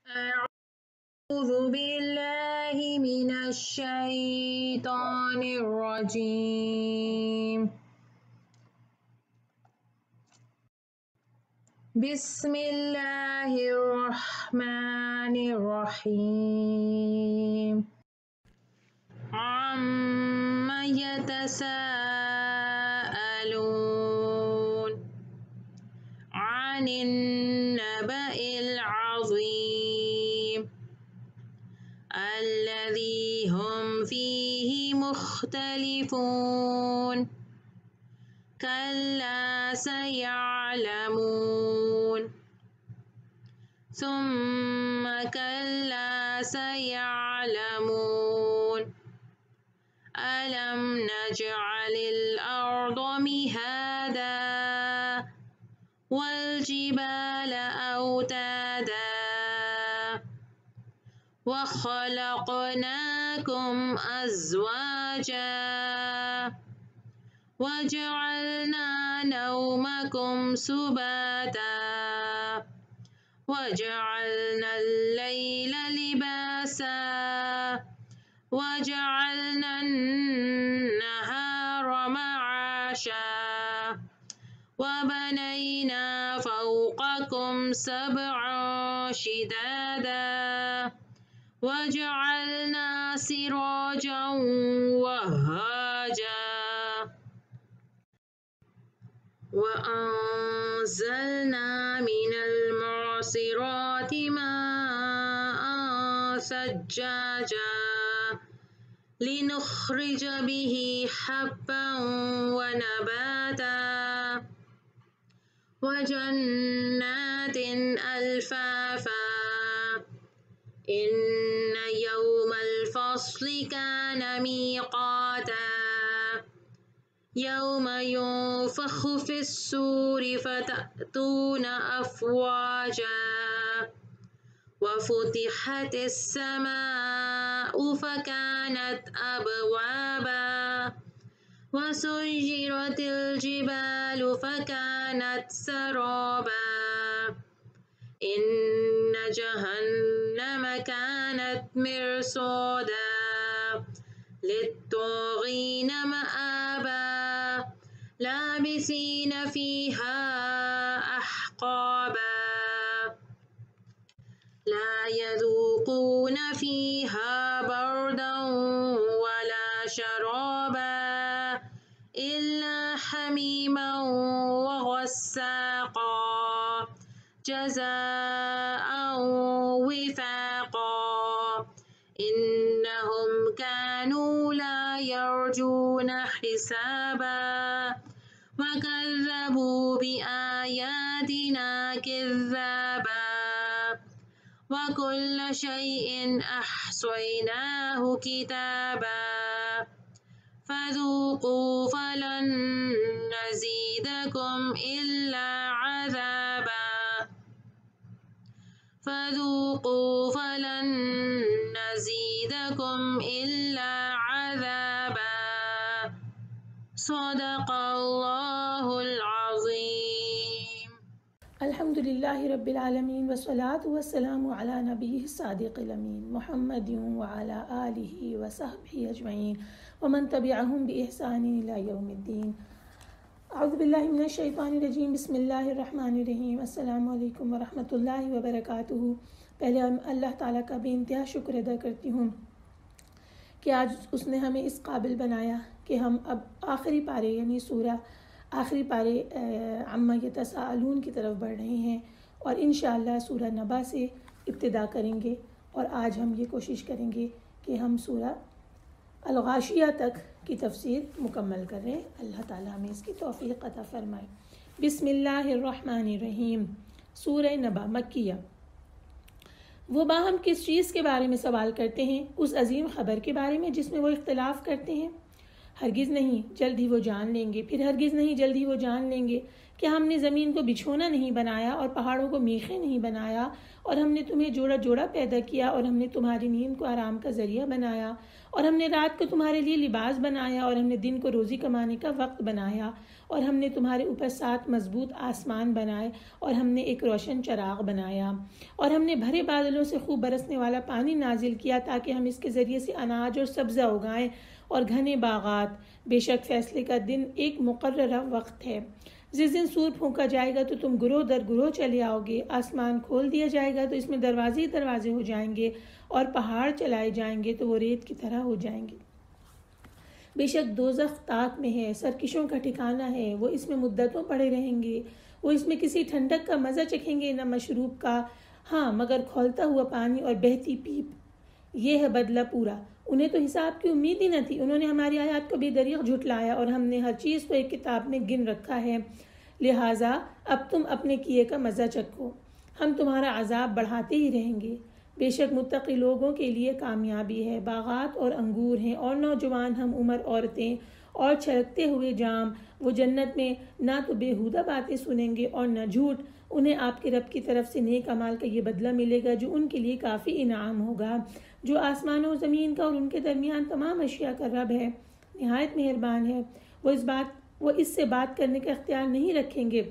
أعوذ بالله من الشيطان الرجيم. بسم الله الرحمن الرحيم. عما يتساءلون عن النبأ العظيم الذي هم فيه مختلفون كلا سيعلمون ثم كلا سيعلمون ألم نجعل الأرض مهادا والجبال أوتادا وخلقناكم أزواجا وجعلنا نومكم سباتا وجعلنا الليل لباسا وجعلنا النهار معاشا وبنينا فوقكم سبعا شدادا وجعلنا سراجا وهاجا وأنزلنا من المعصرات ماء ثجاجا لنخرج به حبا ونباتا وجنات ألفافا إن يوم الفصل كان ميقاتا يوم ينفخ في الصور فتأتون أفواجا وفتحت السماء فكانت أبوابا وسيرت الجبال فكانت سرابا إن جهنم كانت مرصادا للطاغين مآبا لابثين فيها أحقابا لا يذوقون فيها بردا ولا شرابا إلا حميما وغساقا جزاء وفاقا إنهم كانوا لا يرجون حسابا وكذبوا بآياتنا كذابا وكل شيء أحصيناه كتابا فذوقوا فلن نزيدكم إلا عذابا فذوقوا فلن نزيدكم إلا عذابا صدق الله العظيم. الحمدللہ رب العالمین والصلاة والسلام علی نبیہ الصادق الامین محمد وعلی آلہ وصحبہ اجمعین ومن تبعہم بإحسان الی یوم الدین. اعوذ باللہ من الشیطان الرجیم. بسم اللہ الرحمن الرحیم. السلام علیکم ورحمۃ اللہ وبرکاتہ. پہلے اللہ تعالیٰ کا بے انتہا شکر ادا کرتی ہوں کہ آج اس نے ہمیں اس قابل بنایا کہ ہم اب آخری پارے یعنی سورہ آخری پارے عما یتساءلون کی طرف بڑھ رہے ہیں اور انشاءاللہ سورہ نبا سے ابتدا کریں گے اور آج ہم یہ کوشش کریں گے کہ ہم سورہ الغاشیہ تک کی تفسیر مکمل کر رہے ہیں. اللہ تعالیٰ ہمیں اس کی توفیق عطا فرمائے. بسم اللہ الرحمن الرحیم. سورہ نبا مکیہ. وہ باہم کس چیز کے بارے میں سوال کرتے ہیں؟ اس عظیم خبر کے بارے میں جس میں وہ اختلاف کرتے ہیں. ہرگز نہیں جلد ہی وہ جان لیں گے، پھر ہرگز نہیں جلد ہی وہ جان لیں گے کہ ہم نے زمین کو بچھونا نہیں بنایا اور پہاڑوں کو میخیں نہیں بنایا، اور ہم نے تمہیں جوڑا جوڑا پیدا کیا، اور ہم نے تمہاری نیند کو آرام کا ذریعہ بنایا، اور ہم نے رات کو تمہارے لیے لباس بنایا، اور ہم نے دن کو روزی کمانے کا وقت بنایا، اور ہم نے تمہارے اوپر 7 مضبوط آسمان بنائے، اور ہم نے ایک روشن چراغ بنایا، اور ہم نے بھرے بادلوں سے خوب برسنے والا پانی نازل کیا تاکہ ہم اس کے ذریعے سے اناج اور سبزہ اگائیں اور گھنے باغات۔ بے شک فیصلے کا دن ایک مقررہ وقت ہے، جس دن سور پھونکا جائے گا تو تم گروہ در گروہ چلے آؤ گے، آسمان کھول دیا جائے گا تو اس میں دروازے دروازے ہو جائیں گے، اور پہاڑ چلائے جائیں گے تو وہ ریت کی طرح ہو جائیں گے۔ بے شک دوزخ تاک میں ہے، سرکشوں کا ٹھکانہ ہے، وہ اس میں مدتوں پڑے رہیں گے، وہ اس میں کسی ٹھنڈک کا مزہ چکھیں گے نہ مشروب کا، ہاں مگر کھولتا ہوا پانی اور بہتی پیپ۔ یہ ہے بدلہ پورا۔ انہیں تو حساب کی امید ہی نہ تھی، انہوں نے ہماری آیات کو بے دریغ جھٹلایا، اور ہم نے ہر چیز کو ایک کتاب میں گن رکھا ہے، لہٰذا اب تم اپنے کیے کا مزہ چکھو، ہم تمہارا عذاب بڑھاتے ہی رہیں گے۔ بے شک متقی لوگوں کے لیے کامیابی ہے، باغات اور انگور ہیں، اور نوجوان ہم عمر عورتیں اور چھلکتے ہوئے جام، وہ جنت میں نہ تو بیہودہ باتیں سنیں گے اور نہ جھوٹ، انہیں آپ کے رب کی طرف سے نیک اعمال کا یہ بدلہ ملے گا جو ان کے لیے کافی انعام ہوگا۔ جو آسمانوں و زمین کا اور ان کے درمیان تمام اشیاء کا رب ہے، نہایت مہربان ہے، وہ اس سے بات کرنے کا اختیار نہیں رکھیں گے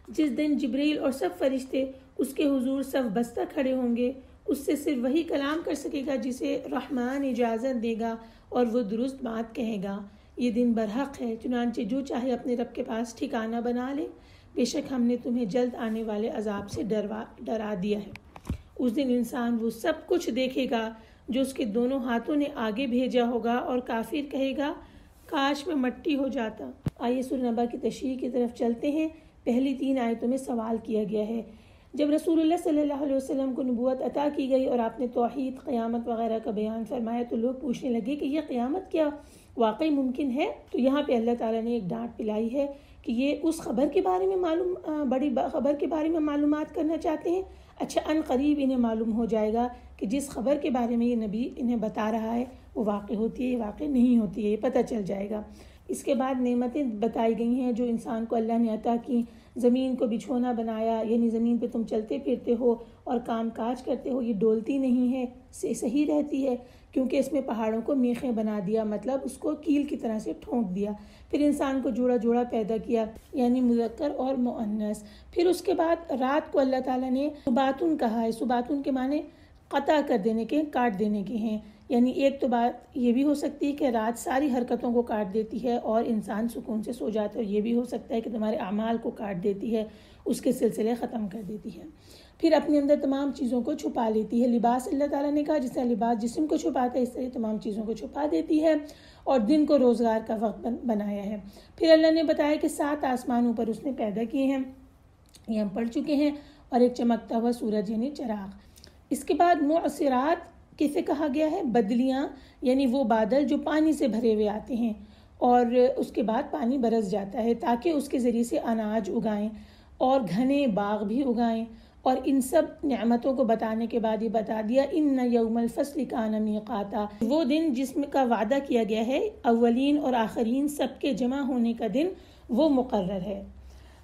جس دن جبریل اور سب فرشتے اس کے حضور صف بستہ کھڑے ہوں گے۔ اس سے صرف وہی کلام کر سکے گا جسے رحمان اجازت دے گا، اور وہ درست بات کہے گا۔ یہ دن برحق ہے، چنانچہ جو چاہے اپنے رب کے پاس ٹھکانہ بنا لے۔ بے شک ہم نے تمہیں جلد آنے والے عذاب سے ڈرا دیا ہے۔ اس دن انسان وہ سب کچھ دیکھے گا جو اس کے دونوں ہاتھوں نے آگے بھیجا ہوگا، اور کافر کہے گا کاش میں مٹی ہو جاتا۔ آئیے سورہ نبا کی تشریح کی طرف چلتے ہیں۔ پہلی 3 آیتوں میں سوال کیا گیا ہے۔ جب رسول اللہ صلی اللہ علیہ وسلم کو نبوت عطا کی گئی اور آپ نے توحید، قیامت وغیرہ کا بیان فرمایا تو لوگ پوچھنے لگے کہ یہ قیامت کیا واقعی ممکن ہے؟ تو یہاں پہ اللہ تعالیٰ نے ایک ڈانٹ پلائی ہے کہ یہ اس خبر کے بارے میں بڑی خبر کے بارے میں معلومات کرنا چاہتے ہیں۔ اچھا، ان قریب انہیں معلوم ہو جائے گا کہ جس خبر کے بارے میں یہ نبی انہیں بتا رہا ہے وہ واقع ہوتی ہے یا واقع نہیں ہوتی ہے، یہ پتہ چل جائے گا۔ اس کے بعد نعمتیں بتائی گئی ہیں جو انسان کو اللہ نے عطا کی۔ زمین کو بچھونا بنایا، یعنی زمین پہ تم چلتے پھرتے ہو اور کام کاج کرتے ہو، یہ ڈولتی نہیں ہے، صحیح رہتی ہے، کیونکہ اس میں پہاڑوں کو میخیں بنا دیا، مطلب اس کو کیل کی طرح سے ٹھونک دیا۔ پھر انسان کو جوڑا جوڑا پیدا کیا، یعنی مذکر اور مؤنث۔ پھر اس کے بعد رات کو اللہ تعالیٰ نے سباتن کہا ہے۔ سباتن کے معنی قطع کر دینے کے، کاٹ دینے کے ہیں، یعنی ایک تو بات یہ بھی ہو سکتی ہے کہ رات ساری حرکتوں کو کاٹ دیتی ہے اور انسان سکون سے سو جاتا ہے، اور یہ بھی ہو سکتا ہے کہ تمہارے اعمال کو کاٹ دیتی ہے، اس کے سلسلے ختم کر دیتی ہے۔ پھر اپنے اندر تمام چیزوں کو چھپا لیتی ہے۔ لباس اللہ تعالیٰ نے کہا جس طرح لباس جسم کو چھپاتا ہے اس طرح تمام چیزوں کو چھپا دیتی ہے، اور دن کو روزگار کا وقت بنایا ہے۔ پھر اللہ نے بتایا کہ 7 آسمان اوپر اس نے پیدا کیے ہیں، یہ ہم پڑھ چکے ہیں، اور ایک چمکتا ہوا سورج یعنی چراغ۔ اس کے بعد معصرات کسے کہا گیا ہے؟ بدلیاں، یعنی وہ بادل جو پانی سے بھرے ہوئے آتے ہیں اور اس کے بعد پانی برس جاتا ہے تاکہ اس کے ذریعے سے اناج اگائیں اور گھنے باغ بھی اگائیں۔ اور ان سب نعمتوں کو بتانے کے بعد یہ بتا دیا ان یوم الفصل کان میقاتا، وہ دن جس میں کا وعدہ کیا گیا ہے، اولین اور آخرین سب کے جمع ہونے کا دن، وہ مقرر ہے۔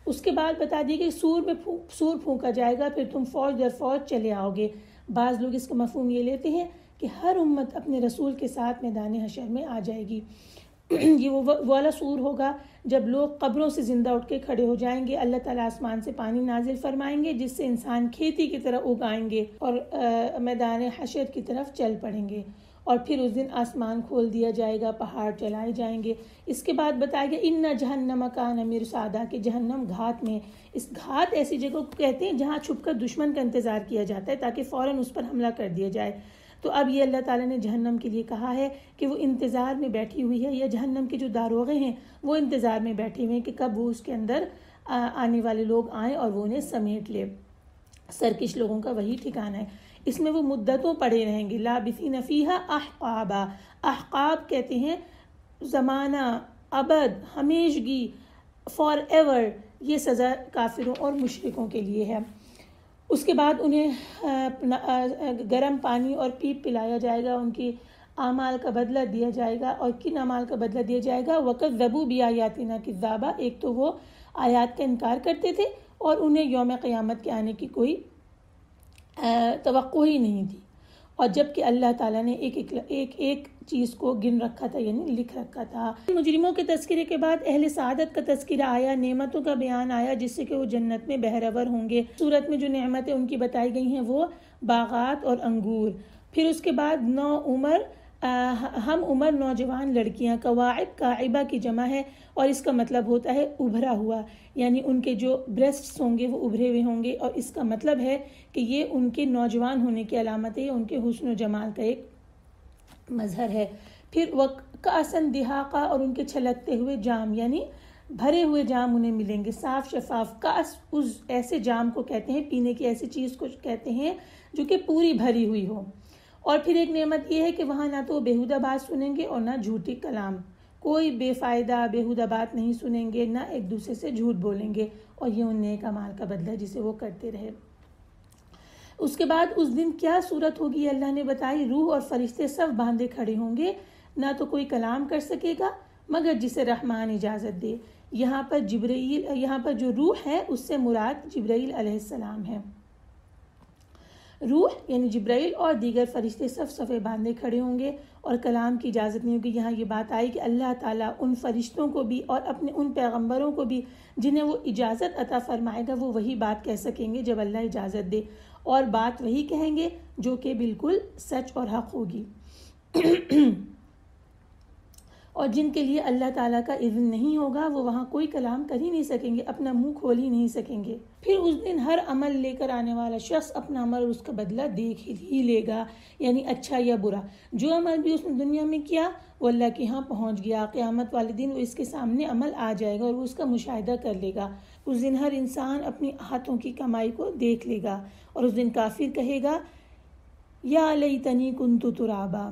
اس کے بعد بتا دیا کہ سور پھونکا جائے گا، پھر تم فوج در فوج چلے آؤ گے۔ بعض لوگ اس کا مفہوم یہ لیتے ہیں کہ ہر امت اپنے رسول کے ساتھ میدان حشر میں آ جائے گی۔ یہ وہ والا سور ہوگا جب لوگ قبروں سے زندہ اٹھ کے کھڑے ہو جائیں گے، اللہ تعالیٰ آسمان سے پانی نازل فرمائیں گے جس سے انسان کھیتی کی طرح اگائیں گے اور میدان حشر کی طرف چل پڑیں گے، اور پھر اس دن آسمان کھول دیا جائے گا، پہاڑ چلائے جائیں گے۔ اس کے بعد بتایا گیا ان جہنم کان مرصادا، کہ جہنم گھات میں، اس گھات ایسی جگہ کو کہتے ہیں جہاں چھپ کر دشمن کا انتظار کیا جاتا ہے تاکہ فوراً اس پر حملہ کر دیا جائے۔ تو اب یہ اللہ تعالیٰ نے جہنم کے لیے کہا ہے کہ وہ انتظار میں بیٹھی ہوئی ہے، یا جہنم کے جو داروغے ہیں وہ انتظار میں بیٹھے ہوئے ہیں کہ کب وہ اس کے اندر آنے والے لوگ آئیں اور وہ انہیں سمیٹ لے۔ سرکش لوگوں کا وہی ٹھکانہ ہے۔ اس میں وہ مدتوں پڑے رہیں گے، لابثین فیہا احقابا، احقاب کہتے ہیں زمانہ، ابد، ہمیشگی، فار ایور۔ یہ سزا کافروں اور مشرکوں کے لیے ہے۔ اس کے بعد انہیں گرم پانی اور پیپ پلایا جائے گا، ان کی اعمال کا بدلہ دیا جائے گا. اور کن اعمال کا بدلہ دیا جائے گا؟ وَكَذَّبُوا بِآيَاتِنَا كِذَّابًا. ایک تو وہ آیات کا انکار کرتے تھے اور انہیں یوم قیامت کے آنے کی کوئی توقع ہی نہیں تھی. اور جب کہ اللہ تعالیٰ نے ایک چیز کو گن رکھا تھا، یعنی لکھ رکھا تھا. مجرموں کے تذکرے کے بعد اہل سعادت کا تذکرہ آیا، نعمتوں کا بیان آیا جس سے کہ وہ جنت میں بہرور ہوں گے. سورت میں جو نعمتیں ان کی بتائی گئی ہیں وہ باغات اور انگور. پھر اس کے بعد ہم عمر نوجوان لڑکیاں. قواعب قاعبہ کی جمع ہے اور اس کا مطلب ہوتا ہے ابھرا ہوا، یعنی ان کے جو بریسٹس ہوں گے وہ ابھرے ہوئے ہوں گے، اور اس کا مطلب ہے کہ یہ ان کے نوجوان ہونے کی علامت ہے، ان کے حسن و جمال کا ایک مظہر ہے. پھر وَكَأْسًا دِهَاقًا، اور ان کے چھلکتے ہوئے جام، یعنی بھرے ہوئے جام انہیں ملیں گے، صاف شفاف. کاس اس ایسے جام کو کہتے ہیں، پینے کی ایسی چیز کو کہتے ہیں جو کہ پوری بھری ہوئی ہو. اور پھر ایک نعمت یہ ہے کہ وہاں نہ تو وہ بیہودہ بات سنیں گے اور نہ جھوٹی کلام، کوئی بے فائدہ بیہودہ بات نہیں سنیں گے، نہ ایک دوسرے سے جھوٹ بولیں گے. اور یہ ان نیک اعمال کا بدلہ جسے وہ کرتے رہے. اس کے بعد اس دن کیا صورت ہوگی اللہ نے بتائی. روح اور فرشتے سب باندھے کھڑے ہوں گے، نہ تو کوئی کلام کر سکے گا مگر جسے رحمان اجازت دے. یہاں پر جو روح ہے اس سے مراد جبرائیل علیہ السلام ہے. روح یعنی جبرائیل اور دیگر فرشتے سب صفے باندھے کھڑے ہوں گے اور کلام کی اجازت نہیں ہوگی. یہاں یہ بات آئی کہ اللہ تعالیٰ ان فرشتوں کو بھی اور اپنے ان پیغمبروں کو بھی جنہیں وہ اجازت عطا فرمائے گا وہ وہی بات کہہ سکیں گے جب اللہ اجازت دے، اور بات وہی کہیں گے جو کہ بالکل سچ اور حق ہوگی. اور جن کے لیے اللہ تعالیٰ کا اذن نہیں ہوگا وہ وہاں کوئی کلام کر ہی نہیں سکیں گے، اپنا منہ کھول ہی نہیں سکیں گے. پھر اس دن ہر عمل لے کر آنے والا شخص اپنا عمل اور اس کا بدلہ دیکھ ہی لے گا، یعنی اچھا یا برا. جو عمل بھی اس نے دنیا میں کیا وہ اللہ کے ہاں پہنچ گیا. قیامت والے دن وہ اس کے سامنے عمل آ جائے گا اور وہ اس کا مشاہدہ کر لے گا. اس دن ہر انسان اپنی ہاتھوں کی کمائی کو دیکھ لے گا. اور اس دن کافر کہے گا یا لیتنی کنت ترابا.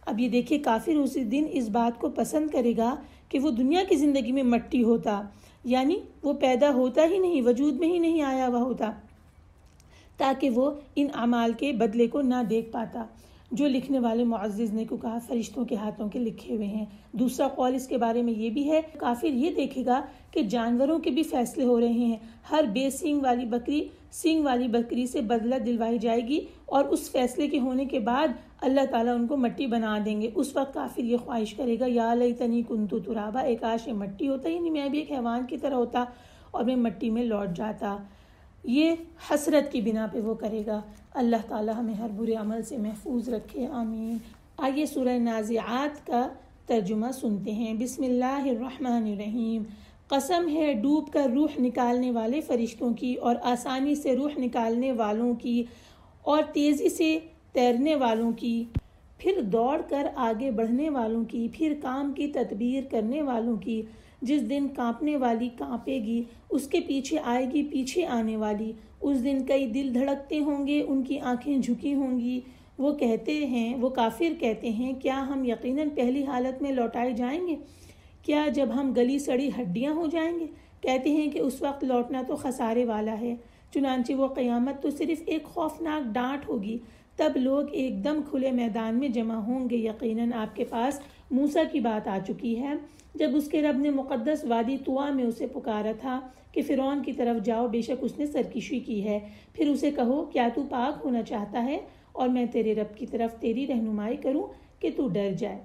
اب یہ دیکھیں کافر اسی دن اس بات کو پسند کرے گا کہ وہ دنیا کی زندگی میں مٹی ہوتا، یعنی وہ پیدا ہوتا ہی نہیں، وجود میں ہی نہیں آیا ہوا ہوتا، تاکہ وہ ان اعمال کے بدلے کو نہ دیکھ پاتا جو لکھنے والے معزز نے کو کہا فرشتوں کے ہاتھوں کے لکھے ہوئے ہیں. دوسرا قول اس کے بارے میں یہ بھی ہے کافر یہ دیکھے گا کہ جانوروں کے بھی فیصلے ہو رہے ہیں. ہر بے سینگ والی بکری سینگ والی بکری سے بدلہ دلوائی جائے گی اور اس فیصلے کے ہونے کے بعد اللہ تعالیٰ ان کو مٹی بنا دیں گے. اس وقت کافر یہ خواہش کرے گا یا لیتنی کنت ترابا، ایک کاش یہ مٹی ہوتا، یعنی میں بھی ایک حیوان کی طرح ہوتا اور میں مٹی میں لوٹ جاتا. یہ حسرت کی بنا پہ وہ کرے گا. اللہ تعالیٰ ہمیں ہر برے عمل سے محفوظ رکھے، آمین. آئیے سورہ نازعات کا ترجمہ سنتے ہیں. بسم اللہ الرحمن الرحیم. قسم ہے ڈوب کر روح نکالنے والے فرشتوں کی اور آسانی سے روح نکالنے والوں کی اور تیزی سے تیرنے والوں کی، پھر دوڑ کر آگے بڑھنے والوں کی، پھر کام کی تدبیر کرنے والوں کی. جس دن کانپنے والی کانپے گی، اس کے پیچھے آئے گی پیچھے آنے والی. اس دن کئی دل دھڑکتے ہوں گے، ان کی آنکھیں جھکی ہوں گی. وہ کافر کہتے ہیں کیا ہم یقیناً پہلی حالت میں لوٹائے جائیں گے؟ کیا جب ہم گلی سڑی ہڈیاں ہو جائیں گے؟ کہتے ہیں کہ اس وقت لوٹنا تو خسارے والا ہے. چنانچہ وہ قیامت تو صرف ایک خوفناک ڈانٹ ہوگی. تب لوگ ایک دم کھلے میدان میں جمع ہوں گے. یقیناً آپ کے پاس موسیٰ کی بات آ چکی ہے جب اس کے رب نے مقدس وادی طوا میں اسے پکارا تھا کہ فرعون کی طرف جاؤ، بے شک اس نے سرکشی کی ہے. پھر اسے کہو کیا تو پاک ہونا چاہتا ہے اور میں تیرے رب کی طرف تیری رہنمائی کروں کہ تو ڈر جائے.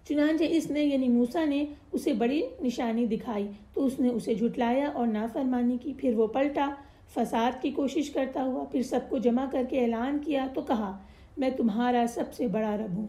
چنانچہ اس نے یعنی موسیٰ نے اسے بڑی نشانی دکھائی تو اس نے اسے جھٹلایا اور نافرمانی کی. پھر وہ پلٹا فساد کی کوشش کرتا ہوا. پھر سب کو جمع کر کے اعلان کیا تو کہا میں تمہارا سب سے بڑا رب ہوں.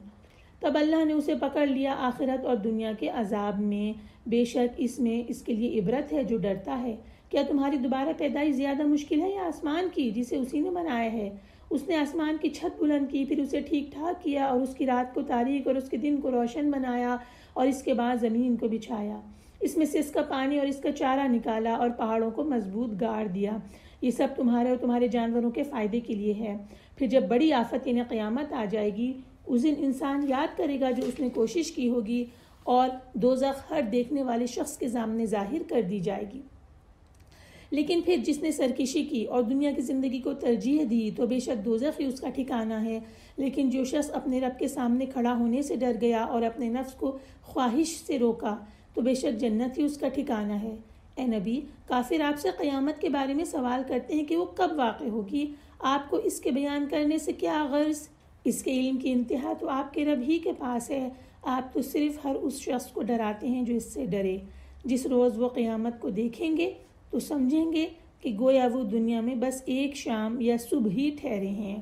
تب اللہ نے اسے پکڑ لیا آخرت اور دنیا کے عذاب میں. بے شک اس کے لیے عبرت ہے جو ڈرتا ہے. کیا تمہاری دوبارہ پیدائش زیادہ مشکل ہے یا آسمان کی جسے اسی نے بنایا ہے؟ اس نے آسمان کی چھت بلند کی، پھر اسے ٹھیک ٹھاک کیا اور اس کی رات کو تاریک اور اس کے دن کو روشن بنایا اور اس کے بعد زمین کو بچھایا. اس میں سے اس کا پانی اور اس کا چارہ نکالا اور پہاڑوں کو مضبوط گاڑ دیا. یہ سب تمہارے اور تمہارے جانوروں کے فائدے کے لیے ہے. پھر جب بڑی آفت یعنی قیامت آ جائے گی اس دن انسان یاد کرے گا جو اس نے کوشش کی ہوگی اور دوزخ ہر دیکھنے والے شخص کے سامنے ظاہر کر دی جائے گی. لیکن پھر جس نے سرکشی کی اور دنیا کی زندگی کو ترجیح دی تو بے شک دوزخ ہی اس کا ٹھکانہ ہے، لیکن جو شخص اپنے رب کے سامنے کھڑا ہونے سے ڈر گیا اور اپنے نفس کو خواہش سے روکا تو بے شک جنت ہی اس کا ٹھکانہ ہے۔ اے نبی، کافر آپ سے قیامت کے بارے میں سوال کرتے ہیں کہ وہ کب واقع ہوگی، آپ کو اس کے بیان کرنے سے کیا غرض؟ اس کے علم کی انتہا تو آپ کے رب ہی کے پاس ہے، آپ تو صرف ہر اس شخص کو ڈراتے ہیں جو اس سے ڈرے۔ جس روز وہ قیامت کو دیکھیں گے تو سمجھیں گے کہ گویا وہ دنیا میں بس ایک شام یا صبح ہی ٹھہرے ہیں۔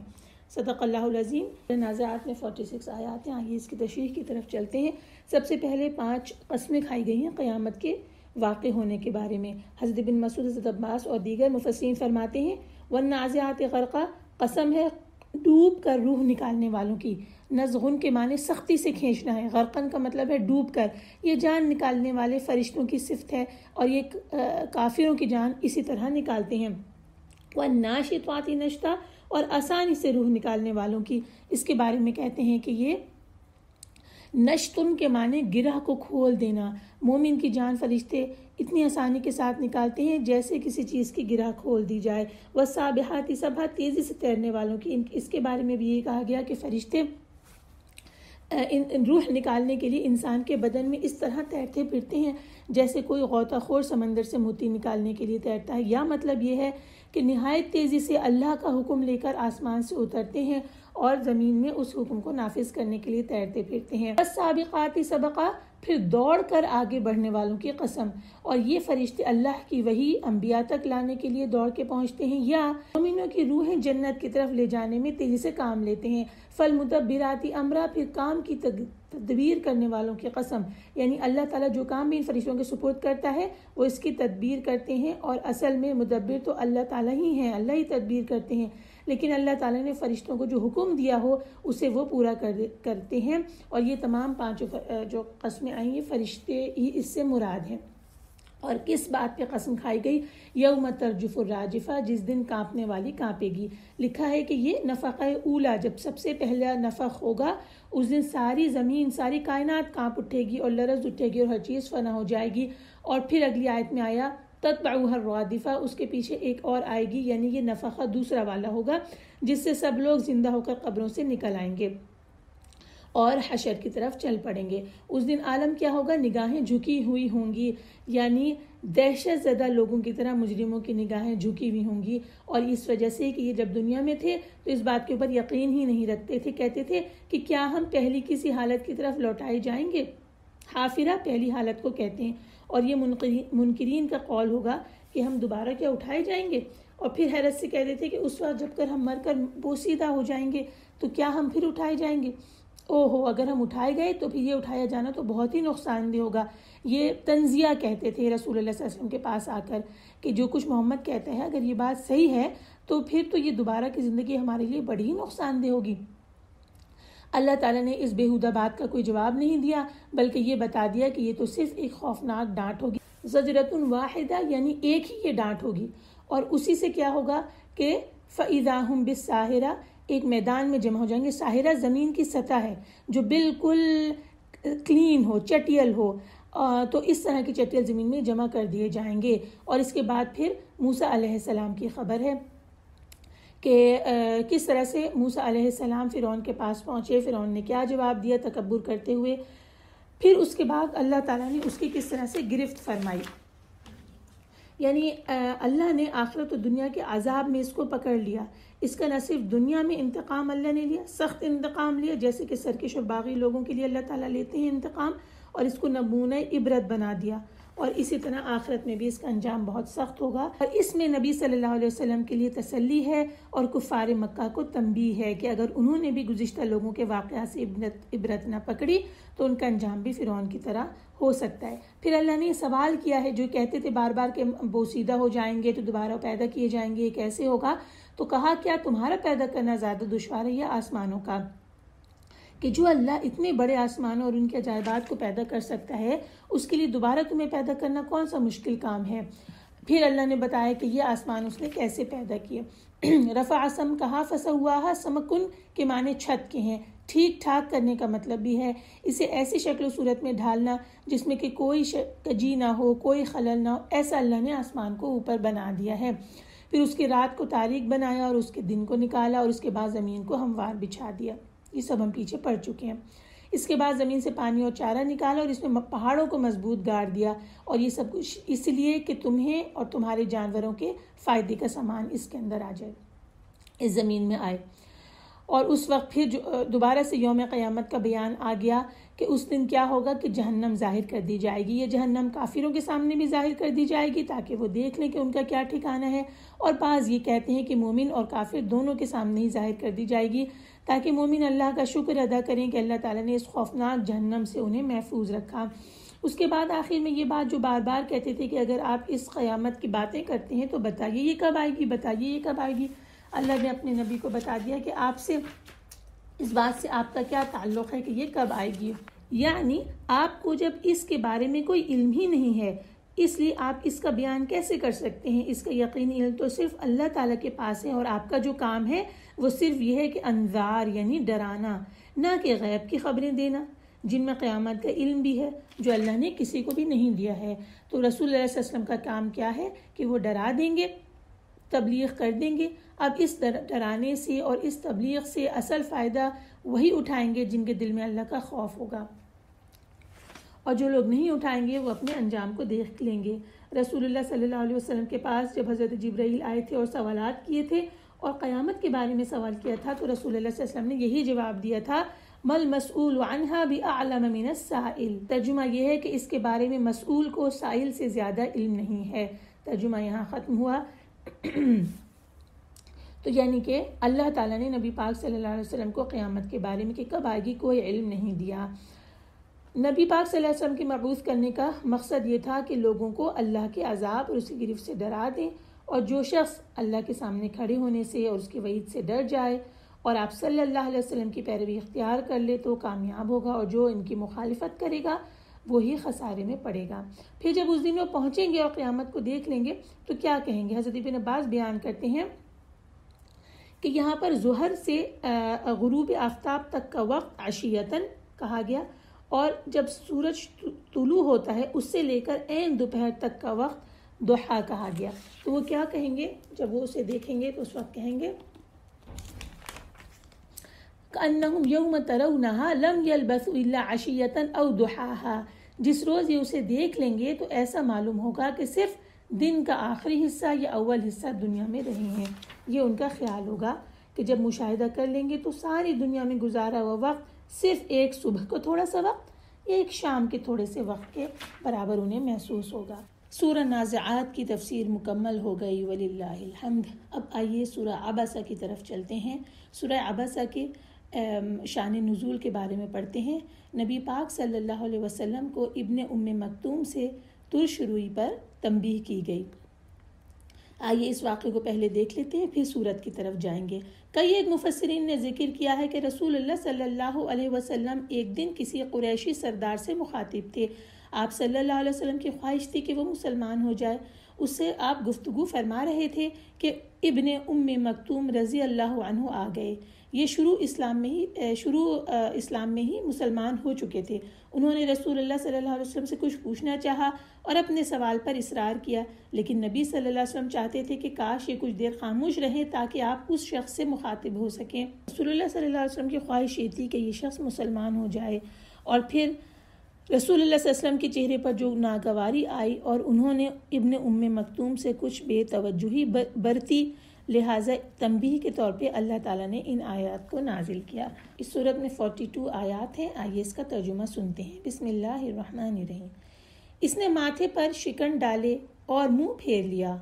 صدق اللہ العظیم۔ نازعات میں 46 آیات ہیں، آئیے اس کی تشریح کی طرف چلتے ہیں۔ سب سے پہلے 5 قسمیں کھائی گئی ہیں قیامت کے واقع ہونے کے بارے میں۔ حضرت بن مسعود، حضرت عباس اور دیگر مفسرین فرماتے ہیں والنازعات غرقا، قسم ہے ڈوب کر روح نکالنے والوں کی۔ نزغن کے معنی سختی سے کھینچنا ہے، غرقن کا مطلب ہے ڈوب کر۔ یہ جان نکالنے والے فرشتوں کی صفت ہے اور یہ کافروں کی جان اسی طرح نکالتے ہیں۔ والناشطات نشطا، اور آسانی سے روح نکالنے والوں کی، اس کے بارے میں کہتے ہیں کہ یہ نشتن کے معنی گرہ کو کھول دینا۔ مومن کی جان فرشتے اتنی آسانی کے ساتھ نکالتے ہیں جیسے کسی چیز کی گرہ کھول دی جائے۔ والسابحات سبحا، تیزی سے تیرنے والوں کی، اس کے بارے میں بھی یہ کہا گیا کہ فرشتے روح نکالنے کے لیے انسان کے بدن میں اس طرح تیرتے پھرتے ہیں جیسے کوئی غوطہ خور سمندر سے موتی نکالنے کے لیے تیرتا ہے۔ یا مطلب یہ ہے کہ نہایت تیزی سے اللہ کا حکم لے کر آسمان سے اترتے ہیں اور زمین میں اس حکم کو نافذ کرنے کے لیے تیرتے پھرتے ہیں۔ والسابقات سبقا، پھر دوڑ کر آگے بڑھنے والوں کی قسم، اور یہ فرشتے اللہ کی وحی انبیاء تک لانے کے لیے دوڑ کے پہنچتے ہیں یا مومنوں کی روحیں جنت کی طرف لے جانے میں تیزی سے کام لیتے ہیں۔ فالمدبرات امرا، پھر کام کی تدبیر کرنے والوں کی قسم، یعنی اللہ تعالیٰ جو کام بھی ان فرشتوں کے سپرد کرتا ہے وہ اس کی تدبیر کرتے ہیں، اور اصل میں مدبر تو اللہ تعالیٰ ہی ہیں، اللہ ہی تدبیر کرتے ہیں، لیکن اللہ تعالیٰ نے فرشتوں کو جو حکم دیا ہو اسے وہ پورا کرتے ہیں۔ اور یہ تمام 5 جو قسمیں آئیں یہ فرشتے ہی اس سے مراد ہیں۔ اور کس بات پہ قسم کھائی گئی؟ یوم ترجف الراجفہ، جس دن کانپنے والی کانپے گی۔ لکھا ہے کہ یہ نفخہ اولا، جب سب سے پہلا نفخ ہوگا اس دن ساری زمین، ساری کائنات کانپ اٹھے گی اور لرز اٹھے گی اور ہر چیز فنا ہو جائے گی۔ اور پھر اگلی آیت میں آیا تتبعها الرادفہ، اس کے پیچھے ایک اور آئے گی، یعنی یہ نفخہ دوسرا والا ہوگا جس سے سب لوگ زندہ ہو کر قبروں سے نکل آئیں گے اور حشر کی طرف چل پڑیں گے۔ اس دن عالم کیا ہوگا؟ نگاہیں جھکی ہوئی ہوں گی، یعنی دہشت زدہ لوگوں کی طرح مجرموں کی نگاہیں جھکی ہوئی ہوں گی، اور اس وجہ سے کہ یہ جب دنیا میں تھے تو اس بات کے اوپر یقین ہی نہیں رکھتے تھے، کہتے تھے کہ کیا ہم پہلی کسی حالت کی طرف لوٹائے جائیں گے۔ حافرہ پہلی حالت کو کہتے ہیں، اور یہ منکرین کا قول ہوگا کہ ہم دوبارہ کیا اٹھائے جائیں گے، اور پھر حیرت سے کہتے تھے کہ اس وقت جب کر ہم مر کر بوسیدہ ہو جائیں گے تو کیا ہم پھر اٹھائے جائیں گے؟ اگر ہم اٹھائے گئے تو پھر یہ اٹھایا جانا تو بہت ہی نقصان دہ ہوگا۔ یہ تنزیہ کہتے تھے رسول اللہ صلی اللہ علیہ وسلم کے پاس آ کر کہ جو کچھ محمد کہتا ہے اگر یہ بات صحیح ہے تو پھر تو یہ دوبارہ کی زندگی ہمارے لیے بڑی ہی نقصان دہ ہوگی۔ اللہ تعالیٰ نے اس بےہودہ بات کا کوئی جواب نہیں دیا، بلکہ یہ بتا دیا کہ یہ تو صرف ایک خوفناک ڈانٹ ہوگی، زجرۃ واحدہ، یعنی ایک ہی یہ ڈانٹ ہوگی، اور اسی سے کیا ہوگا کہ فَإِذَا هُمْ بِالسَّاهِرَةِ، ایک میدان میں جمع ہو جائیں گے۔ ساحرہ زمین کی سطح ہے جو بالکل کلین ہو، چٹیل ہو، تو اس طرح کی چٹیل زمین میں جمع کر دیے جائیں گے۔ اور اس کے بعد پھر موسیٰ علیہ السلام کی خبر ہے کہ کس طرح سے موسیٰ علیہ السلام فرعون کے پاس پہنچے، فرعون نے کیا جواب دیا تکبر کرتے ہوئے، پھر اس کے بعد اللہ تعالیٰ نے اس کی کس طرح سے گرفت فرمائی، یعنی اللہ نے آخرت و دنیا کے عذاب میں اس کو پکڑ لیا۔ اس کا نہ صرف دنیا میں انتقام اللہ نے لیا، سخت انتقام لیا، جیسے کہ سرکش اور باغی لوگوں کے لیے اللہ تعالیٰ لیتے ہیں انتقام، اور اس کو نمونہ عبرت بنا دیا، اور اسی طرح آخرت میں بھی اس کا انجام بہت سخت ہوگا۔ اور اس میں نبی صلی اللہ علیہ وسلم کے لیے تسلی ہے اور کفار مکہ کو تنبیہ ہے کہ اگر انہوں نے بھی گزشتہ لوگوں کے واقعات سے عبرت نہ پکڑی تو ان کا انجام بھی فرعون کی طرح ہو سکتا ہے۔ پھر اللہ نے یہ سوال کیا ہے، جو کہتے تھے بار بار کہ بوسیدہ ہو جائیں گے تو دوبارہ پیدا کیے جائیں گے، یہ کیسے ہوگا؟ تو کہا کیا تمہارا پیدا کرنا زیادہ دشوار ہے یا آسمانوں کا؟ کہ جو اللہ اتنے بڑے آسمانوں اور ان کے عجائبات کو پیدا کر سکتا ہے، اس کے لیے دوبارہ تمہیں پیدا کرنا کون سا مشکل کام ہے؟ پھر اللہ نے بتایا کہ یہ آسمان اس نے کیسے پیدا کیے. رفع سمکہا فسواہا، سمکن کے معنی چھت کے ہیں، ٹھیک ٹھاک کرنے کا مطلب بھی ہے اسے ایسی شکل و صورت میں ڈھالنا جس میں کہ کوئی کجی نہ ہو، کوئی خلل نہ ہو. ایسا اللہ نے آسمان کو اوپر بنا دیا ہے. پھر اس کی رات کو تاریک بنایا اور اس کے دن کو نکالا، اور اس کے بعد زمین کو ہموار بچھا دیا. یہ سب ہم پیچھے پڑھ چکے ہیں. اس کے بعد زمین سے پانی اور چارہ نکالا اور اس میں پہاڑوں کو مضبوط گاڑ دیا، اور یہ سب کچھ اس لیے کہ تمہیں اور تمہارے جانوروں کے فائدے کا سامان اس کے اندر آ جائے، اس زمین میں آئے. اور اس وقت پھر دوبارہ سے یوم قیامت کا بیان آ گیا کہ اس دن کیا ہوگا کہ جہنم ظاہر کر دی جائے گی. یہ جہنم کافروں کے سامنے بھی ظاہر کر دی جائے گی تاکہ وہ دیکھ لیں کہ ان کا کیا ٹھکانہ ہے، اور بعض یہ کہتے ہیں کہ مومن اور کافر دونوں کے سامنے ہی ظاہر کر دی جائے گی تاکہ مومن اللہ کا شکر ادا کریں کہ اللہ تعالیٰ نے اس خوفناک جہنم سے انہیں محفوظ رکھا. اس کے بعد آخر میں یہ بات جو بار بار کہتے تھے کہ اگر آپ اس قیامت کی باتیں کرتے ہیں تو بتائیے یہ کب آئے گی، بتائیے یہ کب آئے گی. اللہ نے اپنے نبی کو بتا دیا کہ آپ سے اس بات سے آپ کا کیا تعلق ہے کہ یہ کب آئے گی. یعنی آپ کو جب اس کے بارے میں کوئی علم ہی نہیں ہے، اس لیے آپ اس کا بیان کیسے کر سکتے ہیں. اس کا یقینی علم تو صرف اللہ تعالیٰ کے پاس ہے، اور آپ کا جو کام ہے وہ صرف یہ ہے کہ انذار یعنی ڈرانا، نہ کہ غیب کی خبریں دینا جن میں قیامت کا علم بھی ہے جو اللہ نے کسی کو بھی نہیں دیا ہے. تو رسول اللہ صلی اللہ علیہ وسلم کا کام کیا ہے کہ وہ ڈرا دیں گے، تبلیغ کر دیں گے. اب اس ڈرانے سے اور اس تبلیغ سے اصل فائدہ وہی اٹھائیں گے جن کے دل میں اللہ کا خوف ہوگا، اور جو لوگ نہیں اٹھائیں گے وہ اپنے انجام کو دیکھ لیں گے. رسول اللہ صلی اللہ علیہ وسلم کے پاس جب حضرت جبرائیل آئے تھے اور سوالات کیے تھے اور قیامت کے بارے میں سوال کیا تھا تو رسول اللہ صلی اللہ علیہ وسلم نے یہی جواب دیا تھا، مل مسئول عنہا بأعلم من السائل. ترجمہ یہ ہے کہ اس کے بارے میں مسئول کو سائل سے زیادہ علم نہیں ہے. ترجمہ یہاں ختم ہوا. تو یعنی کہ اللہ تعالیٰ نے نبی پاک صلی اللہ علیہ وسلم کو قیامت کے بارے میں کہ کب آئے گی کوئی علم نہیں دیا. نبی پاک صلی اللہ علیہ وسلم کی مبعوث کرنے کا مقصد یہ تھا کہ لوگوں کو اللہ کے عذاب اور اس کی گرفت سے ڈرا دیں، اور جو شخص اللہ کے سامنے کھڑے ہونے سے اور اس کی وعید سے ڈر جائے اور آپ صلی اللہ علیہ وسلم کی پیروی اختیار کر لے تو کامیاب ہوگا، اور جو ان کی مخالفت کرے گا وہی خسارے میں پڑے گا. پھر جب اس دن وہ پہنچیں گے اور قیامت کو دیکھ لیں گے تو کیا کہیں گے. حضرت ابن عباس بیان کرتے ہیں کہ یہاں پر ظہر سے غروب آفتاب تک کا وقت عشیتاً کہا گیا، اور جب سورج طلوع ہوتا ہے اس سے لے کر عین دوپہر تک کا وقت ضحیٰ کہا گیا. تو وہ کیا کہیں گے جب وہ اسے دیکھیں گے تو اس وقت کہیں گے کأنہم یوم ترونہا لم یلبثوا الا عشیۃ او ضحاہا. جس روز یہ اسے دیکھ لیں گے تو ایسا معلوم ہوگا کہ صرف دن کا آخری حصہ یا اول حصہ دنیا میں رہے ہیں. یہ ان کا خیال ہوگا کہ جب مشاہدہ کر لیں گے تو ساری دنیا میں گزارا ہوا وقت صرف ایک صبح کو تھوڑا سا وقت، ایک شام کے تھوڑے سے وقت کے برابر انہیں محسوس ہوگا. سورہ نازعات کی تفسیر مکمل ہو گئی، وللہ الحمد. اب آئیے سورہ عبسہ کی طرف چلتے ہیں. سورہ عبسہ کے شان نزول کے بارے میں پڑھتے ہیں. نبی پاک صلی اللہ علیہ وسلم کو ابن مکتوم سے ترش روئی پر تنبیہ کی گئی. آئیے اس واقعے کو پہلے دیکھ لیتے ہیں پھر سورت کی طرف جائیں گے. کئی ایک مفسرین نے ذکر کیا ہے کہ رسول اللہ صلی اللہ علیہ وسلم ایک دن کسی قریشی سردار سے مخاطب تھے. آپ صلی اللہ علیہ وسلم کی خواہش تھی کہ وہ مسلمان ہو جائے. اس سے آپ گفتگو فرما رہے تھے کہ ابن مکتوم رضی اللہ عنہ آ گئے. یہ شروع اسلام میں ہی مسلمان ہو چکے تھے. انہوں نے رسول اللہ صلی اللہ علیہ وسلم سے کچھ پوچھنا چاہا اور اپنے سوال پر اصرار کیا، لیکن نبی صلی اللہ علیہ وسلم چاہتے تھے کہ کاش یہ کچھ دیر خاموش رہیں تاکہ آپ اس شخص سے مخاطب ہو سکیں. رسول اللہ صلی اللہ علیہ وسلم کی خواہش یہ تھی کہ یہ شخص مسلمان ہو جائے، اور پھر رسول اللہ صلی اللہ علیہ وسلم کے چہرے پر جو ناگواری آئی اور انہوں نے ابن مکتوم سے کچھ بے توجہی برتی، لہٰذا تنبیہ کے طور پہ اللہ تعالیٰ نے ان آیات کو نازل کیا. اس صورت میں 42 آیات ہیں. آئیے اس کا ترجمہ سنتے ہیں. بسم اللہ الرحمن الرحیم. اس نے ماتھے پر شکن ڈالے اور منہ پھیر لیا،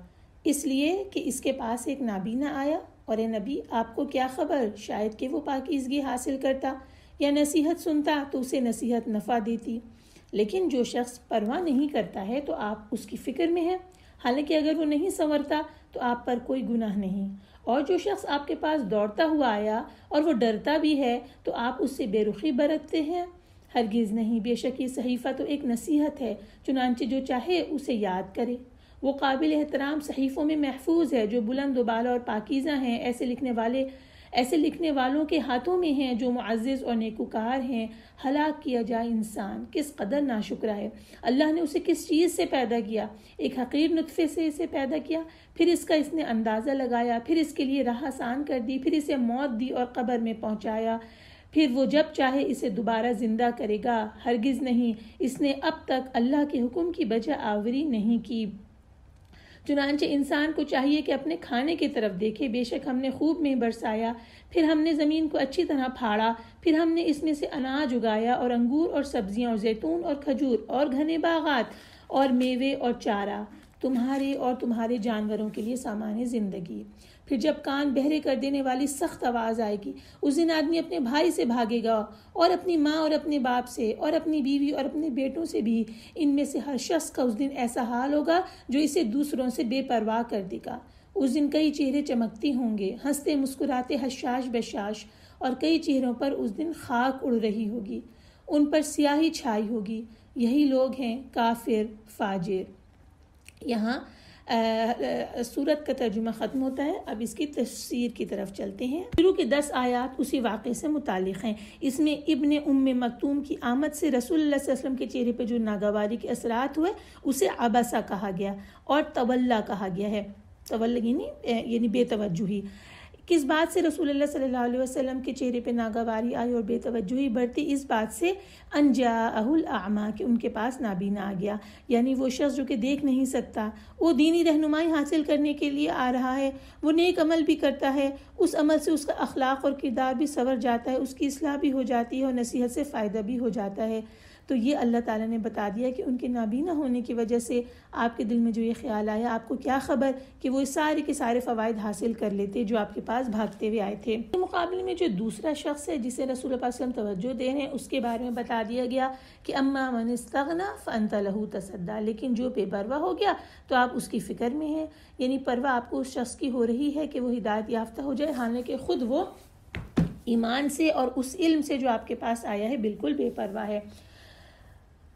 اس لیے کہ اس کے پاس ایک نابینا آیا، اور اے نبی آپ کو کیا خبر، شاید کہ وہ پاکیزگی حاصل کرتا یا نصیحت سنتا تو اسے نصیحت نفع دیتی. لیکن جو شخص پرواہ نہیں کرتا ہے تو آپ اس کی فکر میں ہیں، حالانکہ اگر وہ نہیں سنورتا تو آپ پر کوئی گناہ نہیں. اور جو شخص آپ کے پاس دوڑتا ہوا آیا اور وہ ڈرتا بھی ہے تو آپ اس سے بے رخی برتتے ہیں. ہرگز نہیں، بے شک یہ صحیفہ تو ایک نصیحت ہے، چنانچہ جو چاہے اسے یاد کرے. وہ قابل احترام صحیفوں میں محفوظ ہے جو بلند و بالا اور پاکیزہ ہیں، ایسے لکھنے والوں کے ہاتھوں میں ہیں جو معزز اور نیکوکار ہیں۔ ہلاک کیا جائے انسان، کس قدر ناشکرا ہے۔ اللہ نے اسے کس چیز سے پیدا کیا؟ ایک حقیر نطفے سے اسے پیدا کیا، پھر اس کا اس نے اندازہ لگایا، پھر اس کے لیے راہ آسان کر دی، پھر اسے موت دی اور قبر میں پہنچایا، پھر وہ جب چاہے اسے دوبارہ زندہ کرے گا۔ ہرگز نہیں، اس نے اب تک اللہ کے حکم کی بجا آوری نہیں کی۔ چنانچہ انسان کو چاہیے کہ اپنے کھانے کی طرف دیکھے۔ بے شک ہم نے خوب میں برسایا، پھر ہم نے زمین کو اچھی طرح پھاڑا، پھر ہم نے اس میں سے اناج اگایا اور انگور اور سبزیاں اور زیتون اور کھجور اور گھنے باغات اور میوے اور چارہ، تمہارے اور تمہارے جانوروں کے لیے سامان زندگی۔ پھر جب کان بہرے کر دینے والی سخت آواز آئے گی، اس دن آدمی اپنے بھائی سے بھاگے گا اور اپنی ماں اور اپنے باپ سے اور اپنی بیوی اور اپنے بیٹوں سے بھی۔ ان میں سے ہر شخص کا اس دن ایسا حال ہوگا جو اسے دوسروں سے بے پرواہ کر دے گا۔ اس دن کئی چہرے چمکتی ہوں گے، ہنستے مسکراتے حشاش بشاش، اور کئی چہروں پر اس دن خاک اڑ رہی ہوگی، ان پر سیاہی چھائی ہوگی۔ یہی لوگ ہیں کافر فاجر۔ یہاں سورت کا ترجمہ ختم ہوتا ہے۔ اب اس کی تفسیر کی طرف چلتے ہیں۔ شروع کے 10 آیات اسی واقعے سے متعلق ہیں۔ اس میں ابن ام مکتوم کی آمد سے رسول اللہ صلی اللہ علیہ وسلم کے چہرے پہ جو ناگواری کے اثرات ہوئے اسے عبسہ کہا گیا اور تولا کہا گیا ہے۔ تولا یعنی بے توجہی۔ کس بات سے رسول اللہ صلی اللہ علیہ وسلم کے چہرے پہ ناگواری آئی اور بے توجہی بڑھتی؟ اس بات سے ان جاءہ الاعمیٰ کہ ان کے پاس نابینا آ گیا، یعنی وہ شخص جو کہ دیکھ نہیں سکتا، وہ دینی رہنمائی حاصل کرنے کے لیے آ رہا ہے، وہ نیک عمل بھی کرتا ہے، اس عمل سے اس کا اخلاق اور کردار بھی سنور جاتا ہے، اس کی اصلاح بھی ہو جاتی ہے اور نصیحت سے فائدہ بھی ہو جاتا ہے۔ تو یہ اللہ تعالیٰ نے بتا دیا کہ ان کے نابینا ہونے کی وجہ سے آپ کے دل میں جو یہ خیال آیا، آپ کو کیا خبر کہ وہ سارے کے سارے فوائد حاصل کر لیتے جو آپ کے پاس بھاگتے ہوئے آئے تھے۔ مقابلے میں جو دوسرا شخص ہے جسے رسول اللہ صلی اللہ علیہ وسلم توجہ دے رہے ہیں، اس کے بارے میں بتا دیا گیا کہ اما من استغنی فانت لہ تصدی، لیکن جو بے پرواہ ہو گیا تو آپ اس کی فکر میں ہیں، یعنی پرواہ آپ کو اس شخص کی ہو رہی ہے کہ وہ ہدایت یافتہ ہو جائے، حالانکہ خود وہ ایمان سے اور اس علم سے جو آپ کے پاس آیا ہے بالکل بے پرواہ ہے،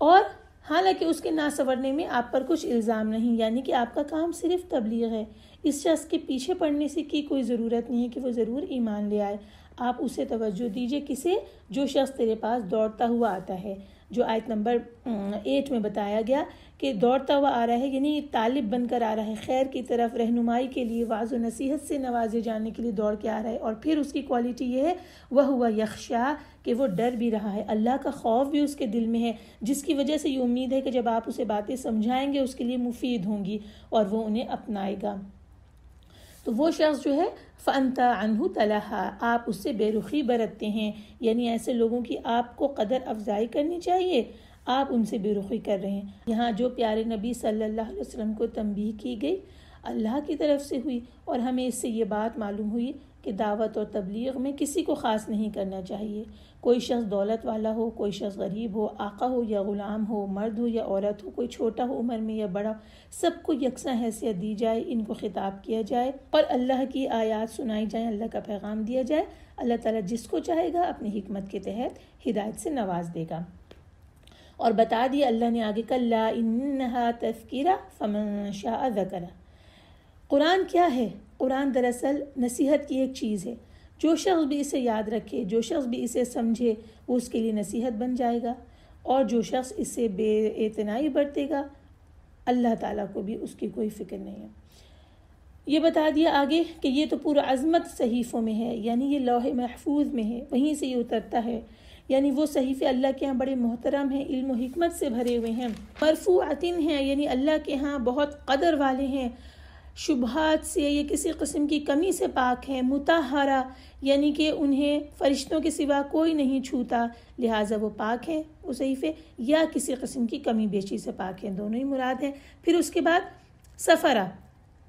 اور حالانکہ اس کے نہ سنورنے میں آپ پر کچھ الزام نہیں، یعنی کہ آپ کا کام صرف تبلیغ ہے۔ اس شخص کے پیچھے پڑنے سے کی کوئی ضرورت نہیں ہے کہ وہ ضرور ایمان لے آئے۔ آپ اسے توجہ دیجئے، کسے؟ جو شخص تیرے پاس دوڑتا ہوا آتا ہے، جو آیت نمبر 8 میں بتایا گیا کہ دوڑتا ہوا آ رہا ہے، یعنی طالب بن کر آ رہا ہے، خیر کی طرف، رہنمائی کے لیے، واعظ و نصیحت سے نوازے جانے کے لیے دوڑ کے آ رہا ہے، اور پھر اس کی کوالٹی یہ ہے وَهُوَ يَخْشَىٰ کہ وہ ڈر بھی رہا ہے، اللہ کا خوف بھی اس کے دل میں ہے، جس کی وجہ سے یہ امید ہے کہ جب آپ اسے باتیں سمجھائیں گے اس کے لیے مفید ہوں گی اور وہ انہیں اپنائے گا۔ تو وہ شخص جو ہے فَأَنْتَ عَنْهُ تَلَهَا، آپ اس سے بے رخی برتتے ہیں، یعنی ایسے لوگوں کی آپ کو قدر افزائی کرنی چاہیے، آپ ان سے بے رخی کر رہے ہیں۔ یہاں جو پیارے نبی صلی اللہ علیہ وسلم کو تنبیہ کی گئی اللہ کی طرف سے ہوئی، اور ہمیں اس سے یہ بات معلوم ہوئی کہ دعوت اور تبلیغ میں کسی کو خاص نہیں کرنا چاہیے۔ کوئی شخص دولت والا ہو، کوئی شخص غریب ہو، آقا ہو یا غلام ہو، مرد ہو یا عورت ہو، کوئی چھوٹا ہو عمر میں یا بڑا، سب کو یکساں حیثیت دی جائے، ان کو خطاب کیا جائے اور اللہ کی آیات سنائی جائیں، اللہ کا پیغام دیا جائے۔ اللہ تعالیٰ جس کو چاہے گا اپنی حکمت کے تحت ہدایت سے نواز دے گا۔ اور بتا دیا اللہ نے آگے کلا انہا تذکرہ فمن شاء ذکرہ۔ قرآن کیا ہے؟ قرآن دراصل نصیحت کی ایک چیز ہے، جو شخص بھی اسے یاد رکھے، جو شخص بھی اسے سمجھے، وہ اس کے لیے نصیحت بن جائے گا، اور جو شخص اس سے بے اعتنائی برتے گا اللہ تعالیٰ کو بھی اس کی کوئی فکر نہیں ہے۔ یہ بتا دیا آگے کہ یہ تو پورا عظمت صحیفوں میں ہے، یعنی یہ لوح محفوظ میں ہے، وہیں سے یہ اترتا ہے، یعنی وہ صحیفے اللہ کے ہاں بڑے محترم ہیں، علم و حکمت سے بھرے ہوئے ہیں، مرفوعتن ہیں، یعنی اللہ کے ہاں بہت قدر والے ہیں، شبہات سے یہ کسی قسم کی کمی سے پاک ہیں، مطہرہ یعنی کہ انہیں فرشتوں کے سوا کوئی نہیں چھوتا، لہٰذا وہ پاک ہیں وہ صحیفے، یا کسی قسم کی کمی بیشی سے پاک ہیں، دونوں ہی مراد ہیں۔ پھر اس کے بعد سفرہ،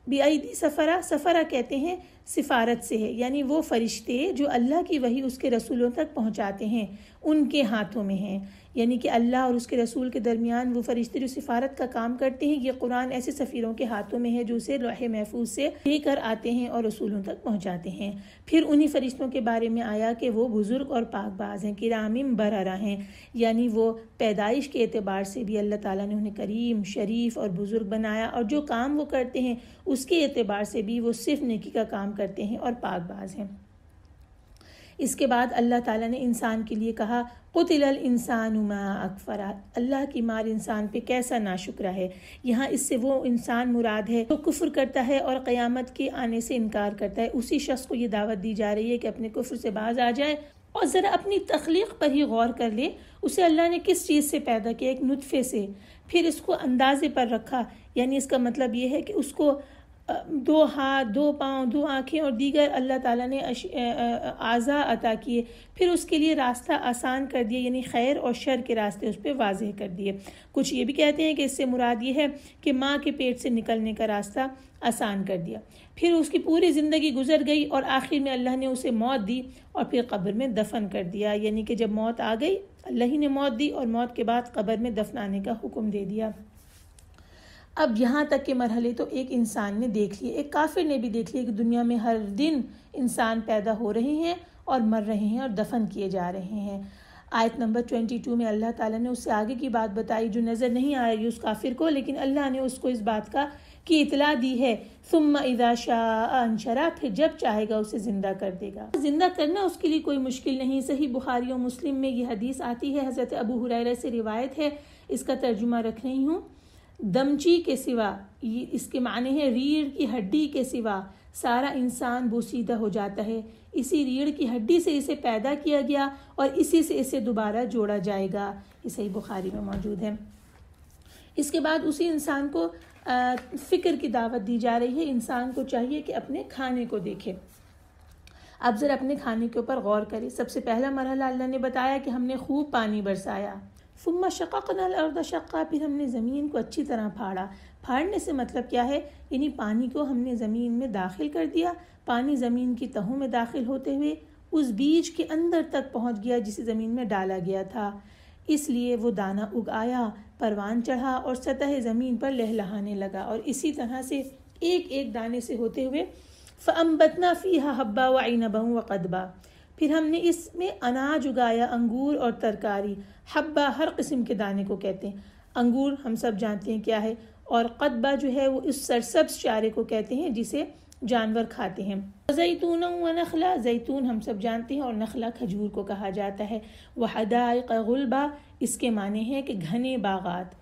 بِأَيْدِي سفرہ، سفرہ کہتے ہیں سفارت سے ہے، یعنی وہ فرشتے جو اللہ کی وحی اس کے رسولوں تک پہنچاتے ہیں ان کے ہاتھوں میں ہیں، یعنی کہ اللہ اور اس کے رسول کے درمیان وہ فرشتے جو سفارت کا کام کرتے ہیں، یہ قرآن ایسے سفیروں کے ہاتھوں میں ہے جو اسے لوح محفوظ سے لے کر آتے ہیں اور رسولوں تک پہنچاتے ہیں۔ پھر انہی فرشتوں کے بارے میں آیا کہ وہ بزرگ اور پاک باز ہیں، کرام بررہ ہیں، یعنی وہ پیدائش کے اعتبار سے بھی اللہ تعالیٰ نے انہیں کریم، شریف اور بزرگ بنایا، اور جو کام وہ کرتے ہیں اس کے اعتبار سے بھی وہ صرف نیکی کا کام کرتے ہیں اور پاک باز ہیں۔ اس کے بعد اللہ تعالیٰ نے انسان کے لیے کہا قتل الانسان ما اکفرہ، اللہ کی مار انسان پہ کیسا ناشکرا ہے۔ یہاں اس سے وہ انسان مراد ہے جو کفر کرتا ہے اور قیامت کے آنے سے انکار کرتا ہے، اسی شخص کو یہ دعوت دی جا رہی ہے کہ اپنے کفر سے باز آ جائے اور ذرا اپنی تخلیق پر ہی غور کر لے، اسے اللہ نے کس چیز سے پیدا کیا، ایک نطفے سے، پھر اس کو اندازے پر رکھا، یعنی اس کا مطلب یہ ہے کہ اس کو 2 ہاتھ، 2 پاؤں، 2 آنکھیں اور دیگر اللہ تعالیٰ نے اعضاء عطا کیے، پھر اس کے لیے راستہ آسان کر دیا، یعنی خیر اور شر کے راستے اس پہ واضح کر دیے۔ کچھ یہ بھی کہتے ہیں کہ اس سے مراد یہ ہے کہ ماں کے پیٹ سے نکلنے کا راستہ آسان کر دیا، پھر اس کی پوری زندگی گزر گئی اور آخر میں اللہ نے اسے موت دی اور پھر قبر میں دفن کر دیا، یعنی کہ جب موت آ گئی اللہ ہی نے موت دی اور موت کے بعد قبر میں دفنانے کا حکم دے دیا۔ اب یہاں تک کے مرحلے تو ایک انسان نے دیکھ لیے، ایک کافر نے بھی دیکھ لیا کہ دنیا میں ہر دن انسان پیدا ہو رہے ہیں اور مر رہے ہیں اور دفن کیے جا رہے ہیں۔ آیت نمبر 22 میں اللہ تعالیٰ نے اس سے آگے کی بات بتائی جو نظر نہیں آ رہی اس کافر کو، لیکن اللہ نے اس کو اس بات کی اطلاع دی ہے، ثم اذا شاء انشرہ، پھر جب چاہے گا اسے زندہ کر دے گا۔ زندہ کرنا اس کے لیے کوئی مشکل نہیں۔ صحیح بخاری و مسلم میں یہ حدیث آتی ہے، حضرت ابو ہریرہ سے روایت ہے، اس کا ترجمہ رکھ رہی ہوں۔ دمچی کے سوا، اس کے معنی ہے ریڑھ کی ہڈی کے سوا سارا انسان بوسیدہ ہو جاتا ہے، اسی ریڑھ کی ہڈی سے اسے پیدا کیا گیا اور اسی سے اسے دوبارہ جوڑا جائے گا، یہ صحیح بخاری میں موجود ہے۔ اس کے بعد اسی انسان کو فکر کی دعوت دی جا رہی ہے، انسان کو چاہیے کہ اپنے کھانے کو دیکھے۔ اب ذرا اپنے کھانے کے اوپر غور کرے۔ سب سے پہلا مرحلہ اللہ نے بتایا کہ ہم نے خوب پانی برسایا، ثم شققنا الارض شقا، پھر ہم نے زمین کو اچھی طرح پھاڑا۔ پھاڑنے سے مطلب کیا ہے، یعنی پانی کو ہم نے زمین میں داخل کر دیا، پانی زمین کی تہوں میں داخل ہوتے ہوئے اس بیج کے اندر تک پہنچ گیا جسے زمین میں ڈالا گیا تھا، اس لیے وہ دانہ اگ آیا، پروان چڑھا اور سطح زمین پر لہلہانے لگا، اور اسی طرح سے ایک ایک دانے سے ہوتے ہوئے فَأَنبَتْنَا فِيهَا حَبًّا وَعِنَبًا وَقَضْبًا، پھر ہم نے اس میں اناج اگایا، انگور اور ترکاری۔ حبہ ہر قسم کے دانے کو کہتے ہیں، انگور ہم سب جانتے ہیں کیا ہے، اور قضبہ جو ہے وہ اس سرسبز چارے کو کہتے ہیں جسے جانور کھاتے ہیں۔ زیتون و نخلا، زیتون ہم سب جانتے ہیں اور نخلا کھجور کو کہا جاتا ہے۔ وحدائق غلبہ، اس کے معنی ہے کہ گھنے باغات۔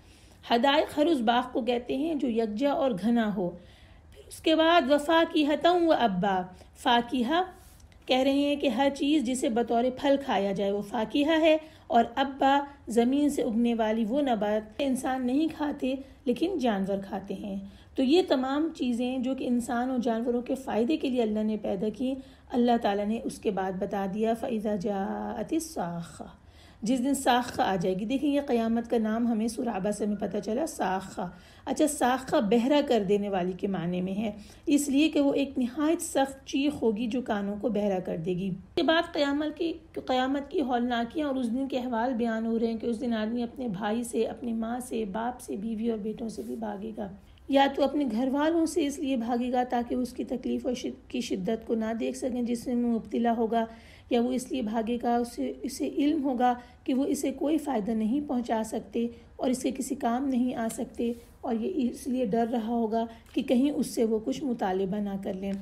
حدائق ہر اس باغ کو کہتے ہیں جو یکجا اور گھنا ہو۔ پھر اس کے بعد وفاکہۃ و ابا، فاکہہ کہہ رہے ہیں کہ ہر چیز جسے بطور پھل کھایا جائے وہ فاکہہ ہے، اور ابا زمین سے اگنے والی وہ نبات انسان نہیں کھاتے لیکن جانور کھاتے ہیں۔ تو یہ تمام چیزیں جو کہ انسان اور جانوروں کے فائدے کے لیے اللہ نے پیدا کی، اللہ تعالیٰ نے اس کے بعد بتا دیا فَإِذَا جَاءَتِ الصَّاخَّةُ، جس دن ساخہ آ جائے گی۔ دیکھیں یہ قیامت کا نام ہمیں سورہ عبسہ میں پتہ چلا، ساخہ۔ اچھا، ساخہ بہرا کر دینے والی کے معنی میں ہے، اس لیے کہ وہ ایک نہایت سخت چیخ ہوگی جو کانوں کو بہرا کر دے گی۔ اس کے بعد قیامت کی ہولناکیاں اور اس دن کے احوال بیان ہو رہے ہیں کہ اس دن آدمی اپنے بھائی سے، اپنی ماں سے، باپ سے، بیوی اور بیٹوں سے بھی بھاگے گا، یا تو اپنے گھر والوں سے اس لیے بھاگے گا تاکہ اس کی تکلیف اور کی شدت کو نہ دیکھ سکیں جس میں مبتلا ہوگا، یا وہ اس لیے بھاگے گا اسے علم ہوگا کہ وہ اسے کوئی فائدہ نہیں پہنچا سکتے اور اسے کسی کام نہیں آ سکتے، اور یہ اس لیے ڈر رہا ہوگا کہ کہیں اس سے وہ کچھ مطالبہ نہ کر لیں۔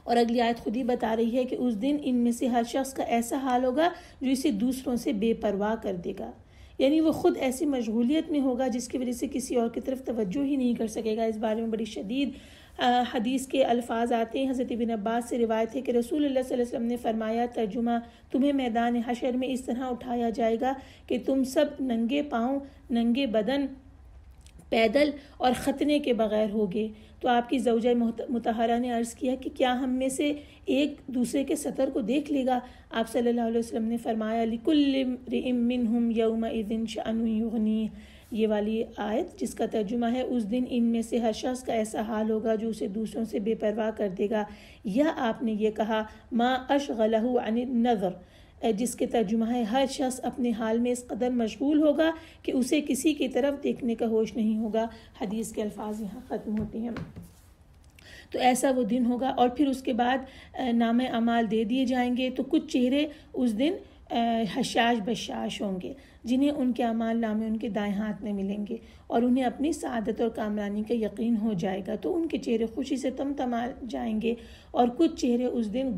اور اگلی آیت خود ہی بتا رہی ہے کہ اس دن ان میں سے ہر شخص کا ایسا حال ہوگا جو اسے دوسروں سے بے پرواہ کر دے گا، یعنی وہ خود ایسی مشغولیت میں ہوگا جس کی وجہ سے کسی اور کی طرف توجہ ہی نہیں کر سکے گا۔ اس بارے میں بڑی شدید حدیث کے الفاظ آتے ہیں۔ حضرت ابن عباس سے روایت ہے کہ رسول اللہ صلی اللہ علیہ وسلم نے فرمایا، ترجمہ، تمہیں میدان حشر میں اس طرح اٹھایا جائے گا کہ تم سب ننگے پاؤں، ننگے بدن، پیدل اور ختنے کے بغیر ہوگے۔ تو آپ کی زوجہ مطہرہ نے عرض کیا کہ کیا ہم میں سے ایک دوسرے کے سطر کو دیکھ لے گا؟ آپ صلی اللہ علیہ وسلم نے فرمایا، لِكُلِّ امْرِئٍ مِّنْهُمْ يَوْمَئِذٍ شَأْنٌ يُغْنِيهِ، یہ والی آیت جس کا ترجمہ ہے اس دن ان میں سے ہر شخص کا ایسا حال ہوگا جو اسے دوسروں سے بے پرواہ کر دے گا، یا آپ نے یہ کہا ما اشغلہ عن النظر، جس کے ترجمہ ہے ہر شخص اپنے حال میں اس قدر مشغول ہوگا کہ اسے کسی کی طرف دیکھنے کا ہوش نہیں ہوگا۔ حدیث کے الفاظ یہاں ختم ہوتے ہیں۔ تو ایسا وہ دن ہوگا، اور پھر اس کے بعد نام اعمال دے دیے جائیں گے، تو کچھ چہرے اس دن حشاش بشاش ہوں گے جنہیں ان کے اعمال نامے ان کے دائیں ہاتھ میں ملیں گے، اور انہیں اپنی سعادت اور کامرانی کا یقین ہو جائے گا، تو ان کے چہرے خوشی سے تمتما جائیں گے، اور کچھ چہرے اس دن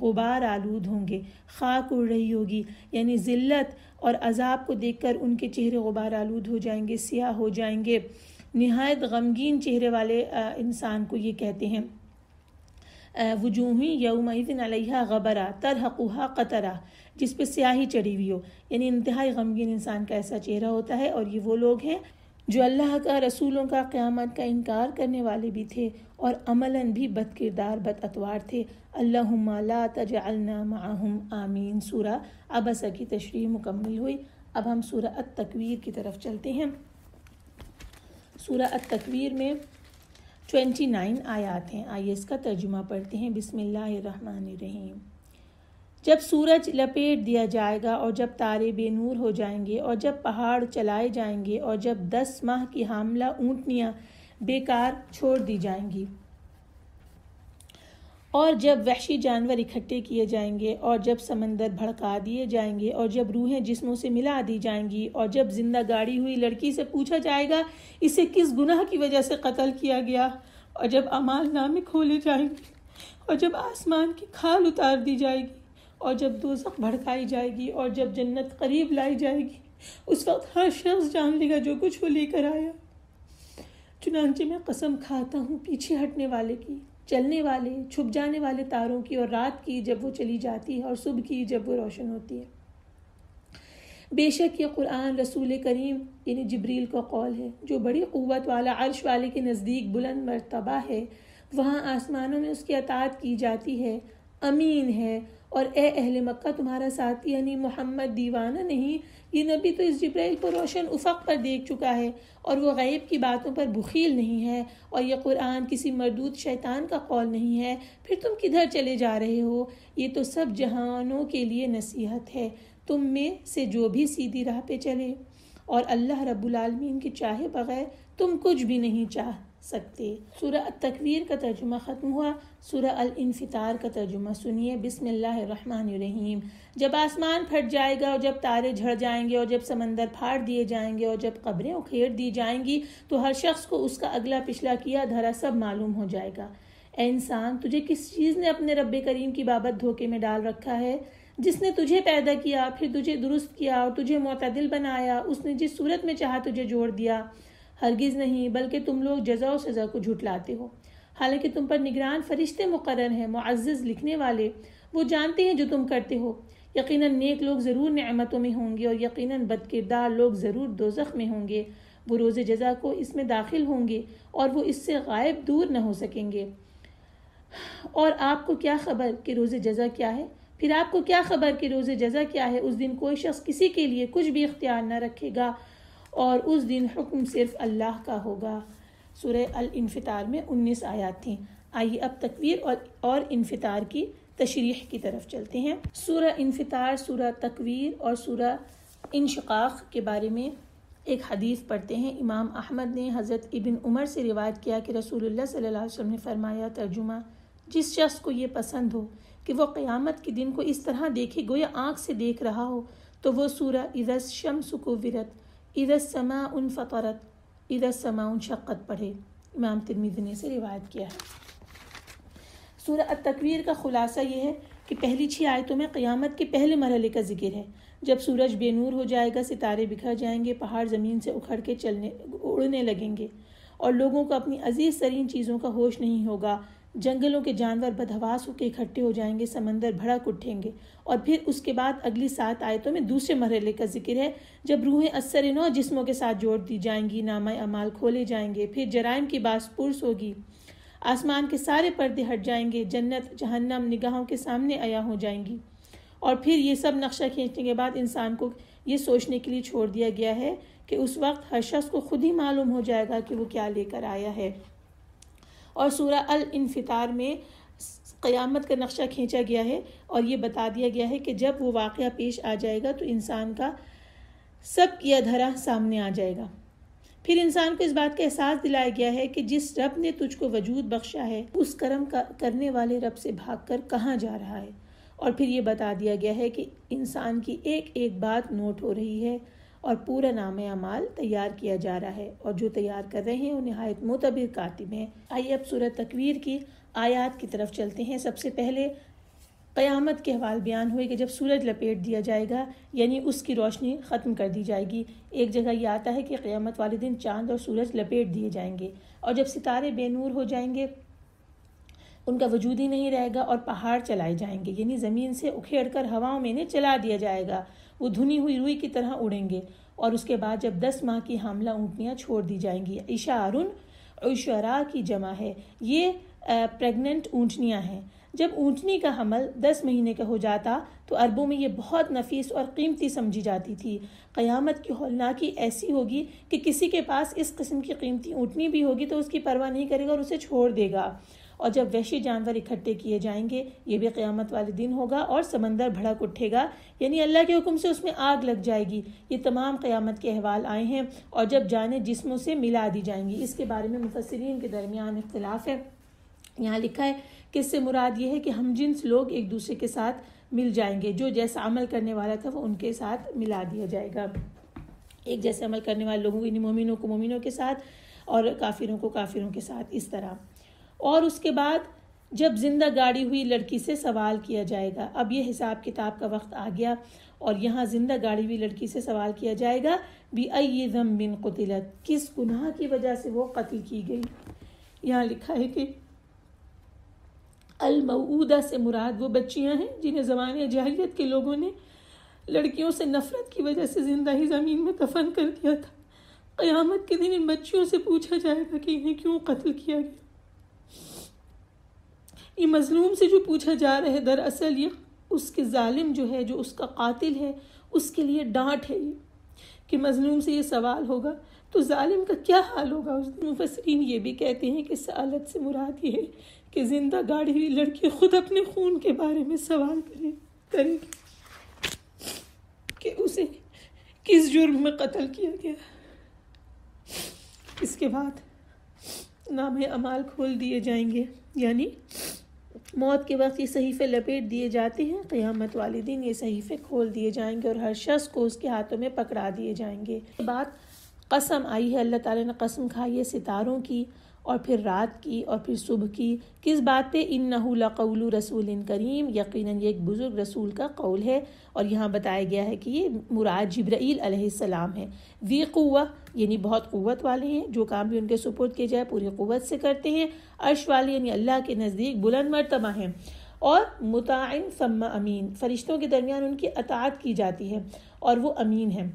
غبار آلود ہوں گے، خاک اڑ رہی ہوگی، یعنی ذلت اور عذاب کو دیکھ کر ان کے چہرے غبار آلود ہو جائیں گے، سیاہ ہو جائیں گے۔ نہایت غمگین چہرے والے انسان کو یہ کہتے ہیں وجوہ یومئذ علیہا غبرہ ترہقھا قطرہ، جس پہ سیاہی چڑھی ہوئی ہو، یعنی انتہائی غمگین انسان کا ایسا چہرہ ہوتا ہے۔ اور یہ وہ لوگ ہیں جو اللہ کا، رسولوں کا، قیامت کا انکار کرنے والے بھی تھے اور عملاً بھی بد کردار، بد اتوار تھے۔ اللہم لا تجعلنا معہم آمین۔ سورہ عبسہ کی تشریح مکمل ہوئی۔ اب ہم سورہ التکویر کی طرف چلتے ہیں۔ سورہ التکویر میں 29 آیات ہیں۔ آئیے اس کا ترجمہ پڑھتے ہیں۔ بسم اللہ الرحمن الرحیم۔ جب سورج لپیٹ دیا جائے گا، اور جب تارے بے نور ہو جائیں گے، اور جب پہاڑ چلائے جائیں گے، اور جب 10 ماہ کی حاملہ اونٹنیاں بیکار چھوڑ دی جائیں گی، اور جب وحشی جانور اکٹھے کیے جائیں گے، اور جب سمندر بھڑکا دیے جائیں گے، اور جب روحیں جسموں سے ملا دی جائیں گی، اور جب زندہ گاڑی ہوئی لڑکی سے پوچھا جائے گا اسے کس گناہ کی وجہ سے قتل کیا گیا، اور جب اعمال نامے کھولے جائیں گے، اور جب آسمان کی کھال اتار دی جائے گی، اور جب دوزخ بھڑکائی جائے گی، اور جب جنت قریب لائی جائے گی، اس وقت ہر شخص جان لے گا جو کچھ وہ لے کر آیا۔ چنانچہ میں قسم کھاتا ہوں پیچھے ہٹنے والے کی، چلنے والے، چھپ جانے والے تاروں کی، اور رات کی جب وہ چلی جاتی ہے، اور صبح کی جب وہ روشن ہوتی ہے۔ بے شک یہ قرآن رسول کریم یعنی جبریل کا قول ہے، جو بڑی قوت والا، عرش والے کے نزدیک بلند مرتبہ ہے، وہاں آسمانوں میں اس کی اطاعت کی جاتی ہے، امین ہے۔ اور اے اہل مکہ، تمہارا ساتھی یعنی محمد دیوانہ نہیں، یہ نبی تو اس جبرائیل کو روشن افق پر دیکھ چکا ہے، اور وہ غیب کی باتوں پر بخیل نہیں ہے، اور یہ قرآن کسی مردود شیطان کا قول نہیں ہے۔ پھر تم کدھر چلے جا رہے ہو؟ یہ تو سب جہانوں کے لیے نصیحت ہے، تم میں سے جو بھی سیدھی راہ پہ چلے، اور اللہ رب العالمین کے چاہے بغیر تم کچھ بھی نہیں چاہ سکتے۔ سورہ التکویر کا ترجمہ ختم ہوا۔ سورہ الانفطار کا ترجمہ سنیے۔ بسم اللہ الرحمن الرحیم۔ جب آسمان پھٹ جائے گا، اور جب تارے جھڑ جائیں گے، اور جب سمندر پھاڑ دیے جائیں گے، اور جب قبریں اکھیڑ دی جائیں گی، تو ہر شخص کو اس کا اگلا پچھلا کیا دھرا سب معلوم ہو جائے گا۔ اے انسان، تجھے کس چیز نے اپنے رب کریم کی بابت دھوکے میں ڈال رکھا ہے؟ جس نے تجھے پیدا کیا، پھر تجھے درست کیا، اور تجھے معتدل بنایا، اس نے جس صورت میں چاہا تجھے جوڑ دیا۔ ہرگز نہیں، بلکہ تم لوگ جزا و سزا کو جھٹلاتے ہو، حالانکہ تم پر نگران فرشتے مقرر ہیں، معزز لکھنے والے، وہ جانتے ہیں جو تم کرتے ہو۔ یقیناً نیک لوگ ضرور نعمتوں میں ہوں گے، اور یقیناً بد کردار لوگ ضرور دوزخ میں ہوں گے۔ وہ روز جزا کو اس میں داخل ہوں گے، اور وہ اس سے غائب دور نہ ہو سکیں گے۔ اور آپ کو کیا خبر کہ روز جزا کیا ہے؟ پھر آپ کو کیا خبر کہ روز جزا کیا ہے؟ اس دن کوئی شخص کسی کے لیے کچھ بھی اختیار نہ رکھے گا، اور اس دن حکم صرف اللہ کا ہوگا۔ سورہ الانفطار میں 19 آیات تھیں۔ آئیے اب تکویر اور انفطار کی تشریح کی طرف چلتے ہیں۔ سورہ انفطار، سورہ تکویر اور سورہ انشقاق کے بارے میں ایک حدیث پڑھتے ہیں۔ امام احمد نے حضرت ابن عمر سے روایت کیا کہ رسول اللہ صلی اللہ علیہ وسلم نے فرمایا، ترجمہ: جس شخص کو یہ پسند ہو کہ وہ قیامت کے دن کو اس طرح دیکھے گویا آنکھ سے دیکھ رہا ہو، تو وہ سورہ اذا الشمس کوورت، اذا السماء انفطرت، اذا السماء انشقت پڑھے۔ امام ترمذی نے سے روایت کیا ہے۔ سورہ التکویر کا خلاصہ یہ ہے کہ پہلی 6 آیتوں میں قیامت کے پہلے مرحلے کا ذکر ہے، جب سورج بے نور ہو جائے گا، ستارے بکھر جائیں گے، پہاڑ زمین سے اکھڑ کے اڑنے لگیں گے، اور لوگوں کو اپنی عزیز ترین چیزوں کا ہوش نہیں ہوگا، جنگلوں کے جانور بدحواس ہو کے اکٹھے ہو جائیں گے، سمندر بھڑک اٹھیں گے۔ اور پھر اس کے بعد اگلی 7 آیتوں میں دوسرے مرحلے کا ذکر ہے، جب روحیں اثر نو جسموں کے ساتھ جوڑ دی جائیں گی، نامہ اعمال کھولے جائیں گے، پھر جرائم کی باس پرس ہوگی، آسمان کے سارے پردے ہٹ جائیں گے، جنت جہنم نگاہوں کے سامنے عیاں ہو جائیں گی، اور پھر یہ سب نقشہ کھینچنے کے بعد انسان کو یہ سوچنے کے لیے چھوڑ دیا گیا ہے کہ اس وقت ہر شخص کو خود ہی معلوم ہو جائے گا کہ وہ کیا لے کر آیا ہے۔ اور سورہ الانفطار میں قیامت کا نقشہ کھینچا گیا ہے اور یہ بتا دیا گیا ہے کہ جب وہ واقعہ پیش آ جائے گا تو انسان کا سب کیا دھرا سامنے آ جائے گا۔ پھر انسان کو اس بات کا احساس دلایا گیا ہے کہ جس رب نے تجھ کو وجود بخشا ہے اس کرم کرنے والے رب سے بھاگ کر کہاں جا رہا ہے۔ اور پھر یہ بتا دیا گیا ہے کہ انسان کی ایک ایک بات نوٹ ہو رہی ہے اور پورا نامہ اعمال تیار کیا جا رہا ہے، اور جو تیار کر رہے ہیں وہ نہایت معتبر کاتب ہیں۔ آئیے اب سورہ تکویر کی آیات کی طرف چلتے ہیں۔ سب سے پہلے قیامت کے احوال بیان ہوئے کہ جب سورج لپیٹ دیا جائے گا، یعنی اس کی روشنی ختم کر دی جائے گی۔ ایک جگہ یہ آتا ہے کہ قیامت والے دن چاند اور سورج لپیٹ دیے جائیں گے، اور جب ستارے بے نور ہو جائیں گے، ان کا وجود ہی نہیں رہے گا، اور پہاڑ چلائے جائیں گے، یعنی زمین سے اکھیڑ کر ہواؤں میں چلا دیا جائے گا، وہ دھنی ہوئی روئی کی طرح اڑیں گے۔ اور اس کے بعد جب 10 ماہ کی حاملہ اونٹنیاں چھوڑ دی جائیں گی، اشارن عشرا کی جمع ہے، یہ پریگننٹ اونٹنیاں ہیں۔ جب اونٹنی کا حمل 10 مہینے کا ہو جاتا تو عربوں میں یہ بہت نفیس اور قیمتی سمجھی جاتی تھی۔ قیامت کی ہولناکی ایسی ہوگی کہ کسی کے پاس اس قسم کی قیمتی اونٹنی بھی ہوگی تو اس کی پرواہ نہیں کرے گا اور اسے چھوڑ دے گا۔ اور جب وحشی جانور اکٹھے کیے جائیں گے، یہ بھی قیامت والے دن ہوگا، اور سمندر بھڑک اٹھے گا، یعنی اللہ کے حکم سے اس میں آگ لگ جائے گی۔ یہ تمام قیامت کے احوال آئے ہیں، اور جب جانیں جسموں سے ملا دی جائیں گی۔ اس کے بارے میں مفسرین کے درمیان اختلاف ہے۔ یہاں لکھا ہے کہ اس سے مراد یہ ہے کہ ہم جنس لوگ ایک دوسرے کے ساتھ مل جائیں گے، جو جیسا عمل کرنے والا تھا وہ ان کے ساتھ ملا دیا جائے گا۔ ایک جیسے عمل کرنے والے لوگوں یعنی مومنوں کو مومنوں کے ساتھ اور کافروں کو کافروں کے ساتھ، اس طرح۔ اور اس کے بعد جب زندہ گاڑی ہوئی لڑکی سے سوال کیا جائے گا۔ اب یہ حساب کتاب کا وقت آ گیا، اور یہاں زندہ گاڑی ہوئی لڑکی سے سوال کیا جائے گا، بِأَيِّ ذَنبٍ قُتِلَتْ، کس گناہ کی وجہ سے وہ قتل کی گئی۔ یہاں لکھا ہے کہ الموعودہ سے مراد وہ بچیاں ہیں جنہیں زمانے جاہلیت کے لوگوں نے لڑکیوں سے نفرت کی وجہ سے زندہ ہی زمین میں دفن کر دیا تھا۔ قیامت کے دن ان بچیوں سے پوچھا جائے گا کہ انہیں کیوں قتل کیا گیا۔ یہ مظلوم سے جو پوچھا جا رہا ہے، دراصل یہ اس کے ظالم جو ہے، جو اس کا قاتل ہے، اس کے لیے ڈانٹ ہے یہ کہ مظلوم سے یہ سوال ہوگا تو ظالم کا کیا حال ہوگا۔ مفسرین یہ بھی کہتے ہیں کہ سالت سے مراد یہ ہے کہ زندہ گاڑی ہوئی لڑکی خود اپنے خون کے بارے میں سوال کرے گی کہ اسے کس جرم میں قتل کیا گیا۔ اس کے بعد نامہ اعمال کھول دیے جائیں گے، یعنی موت کے وقت یہ صحیفے لپیٹ دیے جاتے ہیں، قیامت والے دن یہ صحیفے کھول دیے جائیں گے اور ہر شخص کو اس کے ہاتھوں میں پکڑا دیے جائیں گے۔ اس کے بعد قسم آئی ہے، اللہ تعالیٰ نے قسم کھائی ہے ستاروں کی، اور پھر رات کی، اور پھر صبح کی۔ کس بات پہ؟ انہ لقول رسول کریم، یقیناً یہ ایک بزرگ رسول کا قول ہے، اور یہاں بتایا گیا ہے کہ یہ مراد جبرائیل علیہ السلام ہے۔ ذی قوہ یعنی بہت قوت والے ہیں، جو کام بھی ان کے سپرد کیے جائے پوری قوت سے کرتے ہیں۔ عرش والے یعنی اللہ کے نزدیک بلند مرتبہ ہیں، اور مطاع ثم امین، فرشتوں کے درمیان ان کی اطاعت کی جاتی ہے اور وہ امین ہیں۔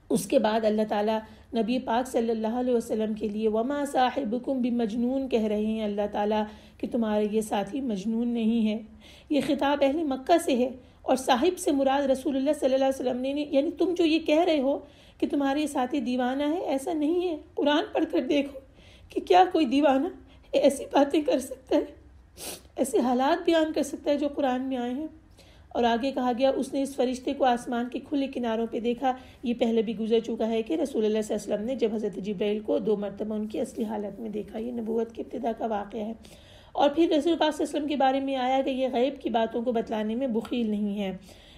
اس کے بعد اللہ تعالیٰ نبی پاک صلی اللہ علیہ وسلم کے لیے وما صاحبکم بمجنون کہہ رہے ہیں اللہ تعالیٰ کہ تمہارے یہ ساتھی مجنون نہیں ہے۔ یہ خطاب اہل مکہ سے ہے، اور صاحب سے مراد رسول اللہ صلی اللہ علیہ وسلم نے، یعنی تم جو یہ کہہ رہے ہو کہ تمہارے یہ ساتھی دیوانہ ہے، ایسا نہیں ہے۔ قرآن پڑھ کر دیکھو کہ کیا کوئی دیوانہ ایسی باتیں کر سکتا ہے، ایسے حالات بیان کر سکتا ہے جو قرآن میں آئے ہیں۔ اور آگے کہا گیا اس نے اس فرشتے کو آسمان کے کھلے کناروں پہ دیکھا۔ یہ پہلے بھی گزر چکا ہے کہ رسول اللہ صلی اللہ علیہ وسلم نے جب حضرت جبرائیل کو 2 مرتبہ ان کی اصلی حالت میں دیکھا، یہ نبوت کی ابتدا کا واقعہ ہے۔ اور پھر رسول پاک صلی اللہ علیہ وسلم کے بارے میں آیا کہ یہ غیب کی باتوں کو بتلانے میں بخیل نہیں ہے۔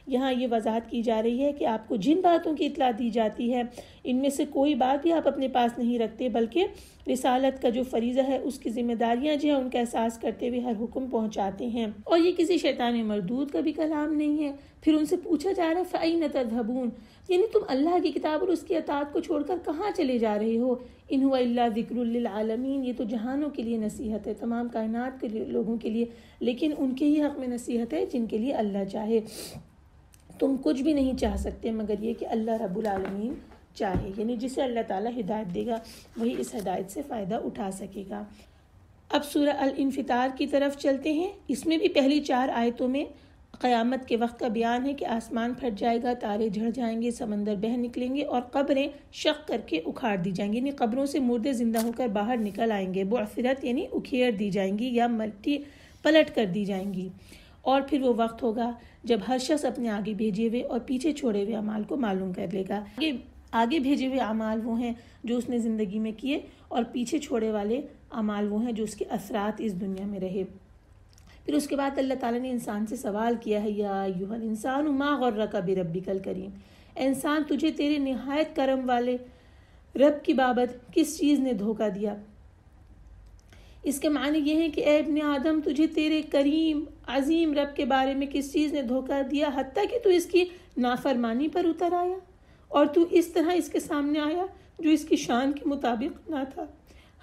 یہاں یہ وضاحت کی جا رہی ہے کہ آپ کو جن باتوں کی اطلاع دی جاتی ہے ان میں سے کوئی بات بھی آپ اپنے پاس نہیں رکھتے، بلکہ رسالت کا جو فریضہ ہے اس کی ذمہ داریاں جو ہیں ان کا احساس کرتے ہوئے ہر حکم پہنچاتے ہیں۔ اور یہ کسی شیطان مردود کا بھی کلام نہیں ہے۔ پھر ان سے پوچھا جا رہا ہے فَأَيْنَ تَذْهَبُونَ، یعنی تم اللہ کی کتاب اور اس کی اطاعت کو چھوڑ کر کہاں چلے جا رہے ہو؟ إِنْ هُوَ إِلَّا ذِكْرٌ لِّلْعَالَمِينَ، یہ تو جہانوں کے لیے نصیحت ہے، تمام کائنات کے لوگوں کے لیے، لیکن ان کے ہی حق میں نصیحت ہے جن کے لیے اللہ چاہے۔ تم کچھ بھی نہیں چاہ سکتے مگر یہ کہ اللہ رب العالمین چاہے، یعنی جسے اللہ تعالیٰ ہدایت دے گا وہی اس ہدایت سے فائدہ اٹھا سکے گا۔ اب سورہ الانفطار کی طرف چلتے ہیں۔ اس میں بھی پہلی 4 آیتوں میں قیامت کے وقت کا بیان ہے کہ آسمان پھٹ جائے گا، تارے جھڑ جائیں گے، سمندر بہہ نکلیں گے اور قبریں شق کر کے اکھاڑ دی جائیں گی، یعنی قبروں سے مردے زندہ ہو کر باہر نکل آئیں گے، بعثرت یعنی اکھیڑ دی جائیں گی یا مٹی پلٹ کر دی جائیں گی۔ اور پھر وہ وقت ہوگا جب ہر شخص اپنے آگے بھیجے ہوئے اور پیچھے چھوڑے ہوئے اعمال کو معلوم کر لے گا۔ آگے بھیجے ہوئے اعمال وہ ہیں جو اس نے زندگی میں کیے، اور پیچھے چھوڑے والے اعمال وہ ہیں جو اس کے اثرات اس دنیا میں رہے۔ پھر اس کے بعد اللہ تعالیٰ نے انسان سے سوال کیا ہے، یا ایھا الانسان ما غرک بربک الکریم، انسان تجھے تیرے نہایت کرم والے رب کی بابت کس چیز نے دھوکہ دیا؟ اس کے معنی یہ ہے کہ اے ابن آدم، تجھے تیرے کریم عظیم رب کے بارے میں کس چیز نے دھوکہ دیا، حتیٰ کہ تو اس کی نافرمانی پر اتر آیا اور تو اس طرح اس کے سامنے آیا جو اس کی شان کے مطابق نہ تھا۔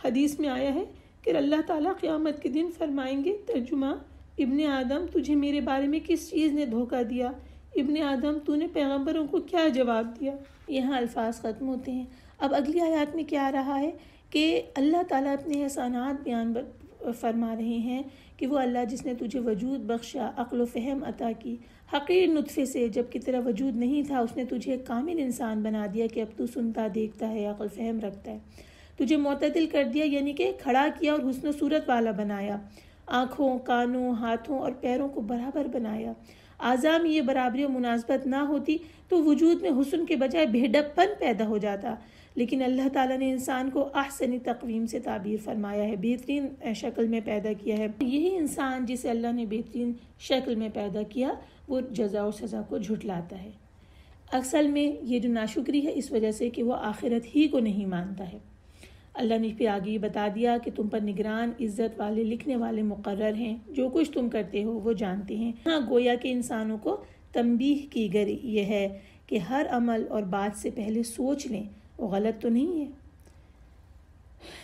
حدیث میں آیا ہے کہ اللہ تعالیٰ قیامت کے دن فرمائیں گے، ترجمہ، ابن آدم تجھے میرے بارے میں کس چیز نے دھوکہ دیا؟ ابن آدم تو نے پیغمبروں کو کیا جواب دیا؟ یہاں الفاظ ختم ہوتے ہیں۔ اب اگلی آیات میں کیا آ رہا ہے کہ اللہ تعالیٰ اپنے احسانات بیان فرما رہے ہیں کہ وہ اللہ جس نے تجھے وجود بخشا، عقل و فہم عطا کی، حقیر نطفے سے جب کہ تیرا وجود نہیں تھا اس نے تجھے ایک کامل انسان بنا دیا کہ اب تو سنتا دیکھتا ہے، عقل فہم رکھتا ہے، تجھے معتدل کر دیا یعنی کہ کھڑا کیا اور حسن و صورت والا بنایا، آنکھوں، کانوں، ہاتھوں اور پیروں کو برابر بنایا۔ اعضاء میں یہ برابری و مناسبت نہ ہوتی تو وجود میں حسن کے بجائے بھیڑپ پن پیدا ہو جاتا، لیکن اللہ تعالیٰ نے انسان کو احسن تقویم سے تعبیر فرمایا ہے، بہترین شکل میں پیدا کیا ہے۔ یہی انسان جسے اللہ نے بہترین شکل میں پیدا کیا وہ جزا و سزا کو جھٹلاتا ہے۔ اصل میں یہ جو ناشکری ہے اس وجہ سے کہ وہ آخرت ہی کو نہیں مانتا ہے۔ اللہ نے پھر آگے یہ بتا دیا کہ تم پر نگران، عزت والے، لکھنے والے مقرر ہیں، جو کچھ تم کرتے ہو وہ جانتے ہیں۔ ہاں، گویا کہ انسانوں کو تنبیہ کی گئی یہ ہے کہ ہر عمل اور بات سے پہلے سوچ لیں وہ غلط تو نہیں ہے۔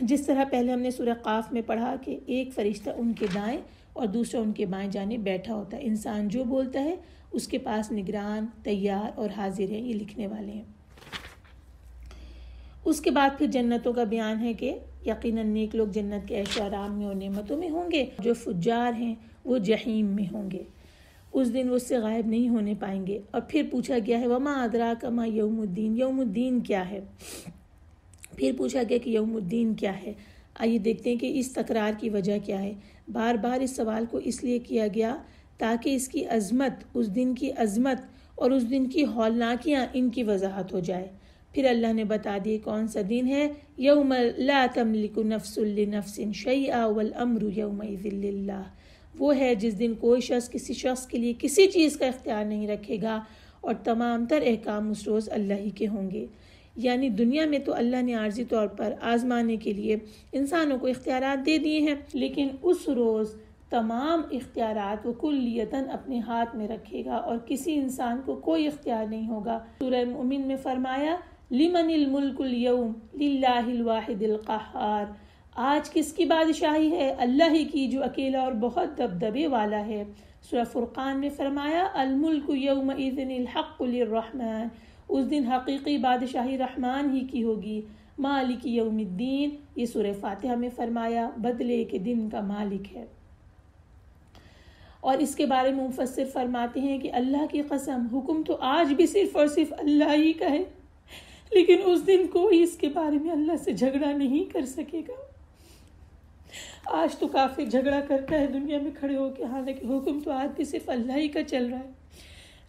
جس طرح پہلے ہم نے سورہ قاف میں پڑھا کہ ایک فرشتہ ان کے دائیں اور دوسرا ان کے بائیں جانب بیٹھا ہوتا ہے، انسان جو بولتا ہے اس کے پاس نگران، تیار اور حاضر ہیں، یہ لکھنے والے ہیں۔ اس کے بعد پھر جنتوں کا بیان ہے کہ یقیناً نیک لوگ جنت کے عیش و آرام میں اور نعمتوں میں ہوں گے، جو فجار ہیں وہ جہیم میں ہوں گے، اس دن وہ اس سے غائب نہیں ہونے پائیں گے۔ اور پھر پوچھا گیا ہے وما ادراک ما یوم الدین، یوم الدین کیا ہے؟ پھر پوچھا گیا کہ یوم الدین کیا ہے۔ آئیے دیکھتے ہیں کہ اس تکرار کی وجہ کیا ہے۔ بار بار اس سوال کو اس لیے کیا گیا تاکہ اس کی عظمت، اس دن کی عظمت اور اس دن کی ہولناکیاں ان کی وضاحت ہو جائے۔ پھر اللہ نے بتا دی کون سا دن ہے، یوم لا تملک نفس لنفس شیئا والامر یومئذ للہ، وہ ہے جس دن کوئی شخص کسی شخص کے لیے کسی چیز کا اختیار نہیں رکھے گا اور تمام تر احکام اس روز اللہ ہی کے ہوں گے۔ یعنی دنیا میں تو اللہ نے عارضی طور پر آزمانے کے لیے انسانوں کو اختیارات دے دیے ہیں، لیکن اس روز تمام اختیارات وہ کلیتاً اپنے ہاتھ میں رکھے گا اور کسی انسان کو کوئی اختیار نہیں ہوگا۔ سورہ مومن میں فرمایا لمن الملک اليوم للہ الواحد القہار، آج کس کی بادشاہی ہے؟ اللہ ہی کی جو اکیلا اور بہت دبدبے والا ہے۔ سورہ فرقان میں فرمایا الملک یومئذ الحق للرحمن، اس دن حقیقی بادشاہی رحمان ہی کی ہوگی۔ مالک یوم الدین، یہ سورہ فاتحہ میں فرمایا بدلے کے دن کا مالک ہے۔ اور اس کے بارے میں مفسر فرماتے ہیں کہ اللہ کی قسم، حکم تو آج بھی صرف اور صرف اللہ ہی کا ہے، لیکن اس دن کوئی اس کے بارے میں اللہ سے جھگڑا نہیں کر سکے گا۔ آج تو کافر جھگڑا کرتا ہے دنیا میں کھڑے ہو کے، حالانکہ حکم تو آج بھی صرف اللہ ہی کا چل رہا ہے،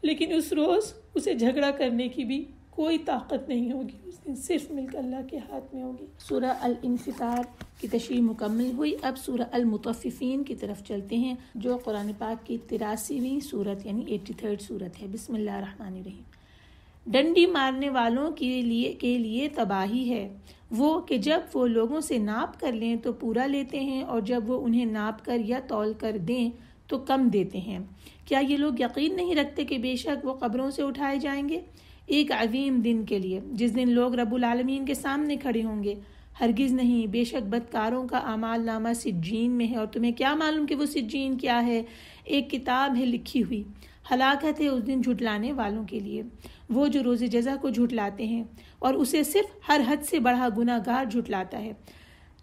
لیکن اس روز اسے جھگڑا کرنے کی بھی کوئی طاقت نہیں ہوگی، اس دن صرف ملک اللہ کے ہاتھ میں ہوگی۔ سورہ الانفطار کی تشریح مکمل ہوئی، اب سورہ المطففین کی طرف چلتے ہیں جو قرآن پاک کی 83ویں سورت یعنی 83rd سورت ہے۔ بسم اللہ الرحمن الرحیم۔ ڈنڈی مارنے والوں کے لیے تباہی ہے، وہ کہ جب وہ لوگوں سے ناپ کر لیں تو پورا لیتے ہیں اور جب وہ انہیں ناپ کر یا تول کر دیں تو کم دیتے ہیں۔ کیا یہ لوگ یقین نہیں رکھتے کہ بے شک وہ قبروں سے اٹھائے جائیں گے ایک عظیم دن کے لیے، جس دن لوگ رب العالمین کے سامنے کھڑے ہوں گے؟ ہرگز نہیں، بے شک بدکاروں کا اعمال نامہ سجین میں ہے، اور تمہیں کیا معلوم کہ وہ سجین کیا ہے؟ ایک کتاب ہے لکھی ہوئی۔ ہلاکت ہے اس دن جھٹلانے والوں کے لیے، وہ جو روز جزا کو جھٹلاتے ہیں اور اسے صرف ہر حد سے بڑھا گناہ گار جھٹلاتا ہے۔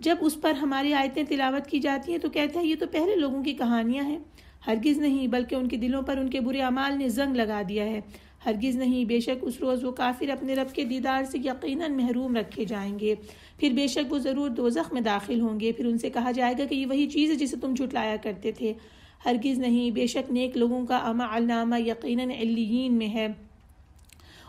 جب اس پر ہماری آیتیں تلاوت کی جاتی ہیں تو کہتا ہے یہ تو پہلے لوگوں کی کہانیاں ہیں، ہرگز نہیں، بلکہ ان کے دلوں پر ان کے برے اعمال نے زنگ لگا دیا ہے۔ ہرگز نہیں، بے شک اس روز وہ کافر اپنے رب کے دیدار سے یقیناً محروم رکھے جائیں گے۔ پھر بے شک وہ ضرور دوزخ میں داخل ہوں گے۔ پھر ان سے کہا جائے گا کہ یہ وہی چیز ہے جسے تم جھٹلایا کرتے تھے۔ ہرگز نہیں، بے شک نیک لوگوں کا اعمال یقیناً علیین میں ہے۔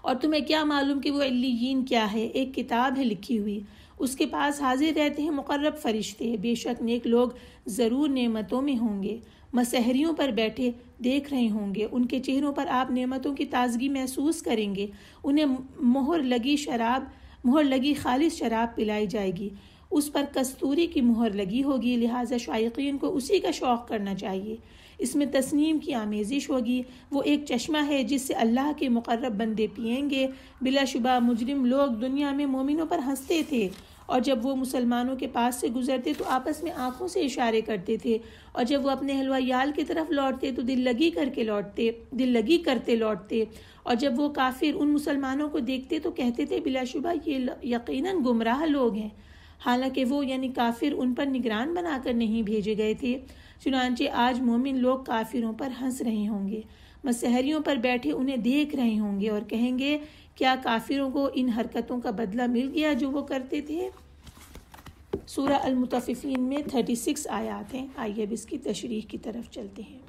اور تمہیں کیا معلوم کہ وہ علیین کیا ہے؟ ایک کتاب ہے لکھی ہوئی، اس کے پاس حاضر رہتے ہیں مقرب فرشتے۔ بے شک نیک لوگ ضرور نعمتوں میں ہوں گے، مسحریوں پر بیٹھے دیکھ رہے ہوں گے، ان کے چہروں پر آپ نعمتوں کی تازگی محسوس کریں گے۔ انہیں مہر لگی خالص شراب پلائی جائے گی، اس پر کستوری کی مہر لگی ہوگی، لہٰذا شائقین کو اسی کا شوق کرنا چاہیے۔ اس میں تسنیم کی آمیزش ہوگی، وہ ایک چشمہ ہے جس سے اللہ کے مقرب بندے پئیں گے۔ بلا شبہ مجرم لوگ دنیا میں مومنوں پر ہنستے تھے، اور جب وہ مسلمانوں کے پاس سے گزرتے تو آپس میں آنکھوں سے اشارے کرتے تھے، اور جب وہ اپنے حلوہ یال کی طرف لوٹتے تو دل لگی کرتے لوٹتے، اور جب وہ کافر ان مسلمانوں کو دیکھتے تو کہتے تھے بلا شبہ یہ یقیناً گمراہ لوگ ہیں، حالانکہ وہ یعنی کافر ان پر نگران بنا کر نہیں بھیجے گئے تھے۔ چنانچہ آج مومن لوگ کافروں پر ہنس رہے ہوں گے، مسحریوں پر بیٹھے انہیں دیکھ رہے ہوں گے، اور کہیں گے کیا کافروں کو ان حرکتوں کا بدلہ مل گیا جو وہ کرتے تھے؟ سورہ المطففین میں 36 آیات ہیں۔ آئیے اب اس کی تشریح کی طرف چلتے ہیں۔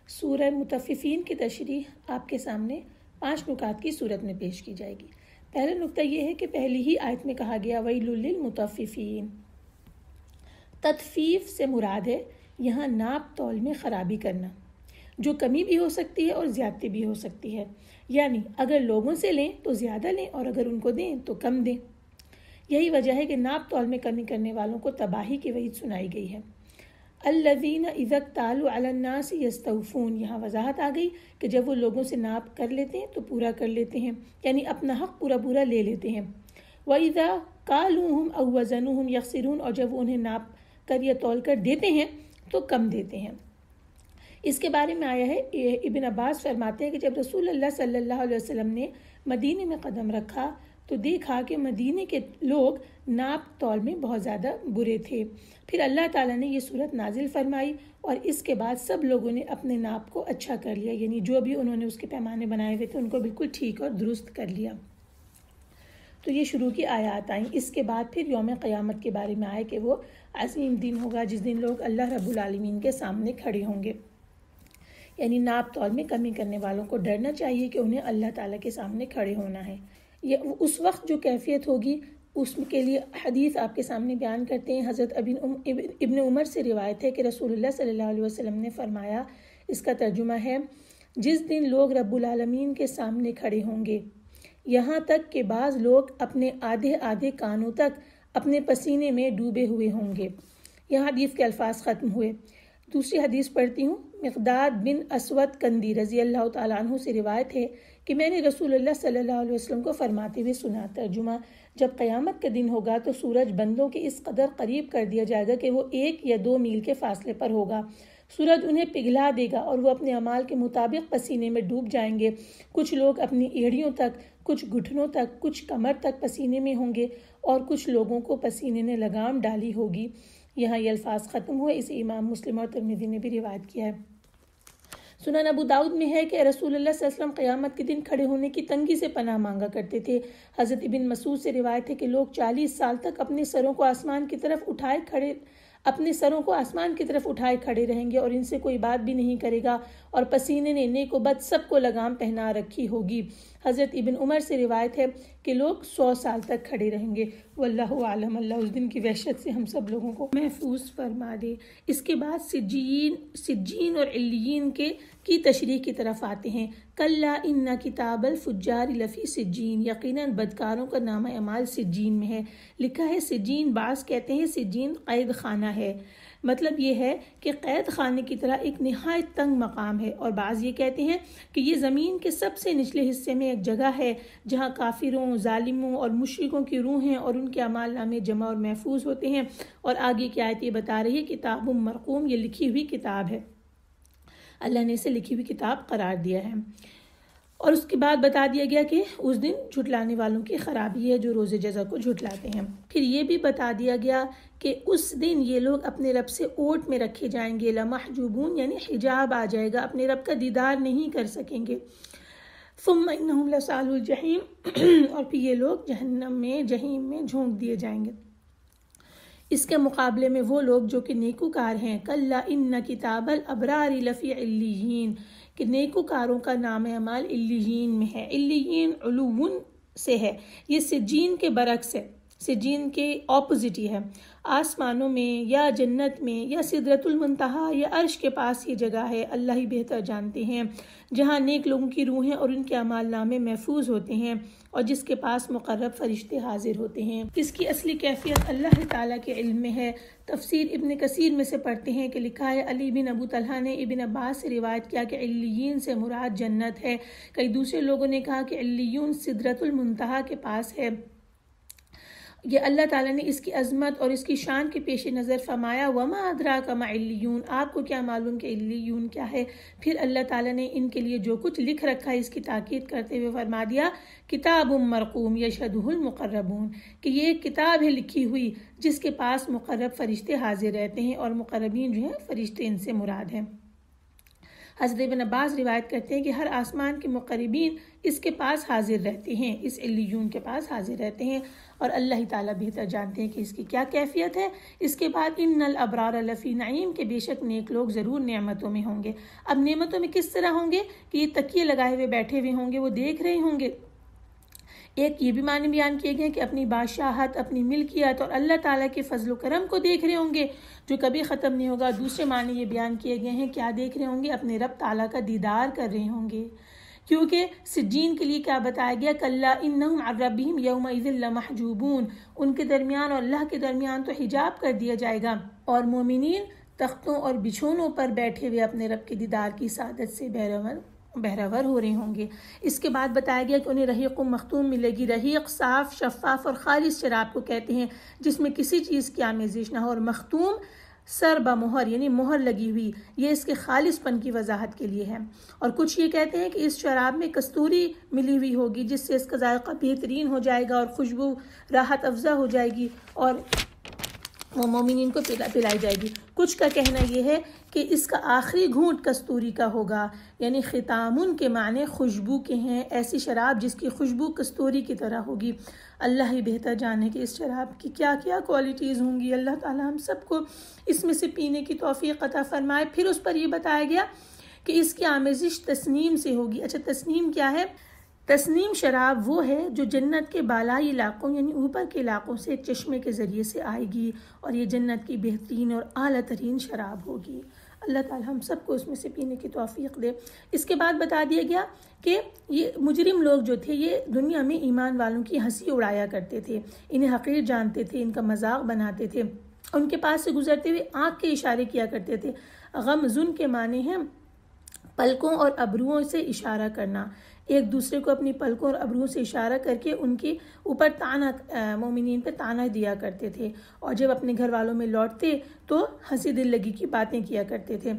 سورہ مطففین کی تشریح آپ کے سامنے 5 نکات کی صورت میں پیش کی جائے گی۔ پہلا نکتہ یہ ہے کہ پہلی ہی آیت میں کہا گیا ویل للمطففین۔ تطفیف سے مراد ہے یہاں ناپ تول میں خرابی کرنا، جو کمی بھی ہو سکتی ہے اور زیادتی بھی ہو سکتی ہے، یعنی اگر لوگوں سے لیں تو زیادہ لیں اور اگر ان کو دیں تو کم دیں۔ یہی وجہ ہے کہ ناپ تول میں کمی کرنے والوں کو تباہی کی وعید سنائی گئی ہے۔ الذین اذا اکتالوا علی الناس یستوفون، یہاں وضاحت آ گئی کہ جب وہ لوگوں سے ناپ کر لیتے ہیں تو پورا کر لیتے ہیں، یعنی اپنا حق پورا لے لیتے ہیں۔ وَإِذَا قَالُوهُمْ أَوْ وَزَنُوهُمْ يَخْسِرُونَ، اور جب وہ انہیں ناپ کر یا تول کر دیتے ہیں تو کم دیتے ہیں۔ اس کے بارے میں آیا ہے، ابن عباس فرماتے ہیں کہ جب رسول اللہ صلی اللہ علیہ وسلم نے مدینے میں قدم رکھا تو دیکھا کہ مدینے کے لوگ ناپ تول میں بہت زیادہ برے تھے۔ پھر اللہ تعالیٰ نے یہ صورت نازل فرمائی اور اس کے بعد سب لوگوں نے اپنے ناپ کو اچھا کر لیا، یعنی جو بھی انہوں نے اس کے پیمانے بنائے ہوئے تھے ان کو بالکل ٹھیک اور درست کر لیا۔ تو یہ شروع کی آیات آئیں۔ اس کے بعد پھر یوم قیامت کے بارے میں آئے کہ وہ عظیم دن ہوگا جس دن لوگ اللہ رب العالمین کے سامنے کھڑے ہوں گے، یعنی ناپ تول میں کمی کرنے والوں کو ڈرنا چاہیے کہ انہیں اللہ تعالیٰ کے سامنے کھڑے ہونا ہے۔ یہ اس وقت جو کیفیت ہوگی اس کے لیے حدیث آپ کے سامنے بیان کرتے ہیں۔ حضرت ابن عمر سے روایت ہے کہ رسول اللہ صلی اللہ علیہ وسلم نے فرمایا، اس کا ترجمہ ہے جس دن لوگ رب العالمین کے سامنے کھڑے ہوں گے، یہاں تک کہ بعض لوگ اپنے آدھے کانوں تک اپنے پسینے میں ڈوبے ہوئے ہوں گے۔ یہاں حدیث کے الفاظ ختم ہوئے۔ دوسری حدیث پڑھتی ہوں۔ مقداد بن اسود کندی رضی اللہ تعالیٰ عنہ سے روایت ہے کہ میں نے رسول اللہ صلی اللہ علیہ وسلم کو فرماتے ہوئے سنا، ترجمہ جب قیامت کا دن ہوگا تو سورج بندوں کے اس قدر قریب کر دیا جائے گا کہ وہ 1 یا 2 میل کے فاصلے پر ہوگا۔ سورج انہیں پگھلا دے گا اور وہ اپنے اعمال کے مطابق پسینے میں ڈوب جائیں گے۔ کچھ لوگ اپنی ایڑیوں تک، کچھ گھٹنوں تک، کچھ کمر تک پسینے میں ہوں گے اور کچھ لوگوں کو پسینے نے لگام ڈالی ہوگی۔ یہاں یہ الفاظ ختم ہوئے۔ اسے امام مسلم اور ترمذی نے بھی روایت کیا ہے۔ سنن ابو داؤد میں ہے کہ رسول اللہ صلی اللہ علیہ وسلم قیامت کے دن کھڑے ہونے کی تنگی سے پناہ مانگا کرتے تھے۔ حضرت ابن مسعود سے روایت ہے کہ لوگ 40 سال تک اپنے سروں کو آسمان کی طرف اٹھائے کھڑے رہیں گے اور ان سے کوئی بات بھی نہیں کرے گا، اور پسینے نے نیک و بد سب کو لگام پہنا رکھی ہوگی۔ حضرت ابن عمر سے روایت ہے کہ لوگ 100 سال تک کھڑے رہیں گے۔ واللہ عالم، اللہ اس دن کی وحشت سے ہم سب لوگوں کو محفوظ فرما دے۔ اس کے بعد سجین اور علیین کی تشریح کی طرف آتے ہیں۔ کلا ان کتاب الفجار لفی سجین، یقیناً بدکاروں کا نامہ اعمال سجین میں ہے۔ لکھا ہے سجین، بعض کہتے ہیں سجین قید خانہ ہے، مطلب یہ ہے کہ قید خانے کی طرح ایک نہایت تنگ مقام ہے، اور بعض یہ کہتے ہیں کہ یہ زمین کے سب سے نچلے حصے میں ایک جگہ ہے جہاں کافروں، ظالموں اور مشرکوں کی روحیں اور ان کے اعمال نامے جمع اور محفوظ ہوتے ہیں۔ اور آگے کی آیت یہ بتا رہی ہے کتاب مرقوم، یہ لکھی ہوئی کتاب ہے، اللہ نے اسے لکھی ہوئی کتاب قرار دیا ہے۔ اور اس کے بعد بتا دیا گیا کہ اس دن جھٹلانے والوں کی خرابی ہے جو روز جزا کو جھٹلاتے ہیں۔ پھر یہ بھی بتا دیا گیا کہ اس دن یہ لوگ اپنے رب سے اوٹ میں رکھے جائیں گے، لمحجوبون یعنی حجاب آ جائے گا، اپنے رب کا دیدار نہیں کر سکیں گے۔ ثم انہم لصالو الجحیم اور پھر یہ لوگ جہنم میں جھونک دیے جائیں گے۔ اس کے مقابلے میں وہ لوگ جو کہ نیکوکار ہیں، کلا ان کتاب الابرار لفی علیین، کہ نیکوکاروں کا نام اعمال علیین میں ہے۔ علیین علوون سے ہے، یہ سجین کے برعکس ہے، سجین کے اپوزٹ ہی ہے۔ آسمانوں میں یا جنت میں یا سدرۃ المنتہا یا عرش کے پاس یہ جگہ ہے، اللہ ہی بہتر جانتے ہیں، جہاں نیک لوگوں کی روحیں اور ان کے اعمال نامے محفوظ ہوتے ہیں اور جس کے پاس مقرب فرشتے حاضر ہوتے ہیں۔ اس کی اصلی کیفیت اللہ تعالیٰ کے علم میں ہے۔ تفسیر ابن کثیر میں سے پڑھتے ہیں کہ لکھا ہے علی بن ابو طلحہ نے ابن عباس سے روایت کیا کہ علیین سے مراد جنت ہے۔ کئی دوسرے لوگوں نے کہا کہ علیون سدرۃ المنتہا کے پاس ہے۔ یہ اللہ تعالیٰ نے اس کی عظمت اور اس کی شان کے پیش نظر فرمایا وما ادراک ما علیون، آپ کو کیا معلوم کہ علیون کیا ہے۔ پھر اللہ تعالیٰ نے ان کے لیے جو کچھ لکھ رکھا ہے اس کی تاکید کرتے ہوئے فرما دیا کتاب مرقوم یشہدہ المقربون، کہ یہ ایک کتاب ہے لکھی ہوئی جس کے پاس مقرب فرشتے حاضر رہتے ہیں، اور مقربین جو ہیں فرشتے ان سے مراد ہیں۔ حضرت ابن عباس روایت کرتے ہیں کہ ہر آسمان کے مقربین اس کے پاس حاضر رہتے ہیں، اس علیون کے پاس حاضر رہتے ہیں، اور اللہ تعالیٰ بہتر جانتے ہیں کہ اس کی کیا کیفیت ہے۔ اس کے بعد ان الابرار لفی نعیم، کے بے شک نیک لوگ ضرور نعمتوں میں ہوں گے۔ اب نعمتوں میں کس طرح ہوں گے کہ یہ تکیے لگائے ہوئے بیٹھے ہوئے ہوں گے، وہ دیکھ رہے ہوں گے۔ ایک یہ بھی معنی بیان کیے گئے کہ اپنی بادشاہت، اپنی ملکیت اور اللہ تعالیٰ کے فضل و کرم کو دیکھ رہے ہوں گے جو کبھی ختم نہیں ہوگا۔ دوسرے معنی یہ بیان کیے گئے ہیں کیا دیکھ رہے ہوں گے، اپنے رب تعالیٰ کا دیدار کر رہے ہوں گے، کیونکہ سجین کے لیے کیا بتایا گیا، کلا انہم عن ربہم یومئذ لمحجوبون، ان کے درمیان اور اللہ کے درمیان تو حجاب کر دیا جائے گا، اور مومنین تختوں اور بچھونوں پر بیٹھے ہوئے اپنے رب کے دیدار کی سعادت سے بہرور ہو رہے ہوں گے۔ اس کے بعد بتایا گیا کہ انہیں رحیق مختوم ملے گی۔ رحیق صاف، شفاف اور خالص شراب کو کہتے ہیں جس میں کسی چیز کی آمیزش نہ ہو، اور مختوم سر بمہر یعنی مہر لگی ہوئی، یہ اس کے خالص پن کی وضاحت کے لیے ہے۔ اور کچھ یہ کہتے ہیں کہ اس شراب میں کستوری ملی ہوئی ہوگی جس سے اس کا ذائقہ بہترین ہو جائے گا اور خوشبو راحت افزا ہو جائے گی اور وہ مومنین کو پلائی جائے گی۔ کچھ کا کہنا یہ ہے کہ اس کا آخری گھونٹ کستوری کا ہوگا، یعنی ختامن کے معنی خوشبو کے ہیں، ایسی شراب جس کی خوشبو کستوری کی طرح ہوگی۔ اللہ ہی بہتر جانے کہ اس شراب کی کیا کیا کوالٹیز ہوں گی۔ اللہ تعالیٰ ہم سب کو اس میں سے پینے کی توفیق عطا فرمائے۔ پھر اس پر یہ بتایا گیا کہ اس کی آمیزش تسنیم سے ہوگی۔ اچھا، تسنیم کیا ہے؟ تسنیم شراب وہ ہے جو جنت کے بالائی علاقوں یعنی اوپر کے علاقوں سے ایک چشمے کے ذریعے سے آئے گی، اور یہ جنت کی بہترین اور اعلیٰ ترین شراب ہوگی۔ اللہ تعالی ہم سب کو اس میں سے پینے کی توفیق دے۔ اس کے بعد بتا دیا گیا کہ یہ مجرم لوگ جو تھے یہ دنیا میں ایمان والوں کی ہنسی اڑایا کرتے تھے، انہیں حقیر جانتے تھے، ان کا مذاق بناتے تھے، ان کے پاس سے گزرتے ہوئے آنکھ کے اشارے کیا کرتے تھے۔ غمزن کے معنی ہیں پلکوں اور ابروؤں سے اشارہ کرنا، ایک دوسرے کو اپنی پلکوں اور ابروؤں سے اشارہ کر کے ان کے اوپر مومنین پہ تانا دیا کرتے تھے، اور جب اپنے گھر والوں میں لوٹتے تو ہنسی دل لگی کی باتیں کیا کرتے تھے۔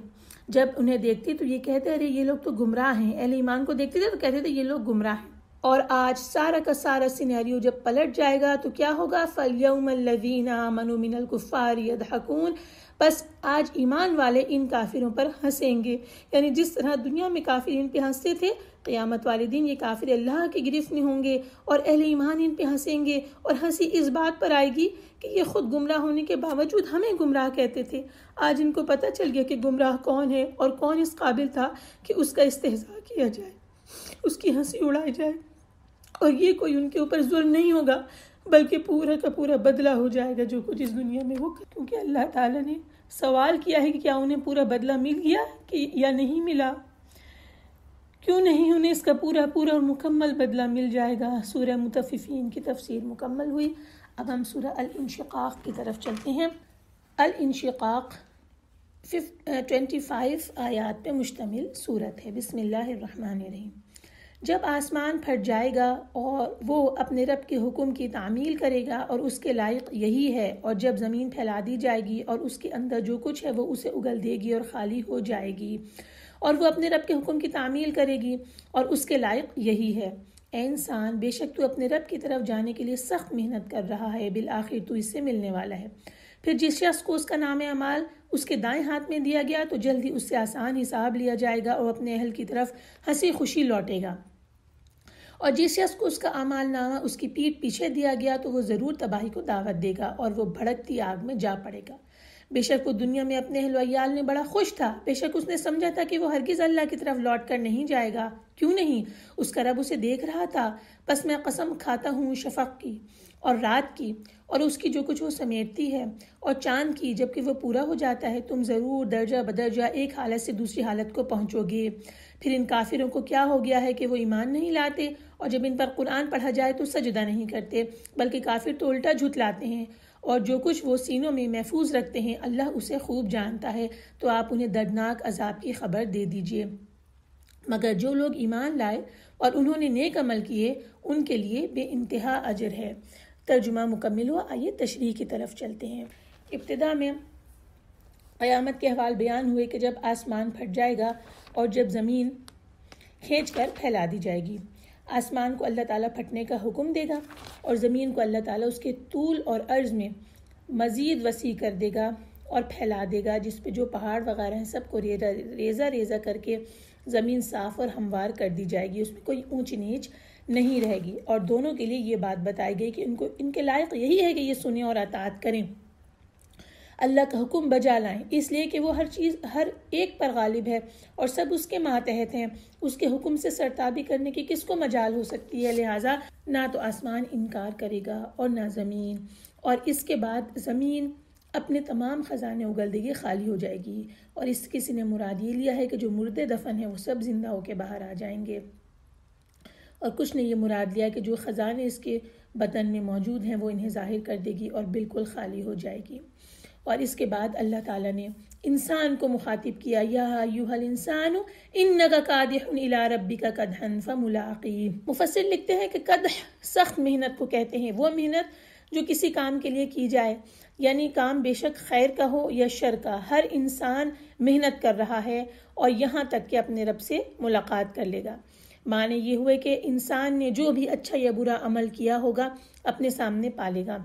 جب انہیں دیکھتے تو یہ کہتے ارے یہ لوگ تو گمراہ ہیں، اہل ایمان کو دیکھتے تھے تو کہتے تھے یہ لوگ گمراہ ہیں۔ اور آج سارا کا سارا سینیریو جب پلٹ جائے گا تو کیا ہوگا؟ فَالْيَوْمَ الَّذِينَ آمَنُوا مِنَ الْكُفَّارِ يَضْحَكُونَ، بس آج ایمان والے ان کافروں پر ہنسیں گے، یعنی جس طرح دنیا میں کافر ان پہ ہنستے تھے، قیامت والے دن یہ کافر اللہ کی گرفت میں ہوں گے اور اہل ایمان ان پہ ہنسیں گے، اور ہنسی اس بات پر آئے گی کہ یہ خود گمراہ ہونے کے باوجود ہمیں گمراہ کہتے تھے۔ آج ان کو پتہ چل گیا کہ گمراہ کون ہے اور کون اس قابل تھا کہ اس کا استہزاء کیا جائے، اس کی ہنسی اڑائی جائے، اور یہ کوئی ان کے اوپر ظلم نہیں ہوگا بلکہ پورا کا پورا بدلہ ہو جائے گا جو کچھ اس دنیا میں وہ، کیونکہ اللہ تعالیٰ نے سوال کیا ہے کہ کیا انہیں پورا بدلہ مل گیا کہ یا نہیں ملا؟ کیوں نہیں انہیں اس کا پورا اور مکمل بدلہ مل جائے گا۔ سورہ مطففین کی تفسیر مکمل ہوئی۔ اب ہم سورہ الانشقاق کی طرف چلتے ہیں۔ الانشقاق 25 آیات پہ مشتمل سورت ہے۔ بسم اللہ الرحمن الرحیم۔ جب آسمان پھٹ جائے گا اور وہ اپنے رب کے حکم کی تعمیل کرے گا اور اس کے لائق یہی ہے، اور جب زمین پھیلا دی جائے گی اور اس کے اندر جو کچھ ہے وہ اسے اگل دے گی اور خالی ہو جائے گی، اور وہ اپنے رب کے حکم کی تعمیل کرے گی اور اس کے لائق یہی ہے۔ اے انسان، بے شک تو اپنے رب کی طرف جانے کے لیے سخت محنت کر رہا ہے، بالآخر تو اس سے ملنے والا ہے۔ پھر جس شخص کو اس کا نام اعمال اس کے دائیں ہاتھ میں دیا گیا تو جلدی اس سے آسان حساب لیا جائے گا اور اپنے اہل کی طرف ہنسی خوشی لوٹے گا، اور جس شخص کو اس کا اعمال نامہ اس کی پیٹھ پیچھے دیا گیا تو وہ ضرور تباہی کو دعوت دے گا اور وہ بھڑکتی آگ میں جا پڑے گا۔ بے شک وہ دنیا میں اپنے اہل و عیال میں بڑا خوش تھا، بے شک اس نے سمجھا تھا کہ وہ ہرگز اللہ کی طرف لوٹ کر نہیں جائے گا، کیوں نہیں، اس کا رب اسے دیکھ رہا تھا۔ پس میں قسم کھاتا ہوں شفق کی اور رات کی اور اس کی جو کچھ وہ سمیٹتی ہے، اور چاند کی جب کہ وہ پورا ہو جاتا ہے، تم ضرور درجہ بدرجہ ایک حالت سے دوسری حالت کو پہنچو گے۔ پھر ان کافروں کو کیا ہو گیا ہے کہ وہ ایمان نہیں لاتے، اور جب ان پر قرآن پڑھا جائے تو سجدہ نہیں کرتے، بلکہ کافر تو الٹا جھٹلاتے ہیں، اور جو کچھ وہ سینوں میں محفوظ رکھتے ہیں اللہ اسے خوب جانتا ہے، تو آپ انہیں دردناک عذاب کی خبر دے دیجئے۔ مگر جو لوگ ایمان لائے اور انہوں نے نیک عمل کیے ان کے لیے بے انتہا اجر ہے۔ ترجمہ مکمل ہوا، آئیے تشریح کی طرف چلتے ہیں۔ ابتدا میں قیامت کے احوال بیان ہوئے کہ جب آسمان پھٹ جائے گا اور جب زمین کھینچ کر پھیلا دی جائے گی۔ آسمان کو اللہ تعالیٰ پھٹنے کا حکم دے گا اور زمین کو اللہ تعالیٰ اس کے طول اور عرض میں مزید وسیع کر دے گا اور پھیلا دے گا، جس پہ جو پہاڑ وغیرہ ہیں سب کو ریزہ ریزہ کر کے زمین صاف اور ہموار کر دی جائے گی، اس میں کوئی اونچ نیچ نہیں رہے گی، اور دونوں کے لیے یہ بات بتائی گئی کہ ان کے لائق یہی ہے کہ یہ سنیں اور اطاعت کریں، اللہ کا حکم بجا لائیں، اس لیے کہ وہ ہر ایک پر غالب ہے اور سب اس کے ماتحت ہیں، اس کے حکم سے سرتابی کرنے کی کس کو مجال ہو سکتی ہے، لہٰذا نہ تو آسمان انکار کرے گا اور نہ زمین، اور اس کے بعد زمین اپنے تمام خزانے اگل دے گی، خالی ہو جائے گی، اور اس کسی نے مراد یہ لیا ہے کہ جو مردے دفن ہیں وہ سب زندہ ہو کے باہر آ جائیں گے، اور کچھ نے یہ مراد لیا کہ جو خزانے اس کے بدن میں موجود ہیں وہ انہیں ظاہر کر دے گی اور بالکل خالی ہو جائے گی۔ اور اس کے بعد اللہ تعالیٰ نے انسان کو مخاطب کیا، یا ایھا الانسان انک کادح الی ربک کدحا فملاقیہ۔ مفسر لکھتے ہیں کہ کدح سخت محنت کو کہتے ہیں، وہ محنت جو کسی کام کے لیے کی جائے، یعنی کام بے شک خیر کا ہو یا شر کا، ہر انسان محنت کر رہا ہے اور یہاں تک کہ اپنے رب سے ملاقات کر لے گا۔ معنی یہ ہوئے کہ انسان نے جو بھی اچھا یا برا عمل کیا ہوگا اپنے سامنے پالے گا،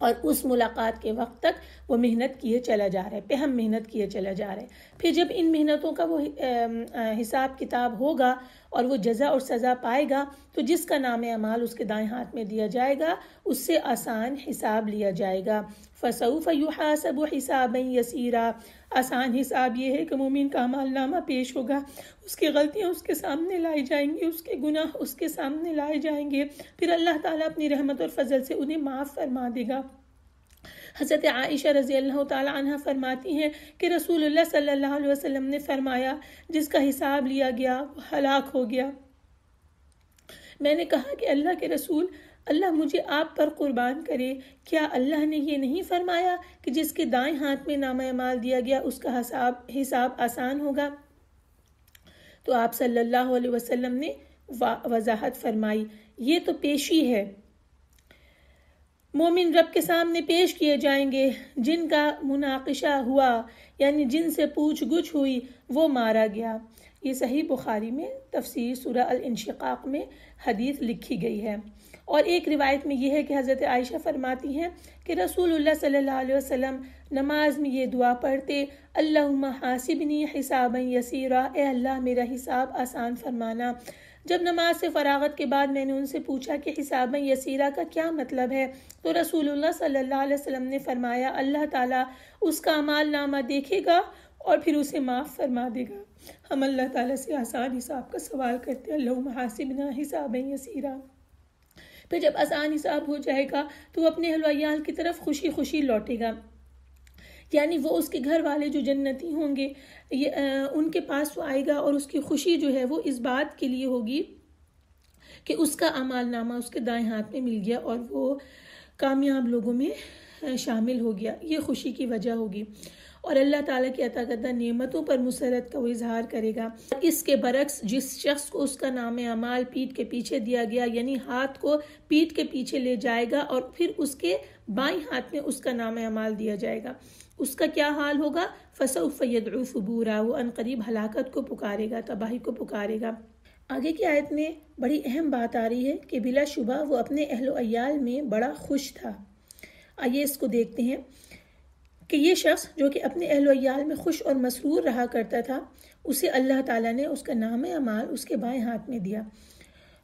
اور اس ملاقات کے وقت تک وہ محنت کیے چلا جا رہا ہے، پہ ہم محنت کیے چلا جا رہا ہے۔ پھر جب ان محنتوں کا وہ حساب کتاب ہوگا اور وہ جزا اور سزا پائے گا تو جس کا نام اعمال اس کے دائیں ہاتھ میں دیا جائے گا اس سے آسان حساب لیا جائے گا۔ فسوف یحاسب حسابا یسیرا، آسان حساب یہ ہے کہ مومن کا اعمال نامہ پیش ہوگا، اس کی غلطیاں اس کے سامنے لائی جائیں گی، اس کے گناہ اس کے سامنے لائے جائیں گے، پھر اللہ تعالیٰ اپنی رحمت اور فضل سے انہیں معاف فرما دے گا۔ حضرت عائشہ رضی اللہ تعالی عنہ فرماتی ہیں کہ رسول اللہ صلی اللہ علیہ وسلم نے فرمایا، جس کا حساب لیا گیا وہ ہلاک ہو گیا۔ میں نے کہا کہ اللہ کے رسول، اللہ مجھے آپ پر قربان کرے، کیا اللہ نے یہ نہیں فرمایا کہ جس کے دائیں ہاتھ میں نامہ اعمال دیا گیا اس کا حساب آسان ہوگا؟ تو آپ صلی اللہ علیہ وسلم نے وضاحت فرمائی، یہ تو پیشی ہے، مومن رب کے سامنے پیش کیے جائیں گے، جن کا مناقشہ ہوا یعنی جن سے پوچھ گچھ ہوئی وہ مارا گیا۔ یہ صحیح بخاری میں تفسیر سورہ الانشقاق میں حدیث لکھی گئی ہے، اور ایک روایت میں یہ ہے کہ حضرت عائشہ فرماتی ہیں کہ رسول اللہ صلی اللہ علیہ وسلم نماز میں یہ دعا پڑھتے، اللہم حاسبنی حسابا یسیرا، اے اللہ میرا حساب آسان فرمانا۔ جب نماز سے فراغت کے بعد میں نے ان سے پوچھا کہ حسابا یسیرا کا کیا مطلب ہے تو رسول اللہ صلی اللہ علیہ وسلم نے فرمایا، اللہ تعالیٰ اس کا اعمال نامہ دیکھے گا اور پھر اسے معاف فرما دے گا۔ ہم اللہ تعالیٰ سے آسان حساب کا سوال کرتے ہیں، اللہم حاسبنا حسابا یسیرا۔ پھر جب آسان حساب ہو جائے گا تو وہ اپنے اہل و عیال کی طرف خوشی خوشی لوٹے گا، یعنی وہ اس کے گھر والے جو جنتی ہوں گے ان کے پاس وہ آئے گا، اور اس کی خوشی جو ہے وہ اس بات کے لیے ہوگی کہ اس کا اعمال نامہ اس کے دائیں ہاتھ میں مل گیا اور وہ کامیاب لوگوں میں شامل ہو گیا، یہ خوشی کی وجہ ہوگی۔ اور اللہ تعالیٰ کی عطا کردہ نعمتوں پر مسرت کا وہ اظہار کرے گا۔ اس کے برعکس جس شخص کو اس کا نام اعمال پیٹھ کے پیچھے دیا گیا، یعنی ہاتھ کو پیٹھ کے پیچھے لے جائے گا اور پھر اس کے بائیں ہاتھ میں اس کا نام اعمال دیا جائے گا، اس کا کیا حال ہوگا؟ فَسَوْفَ يَدْعُو ثُبُورًا، وہ عنقریب ہلاکت کو پکارے گا، تباہی کو پکارے گا۔ آگے کی آیت میں بڑی اہم بات آ رہی ہے کہ بلا شبہ وہ اپنے اہل و عیال میں بڑا خوش تھا۔ آئیے اس کو دیکھتے ہیں کہ یہ شخص جو کہ اپنے اہل و عیال میں خوش اور مسرور رہا کرتا تھا، اسے اللہ تعالیٰ نے اس کا نام اعمال اس کے بائیں ہاتھ میں دیا۔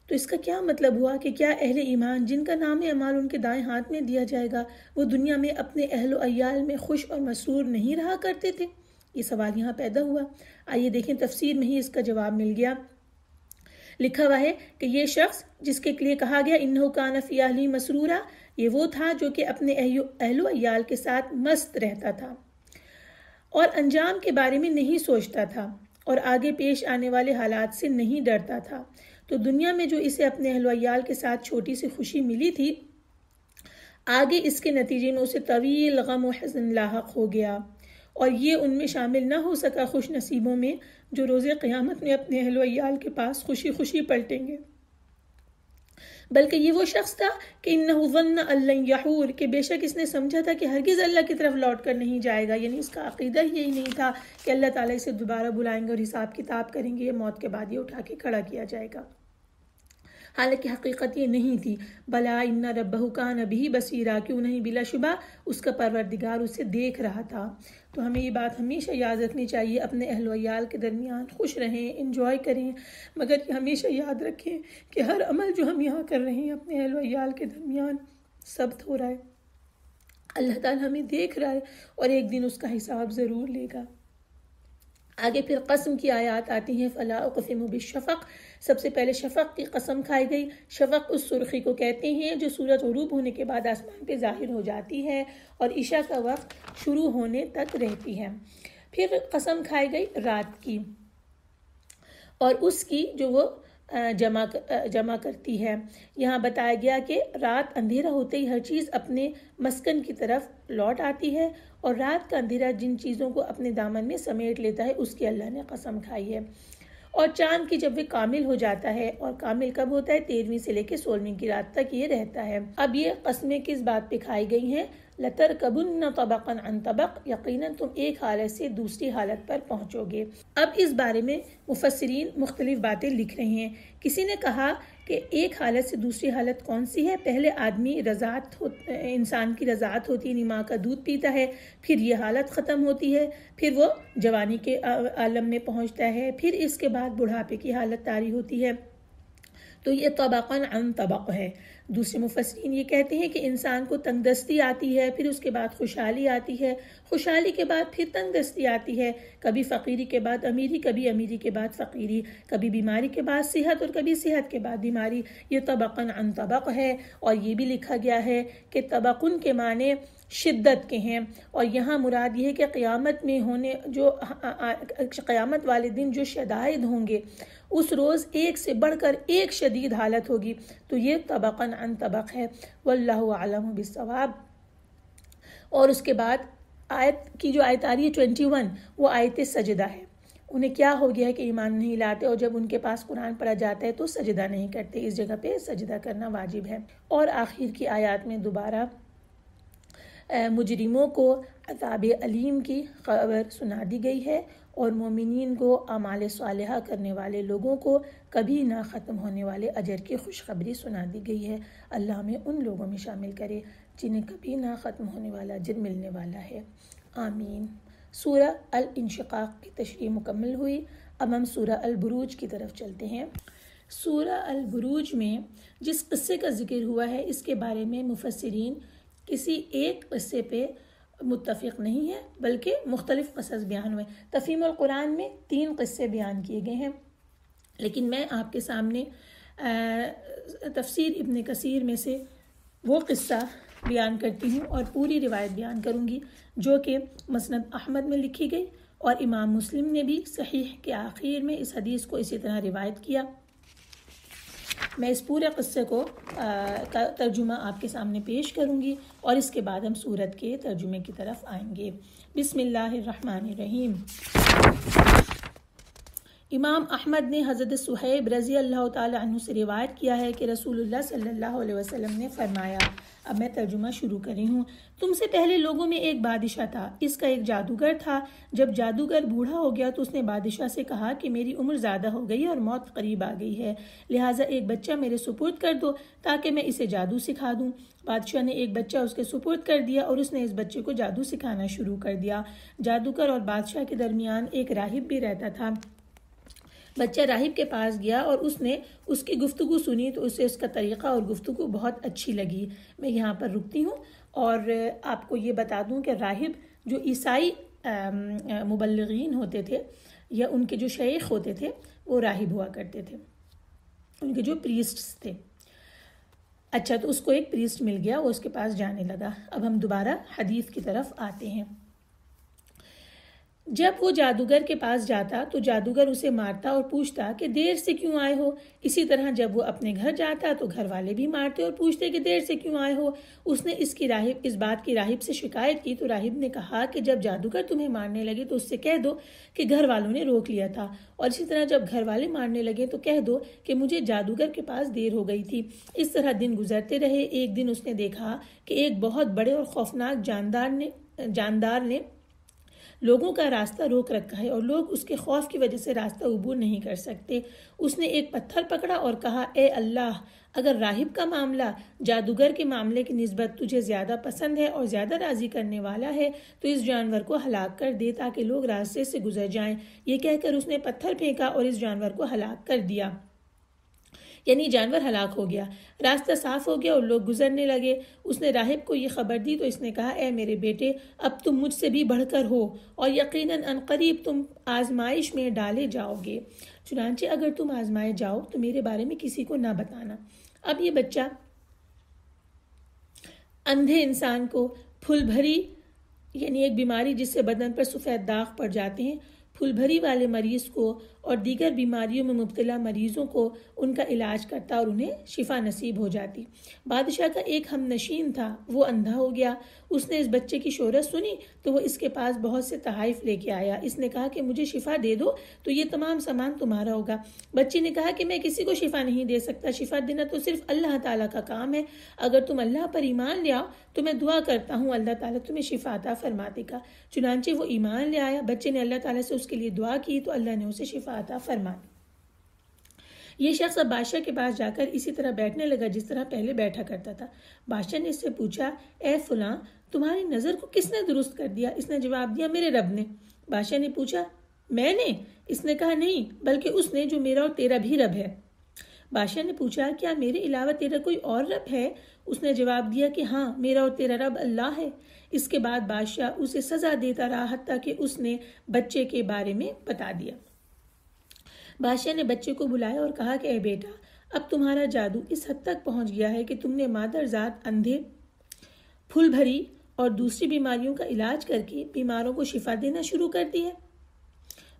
تو اس کا کیا مطلب ہوا کہ کیا اہل ایمان جن کا نام اعمال ان کے دائیں ہاتھ میں دیا جائے گا، وہ دنیا میں اپنے اہل و عیال میں خوش اور مسرور نہیں رہا کرتے تھے؟ یہ سوال یہاں پیدا ہوا۔ آئیے دیکھیں تفسیر میں ہی اس کا جواب مل گیا۔ لکھا ہوا ہے کہ یہ شخص جس کے لیے کہا گیا انہ کان فی اہلہ مسرورا، یہ وہ تھا جو کہ اپنے اہل و عیال کے ساتھ مست رہتا تھا اور انجام کے بارے میں نہیں سوچتا تھا اور آگے پیش آنے والے حالات سے نہیں ڈرتا تھا۔ تو دنیا میں جو اسے اپنے اہل و عیال کے ساتھ چھوٹی سی خوشی ملی تھی، آگے اس کے نتیجے میں اسے طویل غم و حزن لاحق ہو گیا اور یہ ان میں شامل نہ ہو سکا خوش نصیبوں میں جو روز قیامت میں اپنے اہل و عیال کے پاس خوشی خوشی پلٹیں گے، بلکہ یہ وہ شخص تھا کہ انہ ظن ان لن یحور، کہ بے شک اس نے سمجھا تھا کہ ہرگز اللہ کی طرف لوٹ کر نہیں جائے گا، یعنی اس کا عقیدہ یہی نہیں تھا کہ اللہ تعالیٰ اسے دوبارہ بلائیں گے اور حساب کتاب کریں گے، یہ موت کے بعد یہ اٹھا کے کھڑا کیا جائے گا۔ حالانکہ حقیقت یہ نہیں تھی۔ بلا ان ربہ کان بہ بصیرا، کیوں نہیں، بلا شبہ اس کا پروردگار اسے دیکھ رہا تھا۔ تو ہمیں یہ بات ہمیشہ یاد رکھنی چاہیے، اپنے اہل و عیال کے درمیان خوش رہیں، انجوائے کریں، مگر یہ ہمیشہ یاد رکھیں کہ ہر عمل جو ہم یہاں کر رہے ہیں اپنے اہل و عیال کے درمیان ثبت ہو رہا ہے، اللہ تعالیٰ ہمیں دیکھ رہا ہے اور ایک دن اس کا حساب ضرور لے گا۔ آگے پھر قسم کی آیات آتی ہیں۔ فلا اقسم بالشفق، سب سے پہلے شفق کی قسم کھائی گئی۔ شفق اس سرخی کو کہتے ہیں جو سورج غروب ہونے کے بعد آسمان پہ ظاہر ہو جاتی ہے اور عشاء کا وقت شروع ہونے تک رہتی ہے۔ پھر قسم کھائی گئی رات کی اور اس کی جو وہ جمع کرتی ہے۔ یہاں بتایا گیا کہ رات اندھیرا ہوتے ہی ہر چیز اپنے مسکن کی طرف لوٹ آتی ہے اور رات کا اندھیرا جن چیزوں کو اپنے دامن میں سمیٹ لیتا ہے اس کی اللہ نے قسم کھائی ہے۔ اور چاند کی جب وہ کامل ہو جاتا ہے، اور کامل کب ہوتا ہے؟ 13ویں سے لے کے 16ویں کی رات تک یہ رہتا ہے۔ اب یہ قسمیں کس بات پہ کھائی گئی ہیں؟ لَتَرْكَبُنَّ طَبَقًا عَنْ طَبَقٍ، یقیناً تم ایک حالت سے دوسری حالت پر پہنچو گے۔ اب اس بارے میں مفسرین مختلف باتیں لکھ رہے ہیں۔ کسی نے کہا کہ ایک حالت سے دوسری حالت کون سی ہے؟ پہلے آدمی انسان کی رضاعت ہوتی ہے، ماں کا دودھ پیتا ہے، پھر یہ حالت ختم ہوتی ہے، پھر وہ جوانی کے عالم میں پہنچتا ہے، پھر اس کے بعد بڑھاپے کی حالت طاری ہوتی ہے۔ تو یہ طبقاً عن طبق ہے۔ دوسرے مفسرین یہ کہتے ہیں کہ انسان کو تنگ دستی آتی ہے، پھر اس کے بعد خوشحالی آتی ہے، خوشحالی کے بعد پھر تنگ دستی آتی ہے، کبھی فقیری کے بعد امیری، کبھی امیری کے بعد فقیری، کبھی بیماری کے بعد صحت اور کبھی صحت کے بعد بیماری۔ یہ طبقاً عن طبق ہے۔ اور یہ بھی لکھا گیا ہے کہ طبقن کے معنی شدت کے ہیں، اور یہاں مراد یہ ہے کہ قیامت میں قیامت والے دن جو شدائد ہوں گے، اس روز ایک سے بڑھ کر ایک شدید حالت ہوگی۔ تو یہ طبقاً عن طبق ہے۔ واللہ اعلم بالصواب۔ اور اس کے بعد آیت کی جو آیت آ رہی ہے 21، وہ آیت سجدہ ہے۔ انہیں کیا ہو گیا ہے کہ ایمان نہیں لاتے اور جب ان کے پاس قرآن پڑھا جاتا ہے تو سجدہ نہیں کرتے، اس جگہ پہ سجدہ کرنا واجب ہے۔ اور آخر کی آیات میں دوبارہ مجرموں کو عذاب علیم کی خبر سنا دی گئی ہے اور مومنین کو اعمال صالحہ کرنے والے لوگوں کو کبھی نہ ختم ہونے والے اجر کی خوشخبری سنا دی گئی ہے۔ اللہ ہمیں ان لوگوں میں شامل کرے جنہیں کبھی نہ ختم ہونے والا اجر ملنے والا ہے، آمین۔ سورہ الانشقاق کی تشریح مکمل ہوئی۔ اب ہم سورہ البروج کی طرف چلتے ہیں۔ سورہ البروج میں جس قصے کا ذکر ہوا ہے اس کے بارے میں مفسرین کسی ایک قصے پہ متفق نہیں ہے، بلکہ مختلف قصص بیان ہوئے۔ تفہیم القرآن میں 3 قصے بیان کیے گئے ہیں، لیکن میں آپ کے سامنے تفسیر ابن کثیر میں سے وہ قصہ بیان کرتی ہوں اور پوری روایت بیان کروں گی جو کہ مسند احمد میں لکھی گئی، اور امام مسلم نے بھی صحیح کے آخر میں اس حدیث کو اسی طرح روایت کیا۔ میں اس پورے قصے کو ترجمہ آپ کے سامنے پیش کروں گی اور اس کے بعد ہم سورت کے ترجمے کی طرف آئیں گے۔ بسم اللہ الرحمن الرحیم۔ امام احمد نے حضرت صہیب رضی اللہ تعالی عنہ سے روایت کیا ہے کہ رسول اللہ صلی اللہ علیہ وسلم نے فرمایا، اب میں ترجمہ شروع کر رہی ہوں، تم سے پہلے لوگوں میں ایک بادشاہ تھا، اس کا ایک جادوگر تھا۔ جب جادوگر بوڑھا ہو گیا تو اس نے بادشاہ سے کہا کہ میری عمر زیادہ ہو گئی اور موت قریب آ گئی ہے، لہٰذا ایک بچہ میرے سپرد کر دو تاکہ میں اسے جادو سکھا دوں۔ بادشاہ نے ایک بچہ اس کے سپرد کر دیا اور اس نے اس بچے کو جادو سکھانا شروع کر دیا۔ جادوگر اور بادشاہ کے درمیان ایک راہب بھی رہتا تھا۔ بچہ راہب کے پاس گیا اور اس نے اس کی گفتگو سنی تو اسے اس کا طریقہ اور گفتگو بہت اچھی لگی۔ میں یہاں پر رکتی ہوں اور آپ کو یہ بتا دوں کہ راہب جو عیسائی مبلغین ہوتے تھے یا ان کے جو شیخ ہوتے تھے وہ راہب ہوا کرتے تھے، ان کے جو پریسٹس تھے۔ اچھا، تو اس کو ایک پریسٹ مل گیا، وہ اس کے پاس جانے لگا۔ اب ہم دوبارہ حدیث کی طرف آتے ہیں۔ جب وہ جادوگر کے پاس جاتا تو جادوگر اسے مارتا اور پوچھتا کہ دیر سے کیوں آئے ہو۔ اسی طرح جب وہ اپنے گھر جاتا تو گھر والے بھی مارتے اور پوچھتے کہ دیر سے کیوں آئے ہو۔ اس نے اس بات کی راہب سے شکایت کی تو راہب نے کہا کہ جب جادوگر تمہیں مارنے لگے تو اس سے کہہ دو کہ گھر والوں نے روک لیا تھا، اور اسی طرح جب گھر والے مارنے لگے تو کہہ دو کہ مجھے جادوگر کے پاس دیر ہو گئی تھی۔ اس طرح دن گزرتے رہے۔ ایک دن اس نے دیکھا کہ ایک بہت بڑے اور خوفناک جاندار نے لوگوں کا راستہ روک رکھا ہے اور لوگ اس کے خوف کی وجہ سے راستہ عبور نہیں کر سکتے۔ اس نے ایک پتھر پکڑا اور کہا، اے اللہ، اگر راہب کا معاملہ جادوگر کے معاملے کی نسبت تجھے زیادہ پسند ہے اور زیادہ راضی کرنے والا ہے تو اس جانور کو ہلاک کر دے تاکہ لوگ راستے سے گزر جائیں۔ یہ کہہ کر اس نے پتھر پھینکا اور اس جانور کو ہلاک کر دیا، یعنی جانور ہلاک ہو گیا۔ راستہ صاف ہو گیا اور لوگ گزرنے لگے۔ اس نے راہب کو یہ خبر دی تو اس نے کہا، اے میرے بیٹے، اب تم مجھ سے بھی بڑھ کر ہو اور یقیناً عنقریب تم آزمائش میں ڈالے جاؤ گے، چنانچہ اگر تم آزمائے جاؤ تو میرے بارے میں کسی کو نہ بتانا۔ اب یہ بچہ اندھے انسان کو پھل بھری، یعنی ایک بیماری جس سے بدن پر سفید داغ پڑ جاتے ہیں، پھل بھری والے مریض کو اور دیگر بیماریوں میں مبتلا مریضوں کو ان کا علاج کرتا اور انہیں شفا نصیب ہو جاتی۔ بادشاہ کا ایک ہم نشین تھا، وہ اندھا ہو گیا۔ اس نے اس بچے کی شہرت سنی تو وہ اس کے پاس بہت سے تحائف لے کے آیا۔ اس نے کہا کہ مجھے شفا دے دو تو یہ تمام سامان تمہارا ہوگا۔ بچے نے کہا کہ میں کسی کو شفا نہیں دے سکتا، شفا دینا تو صرف اللہ تعالیٰ کا کام ہے۔ اگر تم اللہ پر ایمان لے آؤ تو میں دعا کرتا ہوں اللہ تعالیٰ تمہیں شفا عطا فرما دے گا۔ چنانچہ وہ ایمان لے آیا۔ بچے نے اللہ تعالیٰ سے اس کے لیے دعا کی تو اللہ نے اسے شفا عطا فرما دی۔ یہ شخص اب بادشاہ کے پاس جا کر اسی طرح بیٹھنے لگا جس طرح پہلے بیٹھا کرتا تھا۔ بادشاہ نے اس سے پوچھا، اے فلاں، تمہاری نظر کو کس نے درست کر دیا؟ اس نے جواب دیا، میرے رب نے۔ بادشاہ نے پوچھا، میں نے؟ اس نے کہا، نہیں، بلکہ اس نے جو میرا اور تیرا بھی رب ہے۔ بادشاہ نے پوچھا، کیا میرے علاوہ تیرا کوئی اور رب ہے؟ اس نے جواب دیا کہ ہاں، میرا اور تیرا رب اللہ ہے۔ اس کے بعد بادشاہ اسے سزا دیتا رہا حتیٰ کہ اس نے بچے کے بارے میں بتا دیا۔ بادشاہ نے بچے کو بلایا اور کہا کہ اے بیٹا، اب تمہارا جادو اس حد تک پہنچ گیا ہے کہ تم نے مادر ذات اندھے، پھل بھری اور دوسری بیماریوں کا علاج کر کے بیماروں کو شفا دینا شروع کر دی ہے۔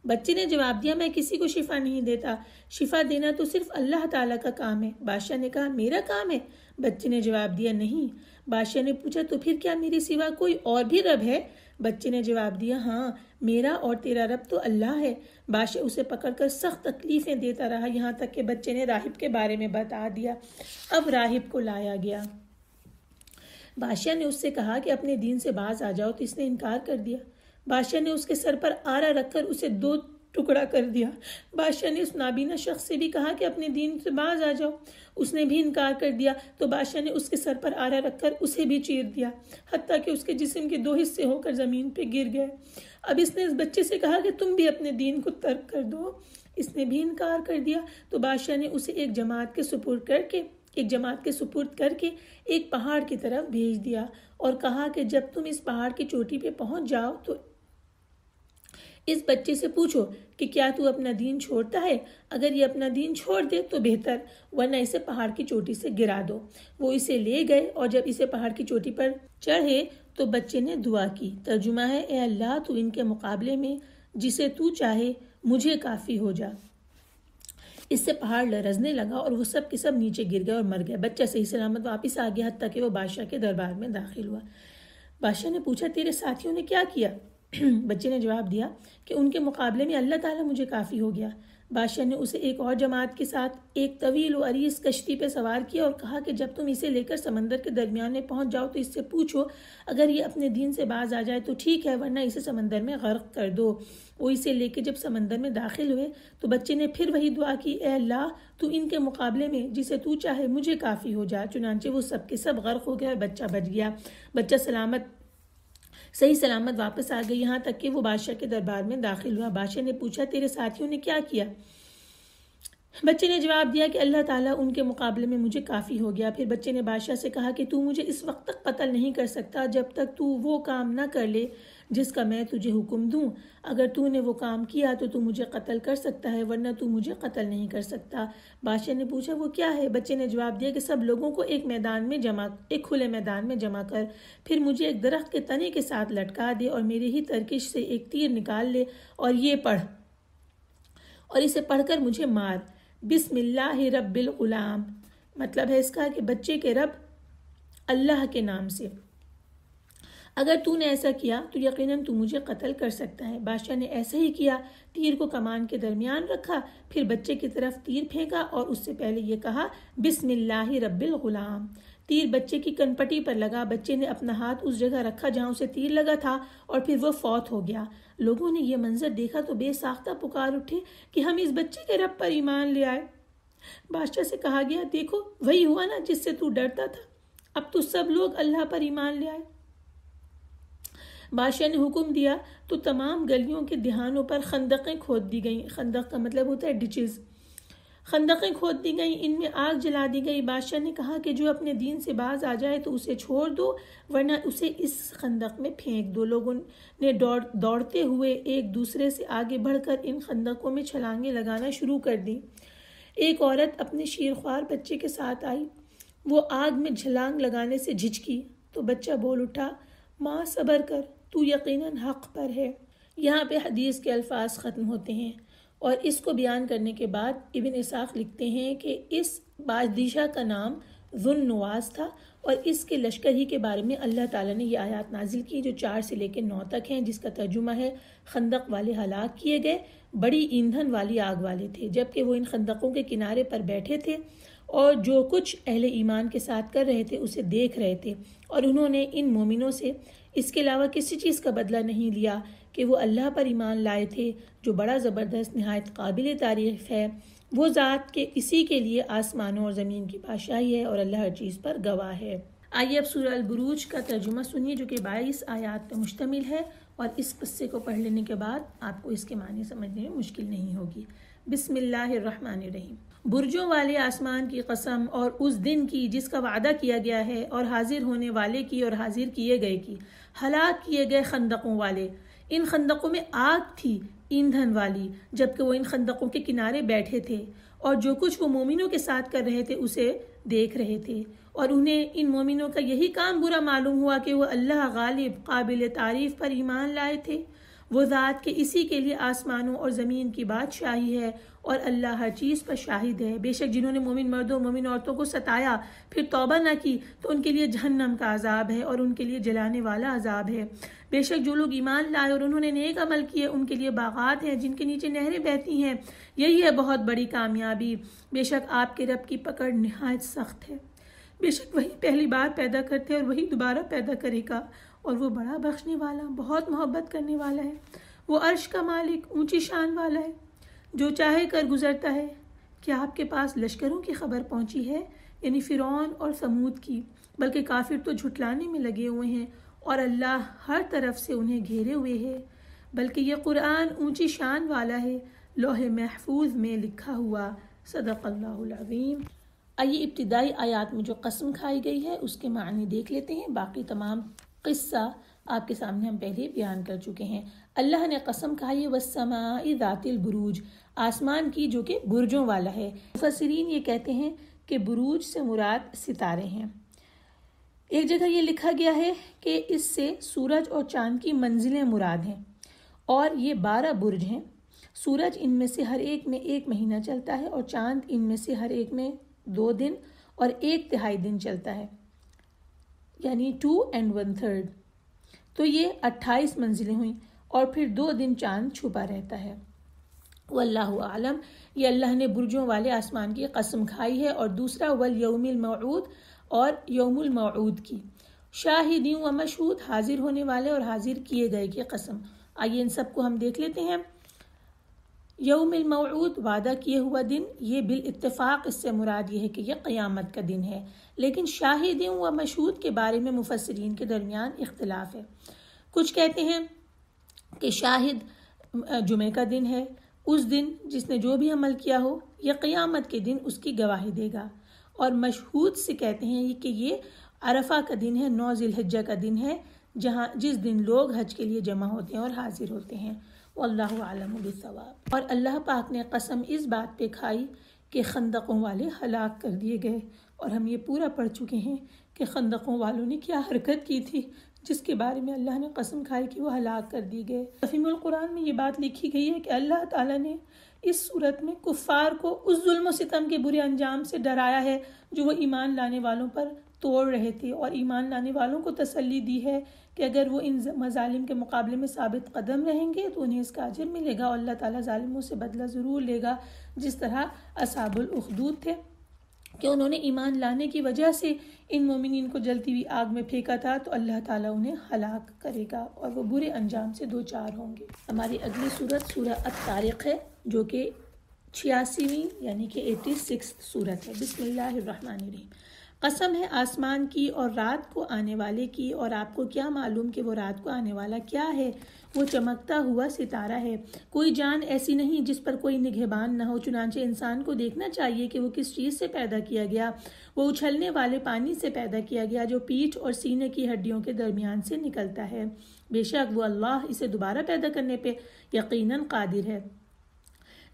بچے نے جواب دیا، میں کسی کو شفا نہیں دیتا، شفا دینا تو صرف اللہ تعالیٰ کا کام ہے۔ بادشاہ نے کہا، میرا کام ہے؟ بچے نے جواب دیا، نہیں۔ بادشاہ نے پوچھا، تو پھر کیا میرے سوا کوئی اور بھی رب ہے؟ بچے نے جواب دیا، ہاں، میرا اور تیرا رب تو اللہ ہے۔ بادشاہ اسے پکڑ کر سخت تکلیفیں دیتا رہا یہاں تک کہ بچے نے راہب کے بارے میں بتا دیا۔ اب راہب کو لایا گیا۔ بادشاہ نے اس سے کہا کہ اپنے دین سے باز آ جاؤ تو اس نے انکار کر دیا۔ بادشاہ نے اس کے سر پر آرا رکھ کر اسے 2 ٹکڑا کر دیا۔ بادشاہ نے اس نابینا شخص سے بھی کہا کہ اپنے دین سے باز آ جاؤ، اس نے بھی انکار کر دیا۔ تو بادشاہ نے اس کے سر پر آرا رکھ کر اسے بھی چیر دیا حتیٰ کہ اس کے جسم کے 2 حصے ہو کر زمین پہ گر گئے۔ اب اس نے اس بچے سے کہا کہ تم بھی اپنے دین کو ترک کر دو، اس نے بھی انکار کر دیا۔ تو بادشاہ نے اسے ایک جماعت کے سپرد کر کے ایک پہاڑ کی طرف بھیج دیا اور کہا کہ جب تم اس پہاڑ کی چوٹی پہ پہنچ جاؤ تو اس بچے سے پوچھو کہ کیا تو اپنا دین چھوڑتا ہے؟ اگر یہ اپنا دین چھوڑ دے تو بہتر، ورنہ اسے پہاڑ کی چوٹی سے گرا دو۔ وہ اسے لے گئے اور جب اسے پہاڑ کی چوٹی پر چڑھے تو بچے نے دعا کی۔ ترجمہ ہے، اے اللہ، تو ان کے مقابلے میں جسے تو چاہے مجھے کافی ہو جا۔ اس سے پہاڑ لرزنے لگا اور وہ سب کے سب نیچے گر گئے اور مر گئے۔ بچہ صحیح سلامت واپس آ گیا حتیٰ کہ وہ بادشاہ کے دربار میں داخل ہوا۔ بادشاہ نے پوچھا تیرے ساتھیوں نے کیا کیا؟ بچے نے جواب دیا کہ ان کے مقابلے میں اللہ تعالیٰ مجھے کافی ہو گیا۔ بادشاہ نے اسے ایک اور جماعت کے ساتھ ایک طویل و عریض کشتی پہ سوار کیا اور کہا کہ جب تم اسے لے کر سمندر کے درمیان میں پہنچ جاؤ تو اس سے پوچھو، اگر یہ اپنے دین سے باز آ جائے تو ٹھیک ہے، ورنہ اسے سمندر میں غرق کر دو۔ وہ اسے لے کے جب سمندر میں داخل ہوئے تو بچے نے پھر وہی دعا کی، اے اللہ تو ان کے مقابلے میں جسے تو چاہے مجھے کافی ہو جا۔ چنانچہ وہ سب کے سب غرق ہو گئے اور بچہ بچ گیا۔ بچہ صحیح سلامت واپس آ گئی یہاں تک کہ وہ بادشاہ کے دربار میں داخل ہوا۔ بادشاہ نے پوچھا تیرے ساتھیوں نے کیا کیا؟ بچے نے جواب دیا کہ اللہ تعالیٰ ان کے مقابلے میں مجھے کافی ہو گیا۔ پھر بچے نے بادشاہ سے کہا کہ تو مجھے اس وقت تک قتل نہیں کر سکتا جب تک تو وہ کام نہ کر لے جس کا میں تجھے حکم دوں۔ اگر تو نے وہ کام کیا تو مجھے قتل کر سکتا ہے، ورنہ تو مجھے قتل نہیں کر سکتا۔ بادشاہ نے پوچھا وہ کیا ہے؟ بچے نے جواب دیا کہ سب لوگوں کو ایک کھلے میدان میں جمع کر، پھر مجھے ایک درخت کے تنے کے ساتھ لٹکا دے اور میرے ہی ترکش سے ایک تیر نکال لے اور یہ پڑھ، اور اسے پڑھ کر مجھے مار، بسم اللہ رب الغلام۔ مطلب ہے اس کا کہ بچے کے رب اللہ کے نام سے۔ اگر تو نے ایسا کیا تو یقیناً تو مجھے قتل کر سکتا ہے۔ بادشاہ نے ایسا ہی کیا، تیر کو کمان کے درمیان رکھا، پھر بچے کی طرف تیر پھینکا اور اس سے پہلے یہ کہا بسم اللہ رب الغلام۔ تیر بچے کی کنپٹی پر لگا، بچے نے اپنا ہاتھ اس جگہ رکھا جہاں اسے تیر لگا تھا اور پھر وہ فوت ہو گیا۔ لوگوں نے یہ منظر دیکھا تو بے ساختہ پکار اٹھے کہ ہم اس بچے کے رب پر ایمان لے آئے۔ بادشاہ سے کہا گیا دیکھو وہی ہوا نا جس سے تو ڈرتا تھا، اب تو سب لوگ اللہ پر ایمان لے آئے۔ بادشاہ نے حکم دیا تو تمام گلیوں کے دہانوں پر خندقیں کھود دی گئیں۔ خندق کا مطلب ہوتا ہے ڈچز۔ خندقیں کھود دی گئیں، ان میں آگ جلا دی گئی۔ بادشاہ نے کہا کہ جو اپنے دین سے باز آ جائے تو اسے چھوڑ دو، ورنہ اسے اس خندق میں پھینک دو۔ لوگوں نے دوڑتے ہوئے ایک دوسرے سے آگے بڑھ کر ان خندقوں میں چھلانگیں لگانا شروع کر دی۔ ایک عورت اپنے شیرخوار بچے کے ساتھ آئی، وہ آگ میں چھلانگ لگانے سے جھجکی تو بچہ بول اٹھا، ماں صبر کر، تو یقیناً حق پر ہے۔ یہاں پہ حدیث کے الفاظ ختم ہوتے ہیں اور اس کو بیان کرنے کے بعد ابن اسحاق لکھتے ہیں کہ اس بادشاہ کا نام ذو النواس تھا اور اس کے لشکر ہی کے بارے میں اللہ تعالیٰ نے یہ آیات نازل کی جو 4 سے لے کے 9 تک ہیں، جس کا ترجمہ ہے خندق والے ہلاک کیے گئے، بڑی ایندھن والی آگ والے تھے، جبکہ وہ ان خندقوں کے کنارے پر بیٹھے تھے اور جو کچھ اہل ایمان کے ساتھ کر رہے تھے اسے دیکھ رہے تھے، اور انہوں نے ان مومنوں سے اس کے علاوہ کسی چیز کا بدلہ نہیں لیا کہ وہ اللہ پر ایمان لائے تھے جو بڑا زبردست نہایت قابل تعریف ہے۔ وہ ذات کے اسی کے لیے آسمانوں اور زمین کی بادشاہی ہے اور اللہ ہر چیز پر گواہ ہے۔ آئیے اب سورہ البروج کا ترجمہ سنیے جو کہ 22 آیات پر مشتمل ہے، اور اس قصے کو پڑھ لینے کے بعد آپ کو اس کے معنی سمجھنے میں مشکل نہیں ہوگی۔ بسم اللہ الرحمن الرحیم۔ برجوں والے آسمان کی قسم اور اس دن کی جس کا وعدہ کیا گیا ہے، اور حاضر ہونے والے کی اور حاضر کیے گئے کی، ہلاک کیے گئے خندقوں والے۔ ان خندقوں میں آگ تھی ایندھن والی، جبکہ وہ ان خندقوں کے کنارے بیٹھے تھے اور جو کچھ وہ مومنوں کے ساتھ کر رہے تھے اسے دیکھ رہے تھے، اور انہیں ان مومنوں کا یہی کام برا معلوم ہوا کہ وہ اللہ غالب قابل تعریف پر ایمان لائے تھے۔ وہ ذات کے اسی کے لیے آسمانوں اور زمین کی بادشاہی ہے اور اللہ ہر چیز پر شاہد ہے۔ بے شک جنہوں نے مومن مردوں مومن عورتوں کو ستایا پھر توبہ نہ کی تو ان کے لیے جہنم کا عذاب ہے اور ان کے لیے جلانے والا عذاب ہے۔ بے شک جو لوگ ایمان لائے اور انہوں نے نیک عمل کیے ان کے لیے باغات ہیں جن کے نیچے نہریں بہتی ہیں، یہی ہے بہت بڑی کامیابی۔ بے شک آپ کے رب کی پکڑ نہایت سخت ہے۔ بے شک وہی پہلی بار پیدا کرتے اور وہی دوبارہ پیدا کرے گا، اور وہ بڑا بخشنے والا بہت محبت کرنے والا ہے۔ وہ عرش کا مالک اونچی شان والا ہے، جو چاہے کر گزرتا ہے۔ کیا آپ کے پاس لشکروں کی خبر پہنچی ہے، یعنی فرعون اور ثمود کی؟ بلکہ کافر تو جھٹلانے میں لگے ہوئے ہیں اور اللہ ہر طرف سے انہیں گھیرے ہوئے ہے۔ بلکہ یہ قرآن اونچی شان والا ہے، لوح محفوظ میں لکھا ہوا۔ صدق اللہ العظیم۔ آئیے ابتدائی آیات میں جو قسم کھائی گئی ہے اس کے معنی دیکھ لیتے ہیں۔ باقی تمام قصہ آپ کے سامنے ہم پہلے بیان کر چکے ہیں۔ اللہ نے قسم کھائی والسماء ذات البروج، آسمان کی جو کہ برجوں والا ہے۔ مفسرین یہ کہتے ہیں کہ بروج سے مراد ستارے ہیں۔ ایک جگہ یہ لکھا گیا ہے کہ اس سے سورج اور چاند کی منزلیں مراد ہیں، اور یہ 12 برج ہیں۔ سورج ان میں سے ہر ایک میں 1 مہینہ چلتا ہے اور چاند ان میں سے ہر ایک میں 2 دن اور 1/3 دن چلتا ہے، یعنی 2 1/3۔ تو یہ 28 منزلیں ہوئیں اور پھر 2 دن چاند چھپا رہتا ہے۔ واللہ عالم، یہ اللہ نے برجوں والے آسمان کی قسم کھائی ہے، اور دوسرا والیوم الموعود، اور یوم الموعود کی، شاہدین و مشہود، حاضر ہونے والے اور حاضر کیے گئے کی قسم۔ آئیے ان سب کو ہم دیکھ لیتے ہیں۔ یوم الموعود، وعدہ کیے ہوا دن، یہ بالاتفاق اس سے مراد یہ ہے کہ یہ قیامت کا دن ہے، لیکن شاہدین و مشہود کے بارے میں مفسرین کے درمیان اختلاف ہے۔ کچھ کہتے ہیں کہ شاہد جمعہ کا دن ہے، اس دن جس نے جو بھی عمل کیا ہو یہ قیامت کے دن اس کی گواہی دے گا، اور مشہود سے کہتے ہیں کہ یہ عرفہ کا دن ہے، 9 ذی الحجہ کا دن ہے، جس دن لوگ حج کے لیے جمع ہوتے ہیں اور حاضر ہوتے ہیں۔ واللہ اعلم بالصواب۔ اور اللہ پاک نے قسم اس بات پہ کھائی کہ خندقوں والے ہلاک کر دیے گئے، اور ہم یہ پورا پڑھ چکے ہیں کہ خندقوں والوں نے کیا حرکت کی تھی جس کے بارے میں اللہ نے قسم کھائی کہ وہ ہلاک کر دی گئے۔ تفہیم القرآن میں یہ بات لکھی گئی ہے کہ اللہ تعالیٰ نے اس صورت میں کفار کو اس ظلم و ستم کے برے انجام سے ڈرایا ہے جو وہ ایمان لانے والوں پر توڑ رہے تھے، اور ایمان لانے والوں کو تسلی دی ہے کہ اگر وہ ان مظالم کے مقابلے میں ثابت قدم رہیں گے تو انہیں اس کا اجر ملے گا، اور اللہ تعالیٰ ظالموں سے بدلہ ضرور لے گا، جس طرح اصحاب الاخدود تھے کہ انہوں نے ایمان لانے کی وجہ سے ان مومنین کو جلتی ہوئی آگ میں پھینکا تھا، تو اللہ تعالیٰ انہیں ہلاک کرے گا اور وہ برے انجام سے دوچار ہوں گے۔ ہماری اگلی سورت سورہ الطارق ہے، جو کہ 86ویں یعنی کہ 86 سورت ہے۔ بسم اللہ الرحمن الرحیم۔ قسم ہے آسمان کی اور رات کو آنے والے کی، اور آپ کو کیا معلوم کہ وہ رات کو آنے والا کیا ہے؟ وہ چمکتا ہوا ستارہ ہے۔ کوئی جان ایسی نہیں جس پر کوئی نگہبان نہ ہو، چنانچہ انسان کو دیکھنا چاہیے کہ وہ کس چیز سے پیدا کیا گیا۔ وہ اچھلنے والے پانی سے پیدا کیا گیا جو پیٹھ اور سینے کی ہڈیوں کے درمیان سے نکلتا ہے۔ بے شک وہ اللہ اسے دوبارہ پیدا کرنے پہ یقیناً قادر ہے۔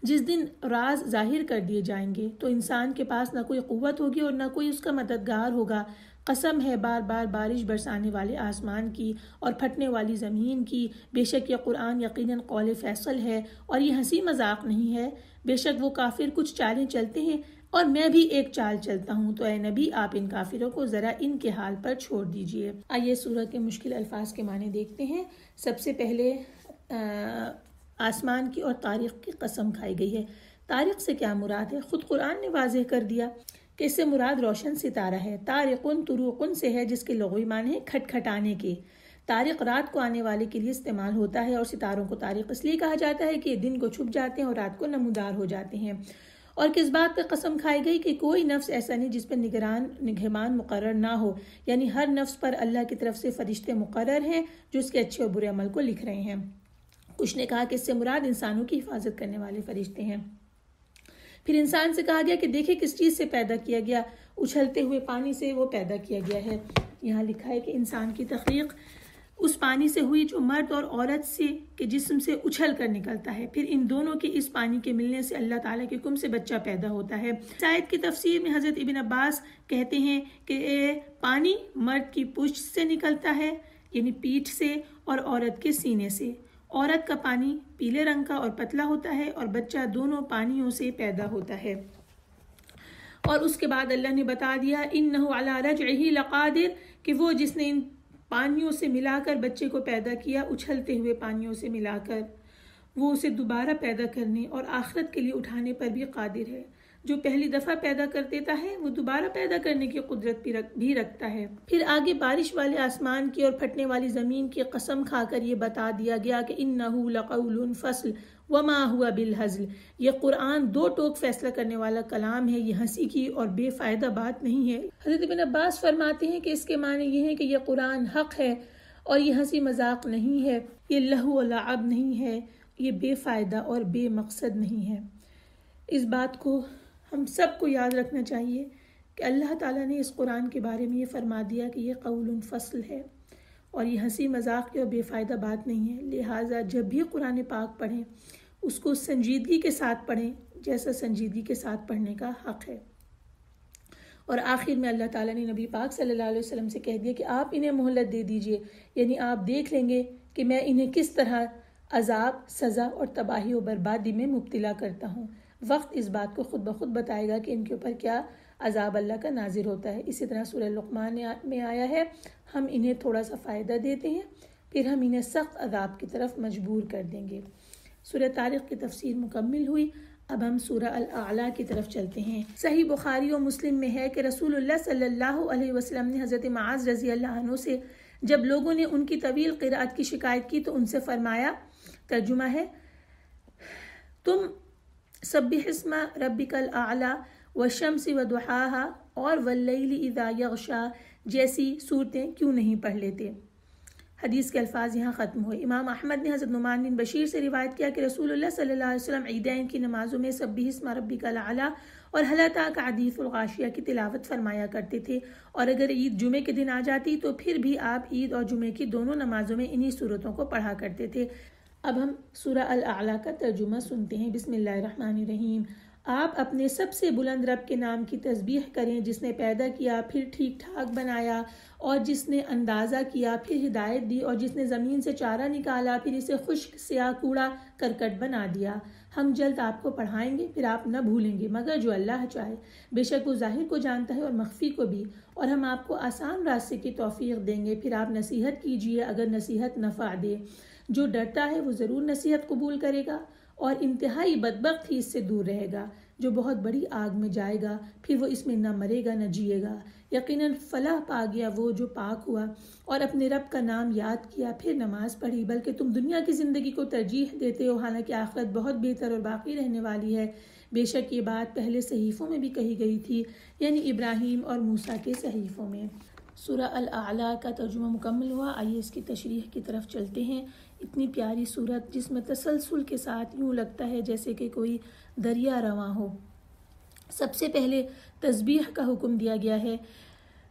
جس دن راز ظاہر کر دیے جائیں گے تو انسان کے پاس نہ کوئی قوت ہوگی اور نہ کوئی اس کا مددگار ہوگا۔ قسم ہے بار بار بارش برسانے والے آسمان کی اور پھٹنے والی زمین کی، بے شک یہ قرآن یقیناً قول فیصل ہے اور یہ ہنسی مذاق نہیں ہے۔ بے شک وہ کافر کچھ چالیں چلتے ہیں اور میں بھی ایک چال چلتا ہوں، تو اے نبی آپ ان کافروں کو ذرا ان کے حال پر چھوڑ دیجئے۔ آئیے سورہ کے مشکل الفاظ کے معنی دیکھتے ہیں۔ سب سے پہلے آسمان کی اور طارق کی قسم کھائی گئی ہے۔ طارق سے کیا مراد ہے؟ خود قرآن نے واضح کر دیا کہ اس سے مراد روشن ستارہ ہے۔ طارقن طروقن سے ہے، جس کے لغوی معنی ہے کھٹکھٹانے کے۔ طارق رات کو آنے والے کے لیے استعمال ہوتا ہے، اور ستاروں کو طارق اس لیے کہا جاتا ہے کہ یہ دن کو چھپ جاتے ہیں اور رات کو نمودار ہو جاتے ہیں۔ اور کس بات پہ قسم کھائی گئی کہ کوئی نفس ایسا نہیں جس پر نگہبان مقرر نہ ہو، یعنی ہر نفس پر اللہ کی طرف سے فرشتے مقرر ہیں جو اس کے اچھے اور برے عمل کو لکھ رہے ہیں۔ کچھ نے کہا کہ اس سے مراد انسانوں کی حفاظت کرنے والے فرشتے ہیں۔ پھر انسان سے کہا گیا کہ دیکھیں کس چیز سے پیدا کیا گیا، اچھلتے ہوئے پانی سے وہ پیدا کیا گیا ہے۔ یہاں لکھا ہے کہ انسان کی تخلیق اس پانی سے ہوئی جو مرد اور عورت سے کے جسم سے اچھل کر نکلتا ہے، پھر ان دونوں کے اس پانی کے ملنے سے اللہ تعالیٰ کے حکم سے بچہ پیدا ہوتا ہے۔ اس آیت کی تفسیر میں حضرت ابن عباس کہتے ہیں کہ پانی مرد کی پشت سے نکلتا ہے، یعنی پیٹھ سے، اور عورت کے سینے سے۔ عورت کا پانی پیلے رنگ کا اور پتلا ہوتا ہے، اور بچہ دونوں پانیوں سے پیدا ہوتا ہے۔ اور اس کے بعد اللہ نے بتا دیا انہ علی رجعہ لقادر، کہ وہ جس نے ان پانیوں سے ملا کر بچے کو پیدا کیا، اچھلتے ہوئے پانیوں سے ملا کر، وہ اسے دوبارہ پیدا کرنے اور آخرت کے لیے اٹھانے پر بھی قادر ہے۔ جو پہلی دفعہ پیدا کر دیتا ہے وہ دوبارہ پیدا کرنے کی قدرت بھی رکھتا ہے۔ پھر آگے بارش والے آسمان کی اور پھٹنے والی زمین کی قسم کھا کر یہ بتا دیا گیا کہ انہ لقول فصل وما هو بالہزل، یہ قرآن دو ٹوک فیصلہ کرنے والا کلام ہے، یہ ہنسی کی اور بے فائدہ بات نہیں ہے۔ حضرت ابن عباس فرماتے ہیں کہ اس کے معنی یہ ہے کہ یہ قرآن حق ہے اور یہ ہنسی مذاق نہیں ہے، یہ لہو و لعب نہیں ہے، یہ بے فائدہ اور بے مقصد نہیں ہے۔ اس بات کو ہم سب کو یاد رکھنا چاہیے کہ اللہ تعالیٰ نے اس قرآن کے بارے میں یہ فرما دیا کہ یہ قول فصل ہے اور یہ ہنسی مذاق کی اور بے فائدہ بات نہیں ہے۔ لہٰذا جب بھی قرآن پاک پڑھیں اس کو سنجیدگی کے ساتھ پڑھیں جیسا سنجیدگی کے ساتھ پڑھنے کا حق ہے۔ اور آخر میں اللہ تعالیٰ نے نبی پاک صلی اللہ علیہ وسلم سے کہہ دیا کہ آپ انہیں مہلت دے دیجئے، یعنی آپ دیکھ لیں گے کہ میں انہیں کس طرح عذاب، سزا اور تباہی و بربادی میں مبتلا کرتا ہوں۔ وقت اس بات کو خود بخود بتائے گا کہ ان کے اوپر کیا عذاب اللہ کا نازل ہوتا ہے۔ اسی طرح سورہ لقمان میں آیا ہے، ہم انہیں تھوڑا سا فائدہ دیتے ہیں، پھر ہم انہیں سخت عذاب کی طرف مجبور کر دیں گے۔ سورہ طارق کی تفسیر مکمل ہوئی، اب ہم سورہ الاعلیٰ کی طرف چلتے ہیں۔ صحیح بخاری و مسلم میں ہے کہ رسول اللہ صلی اللہ علیہ وسلم نے حضرت معاذ رضی اللہ عنہ سے جب لوگوں نے ان کی طویل قرأت کی شکایت کی تو ان سے فرمایا، ترجمہ ہے، تم سبح اسم ربک الاعلی والشمس وضحاها اور واللیل اذا یغشا جیسی صورتیں کیوں نہیں پڑھ لیتے؟ حدیث کے الفاظ یہاں ختم ہوئے۔ امام احمد نے حضرت نعمان بن بشیر سے روایت کیا کہ رسول اللہ صلی اللہ علیہ وسلم عیدین کی نمازوں میں سبح اسم ربک الاعلی اور هل اتاک حدیث الغاشیہ کی تلاوت فرمایا کرتے تھے، اور اگر عید جمعے کے دن آ جاتی تو پھر بھی آپ عید اور جمعے کی دونوں نمازوں میں انہی صورتوں کو پڑھا کرتے تھے۔ اب ہم سورہ الاعلیٰ کا ترجمہ سنتے ہیں۔ بسم اللہ الرحمن الرحیم۔ آپ اپنے سب سے بلند رب کے نام کی تسبیح کریں، جس نے پیدا کیا پھر ٹھیک ٹھاک بنایا، اور جس نے اندازہ کیا پھر ہدایت دی، اور جس نے زمین سے چارہ نکالا پھر اسے خشک سیاہ کوڑا کرکٹ بنا دیا۔ ہم جلد آپ کو پڑھائیں گے، پھر آپ نہ بھولیں گے مگر جو اللہ چاہے۔ بے شک وہ ظاہر کو جانتا ہے اور مخفی کو بھی، اور ہم آپ کو آسان راستے کی توفیق دیں گے، پھر آپ نصیحت کیجیے اگر نصیحت نفع دے۔ جو ڈرتا ہے وہ ضرور نصیحت قبول کرے گا، اور انتہائی بدبخت ہی اس سے دور رہے گا جو بہت بڑی آگ میں جائے گا، پھر وہ اس میں نہ مرے گا نہ جیے گا۔ یقیناً فلاح پا گیا وہ جو پاک ہوا اور اپنے رب کا نام یاد کیا پھر نماز پڑھی، بلکہ تم دنیا کی زندگی کو ترجیح دیتے ہو حالانکہ آخرت بہت بہتر اور باقی رہنے والی ہے۔ بے شک یہ بات پہلے صحیفوں میں بھی کہی گئی تھی، یعنی ابراہیم اور موسیٰ کے صحیفوں میں۔ سورہ الاعلیٰ کا ترجمہ مکمل ہوا، آئیے اس کی تشریح کی طرف چلتے ہیں۔ اتنی پیاری صورت جس میں تسلسل کے ساتھ یوں لگتا ہے جیسے کہ کوئی دریا رواں ہو۔ سب سے پہلے تسبیح کا حکم دیا گیا ہے۔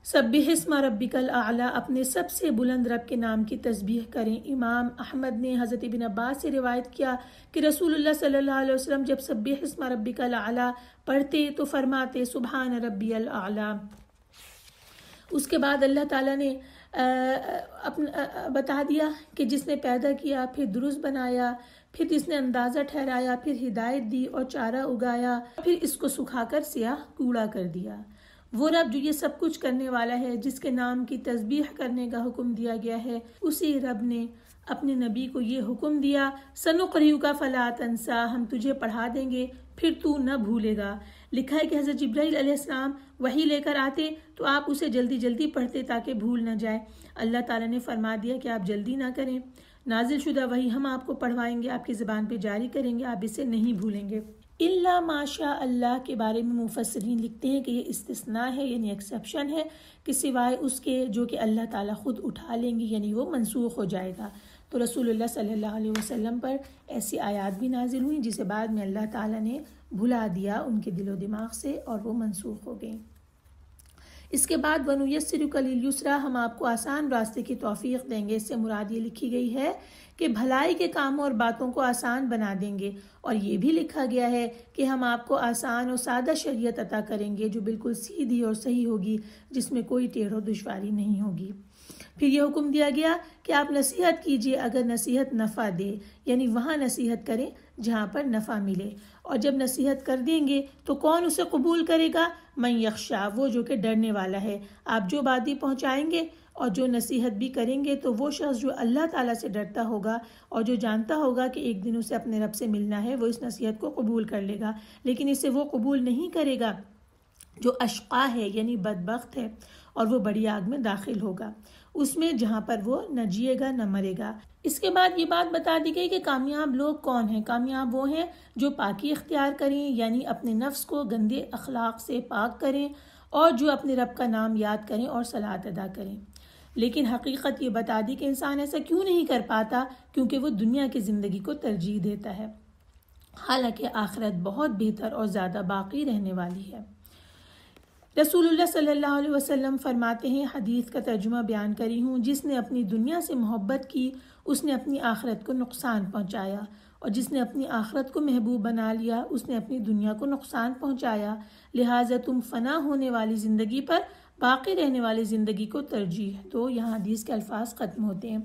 سبح اسم ربک الاعلی، اپنے سب سے بلند رب کے نام کی تسبیح کریں۔ امام احمد نے حضرت ابن عباس سے روایت کیا کہ رسول اللہ صلی اللہ علیہ وسلم جب سبح اسم ربک الاعلی پڑھتے تو فرماتے سبحان ربی الاعلی۔ اس کے بعد اللہ تعالیٰ نے بتا دیا کہ جس نے پیدا کیا پھر درست بنایا، پھر جس نے اندازہ ٹھہرایا پھر ہدایت دی اور چارہ اگایا، پھر اس کو سکھا کر سیاہ کوڑا کر دیا۔ وہ رب جو یہ سب کچھ کرنے والا ہے، جس کے نام کی تسبیح کرنے کا حکم دیا گیا ہے، اسی رب نے اپنے نبی کو یہ حکم دیا، سنقرئک فلا تنسیٰ، ہم تجھے پڑھا دیں گے پھر تو نہ بھولے گا۔ لکھا ہے کہ حضرت جبرائیل علیہ السلام وحی لے کر آتے تو آپ اسے جلدی جلدی پڑھتے تاکہ بھول نہ جائے۔ اللہ تعالیٰ نے فرما دیا کہ آپ جلدی نہ کریں، نازل شدہ وحی ہم آپ کو پڑھوائیں گے، آپ کی زبان پہ جاری کریں گے، آپ اسے نہیں بھولیں گے۔ الا ماشاء اللہ کے بارے میں مفسرین لکھتے ہیں کہ یہ استثناء ہے، یعنی ایکسیپشن ہے، کہ سوائے اس کے جو کہ اللہ تعالیٰ خود اٹھا لیں گے، یعنی وہ منسوخ ہو جائے گا۔ تو رسول اللہ صلی اللہ علیہ وسلم پر ایسی آیات بھی نازل ہوئیں جسے بعد میں اللہ تعالیٰ نے بھلا دیا ان کے دل و دماغ سے اور وہ منسوخ ہو گئیں۔ اس کے بعد وَنُيَسِّرُكَ لِلْيُسْرَىٰ، ہم آپ کو آسان راستے کی توفیق دیں گے۔ اس سے مراد یہ لکھی گئی ہے کہ بھلائی کے کاموں اور باتوں کو آسان بنا دیں گے، اور یہ بھی لکھا گیا ہے کہ ہم آپ کو آسان اور سادہ شریعت عطا کریں گے جو بالکل سیدھی اور صحیح ہوگی، جس میں کوئی ٹیڑھ و دشواری نہیں ہوگی۔ پھر یہ حکم دیا گیا کہ آپ نصیحت کیجیے اگر نصیحت نفع دے، یعنی وہاں نصیحت کریں جہاں پر نفع ملے، اور جب نصیحت کر دیں گے تو کون اسے قبول کرے گا؟ من یخشا، وہ جو کہ ڈرنے والا ہے۔ آپ جو بات بھی پہنچائیں گے اور جو نصیحت بھی کریں گے تو وہ شخص جو اللہ تعالیٰ سے ڈرتا ہوگا اور جو جانتا ہوگا کہ ایک دن اسے اپنے رب سے ملنا ہے، وہ اس نصیحت کو قبول کر لے گا۔ لیکن اسے وہ قبول نہیں کرے گا جو اشقا ہے، یعنی بدبخت ہے، اور وہ بڑی آگ میں داخل ہوگا، اس میں جہاں پر وہ نہ جیے گا نہ مرے گا۔ اس کے بعد یہ بات بتا دی گئی کہ کامیاب لوگ کون ہیں۔ کامیاب وہ ہیں جو پاکی اختیار کریں، یعنی اپنے نفس کو گندے اخلاق سے پاک کریں، اور جو اپنے رب کا نام یاد کریں اور صلات ادا کریں۔ لیکن حقیقت یہ بتا دی کہ انسان ایسا کیوں نہیں کر پاتا، کیونکہ وہ دنیا کی زندگی کو ترجیح دیتا ہے، حالانکہ آخرت بہت بہتر اور زیادہ باقی رہنے والی ہے۔ رسول اللہ صلی اللہ علیہ وسلم فرماتے ہیں، حدیث کا ترجمہ بیان کری ہوں، جس نے اپنی دنیا سے محبت کی اس نے اپنی آخرت کو نقصان پہنچایا، اور جس نے اپنی آخرت کو محبوب بنا لیا اس نے اپنی دنیا کو نقصان پہنچایا۔ لہٰذا تم فنا ہونے والی زندگی پر باقی رہنے والی زندگی کو ترجیح دو۔ یہاں حدیث کے الفاظ ختم ہوتے ہیں،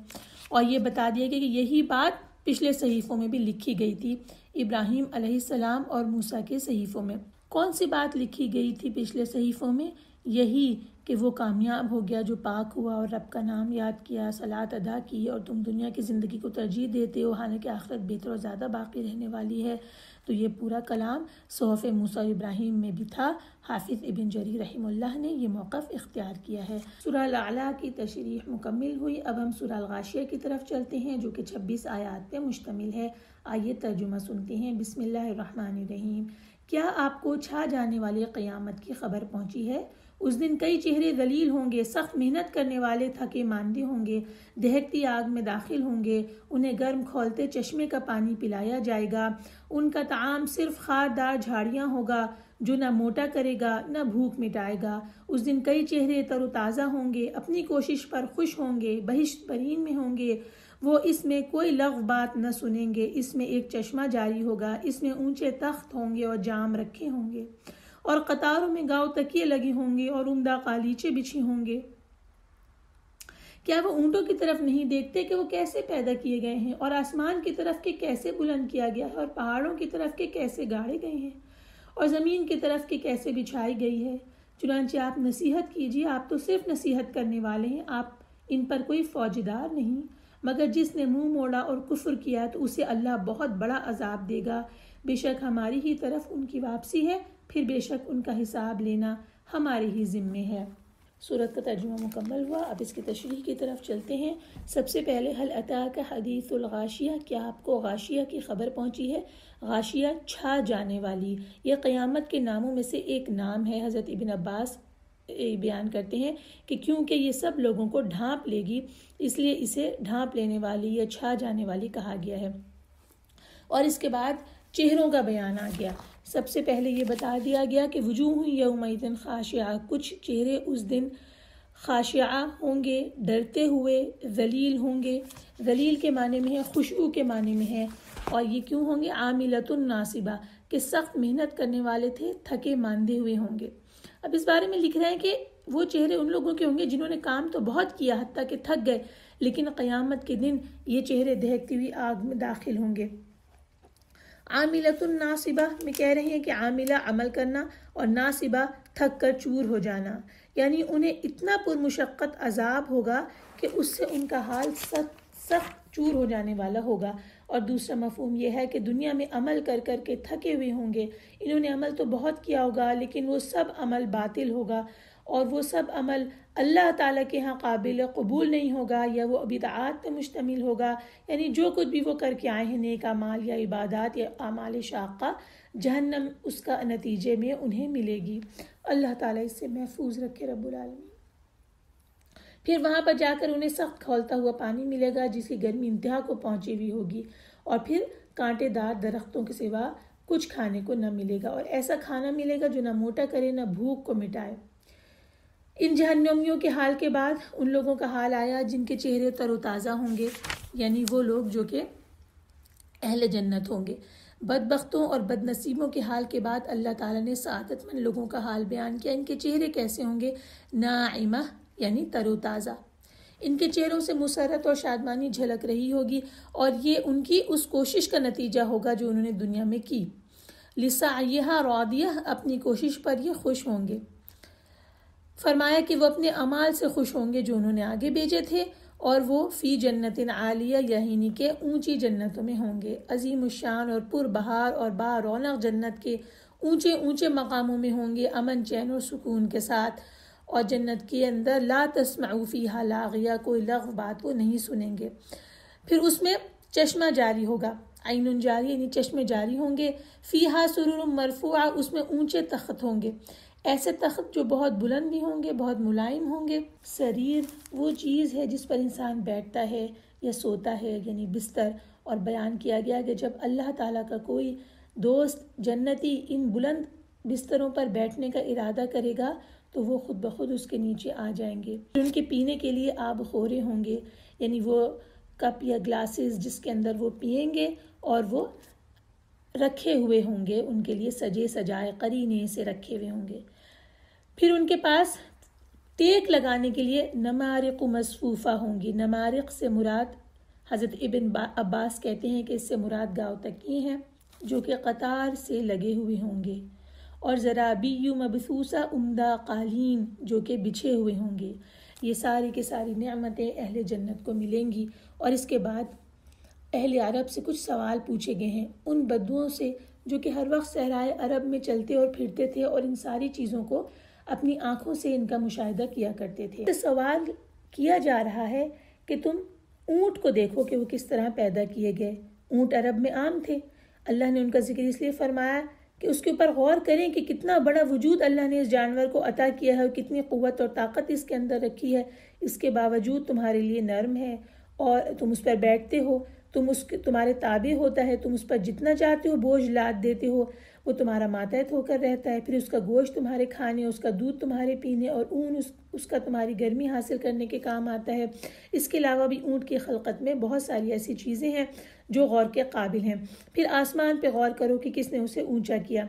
اور یہ بتا دیا گیا کہ یہی بات پچھلے صحیفوں میں بھی لکھی گئی تھی، ابراہیم علیہ السلام اور موسیٰ کے صحیفوں میں۔ کون سی بات لکھی گئی تھی پچھلے صحیفوں میں؟ یہی کہ وہ کامیاب ہو گیا جو پاک ہوا اور رب کا نام یاد کیا، صلاۃ ادا کی، اور تم دنیا کی زندگی کو ترجیح دیتے ہو حالانکہ آخرت بہتر اور زیادہ باقی رہنے والی ہے۔ تو یہ پورا کلام صحف موسیٰ و ابراہیم میں بھی تھا۔ حافظ ابن جریر رحمہ اللہ نے یہ موقف اختیار کیا ہے۔ سورہ الاعلیٰ کی تشریح مکمل ہوئی۔ اب ہم سورہ الغاشیہ کی طرف چلتے ہیں جو کہ 26 آیات پہ مشتمل ہے۔ آئیے ترجمہ سنتے ہیں۔ بسم اللہ الرحمن الرحیم۔ کیا آپ کو چھا جانے والی قیامت کی خبر پہنچی ہے؟ اس دن کئی چہرے ذلیل ہوں گے، سخت محنت کرنے والے تھکے ماندے ہوں گے، دہکتی آگ میں داخل ہوں گے، انہیں گرم کھولتے چشمے کا پانی پلایا جائے گا، ان کا طعام صرف خاردار جھاڑیاں ہوگا جو نہ موٹا کرے گا نہ بھوک مٹائے گا۔ اس دن کئی چہرے تر و تازہ ہوں گے، اپنی کوشش پر خوش ہوں گے، بہشت برین میں ہوں گے، وہ اس میں کوئی لغو بات نہ سنیں گے، اس میں ایک چشمہ جاری ہوگا، اس میں اونچے تخت ہوں گے اور جام رکھے ہوں گے، اور قطاروں میں گاؤ تکیے لگے ہوں گے اور عمدہ قالیچے بچھی ہوں گے۔ کیا وہ اونٹوں کی طرف نہیں دیکھتے کہ وہ کیسے پیدا کیے گئے ہیں، اور آسمان کی طرف کہ کیسے بلند کیا گیا ہے، اور پہاڑوں کی طرف کہ کیسے گاڑے گئے ہیں، اور زمین کی طرف کہ کیسے بچھائی گئی ہے؟ چنانچہ آپ نصیحت کیجیے، آپ تو صرف نصیحت کرنے والے ہیں، آپ ان پر کوئی فوجدار نہیں، مگر جس نے منہ موڑا اور کفر کیا تو اسے اللہ بہت بڑا عذاب دے گا۔ بے شک ہماری ہی طرف ان کی واپسی ہے، پھر بے شک ان کا حساب لینا ہمارے ہی ذمے ہے۔ سورت کا ترجمہ مکمل ہوا۔ اب اس کی تشریح کی طرف چلتے ہیں۔ سب سے پہلے حل اتاک حدیث الغاشیہ، کیا آپ کو غاشیہ کی خبر پہنچی ہے؟ غاشیہ چھا جانے والی، یہ قیامت کے ناموں میں سے ایک نام ہے۔ حضرت ابن عباس بیان کرتے ہیں کہ کیونکہ یہ سب لوگوں کو ڈھانپ لے گی اس لیے اسے ڈھانپ لینے والی یا چھا جانے والی کہا گیا ہے۔ اور اس کے بعد چہروں کا بیان آ گیا۔ سب سے پہلے یہ بتا دیا گیا کہ وجوہ یومئذ خاشعہ، کچھ چہرے اس دن خاشعہ ہوں گے، ڈرتے ہوئے، ذلیل ہوں گے۔ ذلیل کے معنی میں ہے، خشوع کے معنی میں ہے۔ اور یہ کیوں ہوں گے؟ عاملۃ ناصبہ، کہ سخت محنت کرنے والے تھے، تھکے ماندے ہوئے ہوں گے۔ اب اس بارے میں لکھ رہے ہیں کہ وہ چہرے ان لوگوں کے ہوں گے جنہوں نے کام تو بہت کیا حتیٰ کہ تھک گئے، لیکن قیامت کے دن یہ چہرے دہکتی ہوئی آگ میں داخل ہوں گے۔ عاملۃ ناصبہ میں کہہ رہے ہیں کہ عاملہ عمل کرنا اور ناصبہ تھک کر چور ہو جانا، یعنی انہیں اتنا پرمشقت عذاب ہوگا کہ اس سے ان کا حال سخت چور ہو جانے والا ہوگا۔ اور دوسرا مفہوم یہ ہے کہ دنیا میں عمل کر کر کے تھکے ہوئے ہوں گے، انہوں نے عمل تو بہت کیا ہوگا لیکن وہ سب عمل باطل ہوگا، اور وہ سب عمل اللہ تعالیٰ کے ہاں قابل قبول نہیں ہوگا، یا وہ بدعات پہ مشتمل ہوگا، یعنی جو کچھ بھی وہ کر کے آئے ہیں نیک اعمال یا عبادات یا اعمال شاقہ، جہنم اس کا نتیجے میں انہیں ملے گی۔ اللہ تعالیٰ اس سے محفوظ رکھے رب العالمین۔ پھر وہاں پر جا کر انہیں سخت کھولتا ہوا پانی ملے گا جس کی گرمی انتہا کو پہنچی ہوئی ہوگی، اور پھر کانٹے دار درختوں کے سوا کچھ کھانے کو نہ ملے گا، اور ایسا کھانا ملے گا جو نہ موٹا کرے نہ بھوک کو مٹائے۔ ان جہنمیوں کے حال کے بعد ان لوگوں کا حال آیا جن کے چہرے تر و تازہ ہوں گے، یعنی وہ لوگ جو کہ اہل جنت ہوں گے۔ بدبختوں اور بد نصیبوں کے حال کے بعد اللہ تعالیٰ نے سعادت مند لوگوں کا حال بیان کیا۔ ان کے چہرے کیسے ہوں گے؟ ناعمہ، یعنی تر و تازہ، ان کے چہروں سے مسرت اور شادمانی جھلک رہی ہوگی، اور یہ ان کی اس کوشش کا نتیجہ ہوگا جو انہوں نے دنیا میں کی۔ لسعیہا راضیہ، اپنی کوشش پر یہ خوش ہوں گے۔ فرمایا کہ وہ اپنے اعمال سے خوش ہوں گے جو انہوں نے آگے بھیجے تھے، اور وہ فی جنت عالیہ، یعنی کہ اونچی جنتوں میں ہوں گے۔ عظیم الشان اور پر بہار اور با رونق جنت کے اونچے اونچے مقاموں میں ہوں گے، امن چین اور سکون کے ساتھ۔ اور جنت کے اندر لا تسمعوا فیہا لاغیہ، کوئی لغو بات وہ نہیں سنیں گے۔ پھر اس میں چشمہ جاری ہوگا، عین جاری، یعنی چشمے جاری ہوں گے۔ فیہا سرور مرفوعہ، اس میں اونچے تخت ہوں گے، ایسے تخت جو بہت بلند بھی ہوں گے، بہت ملائم ہوں گے۔ سریر وہ چیز ہے جس پر انسان بیٹھتا ہے یا سوتا ہے، یعنی بستر۔ اور بیان کیا گیا کہ جب اللہ تعالیٰ کا کوئی دوست جنتی ان بلند بستروں پر بیٹھنے کا ارادہ کرے گا تو وہ خود بخود اس کے نیچے آ جائیں گے۔ ان کے پینے کے لیے آب خورے ہوں گے، یعنی وہ کپ یا گلاسز جس کے اندر وہ پئیں گے، اور وہ رکھے ہوئے ہوں گے، ان کے لیے سجے سجائے قرینے سے رکھے ہوئے ہوں گے۔ پھر ان کے پاس ٹیک لگانے کے لیے نمارق مصفوفہ ہوں گی۔ نمارق سے مراد حضرت ابن عباس کہتے ہیں کہ اس سے مراد گاؤں تکی ہیں جو کہ قطار سے لگے ہوئے ہوں گے، اور زرابی مبثوثہ عمدہ قالین جو کہ بچھے ہوئے ہوں گے۔ یہ ساری کی ساری نعمتیں اہل جنت کو ملیں گی۔ اور اس کے بعد اہل عرب سے کچھ سوال پوچھے گئے ہیں، ان بدوؤں سے جو کہ ہر وقت صحرائے عرب میں چلتے اور پھرتے تھے اور ان ساری چیزوں کو اپنی آنکھوں سے ان کا مشاہدہ کیا کرتے تھے۔ سوال کیا جا رہا ہے کہ تم اونٹ کو دیکھو کہ وہ کس طرح پیدا کیے گئے۔ اونٹ عرب میں عام تھے، اللہ نے ان کا ذکر اس لیے فرمایا کہ اس کے اوپر غور کریں کہ کتنا بڑا وجود اللہ نے اس جانور کو عطا کیا ہے اور کتنی قوت اور طاقت اس کے اندر رکھی ہے۔ اس کے باوجود تمہارے لیے نرم ہے اور تم اس پر بیٹھتے ہو، تمہارے تابع ہوتا ہے، تم اس پر جتنا چاہتے ہو بوجھ لاد دیتے ہو، وہ تمہارا ماتحت ہو کر رہتا ہے، پھر اس کا گوشت تمہارے کھانے، اس کا دودھ تمہارے پینے، اور اون اس کا تمہاری گرمی حاصل کرنے کے کام آتا ہے۔ اس کے علاوہ بھی اونٹ کی خلقت میں بہت ساری ایسی چیزیں ہیں جو غور کے قابل ہیں۔ پھر آسمان پہ غور کرو کہ کس نے اسے اونچا کیا،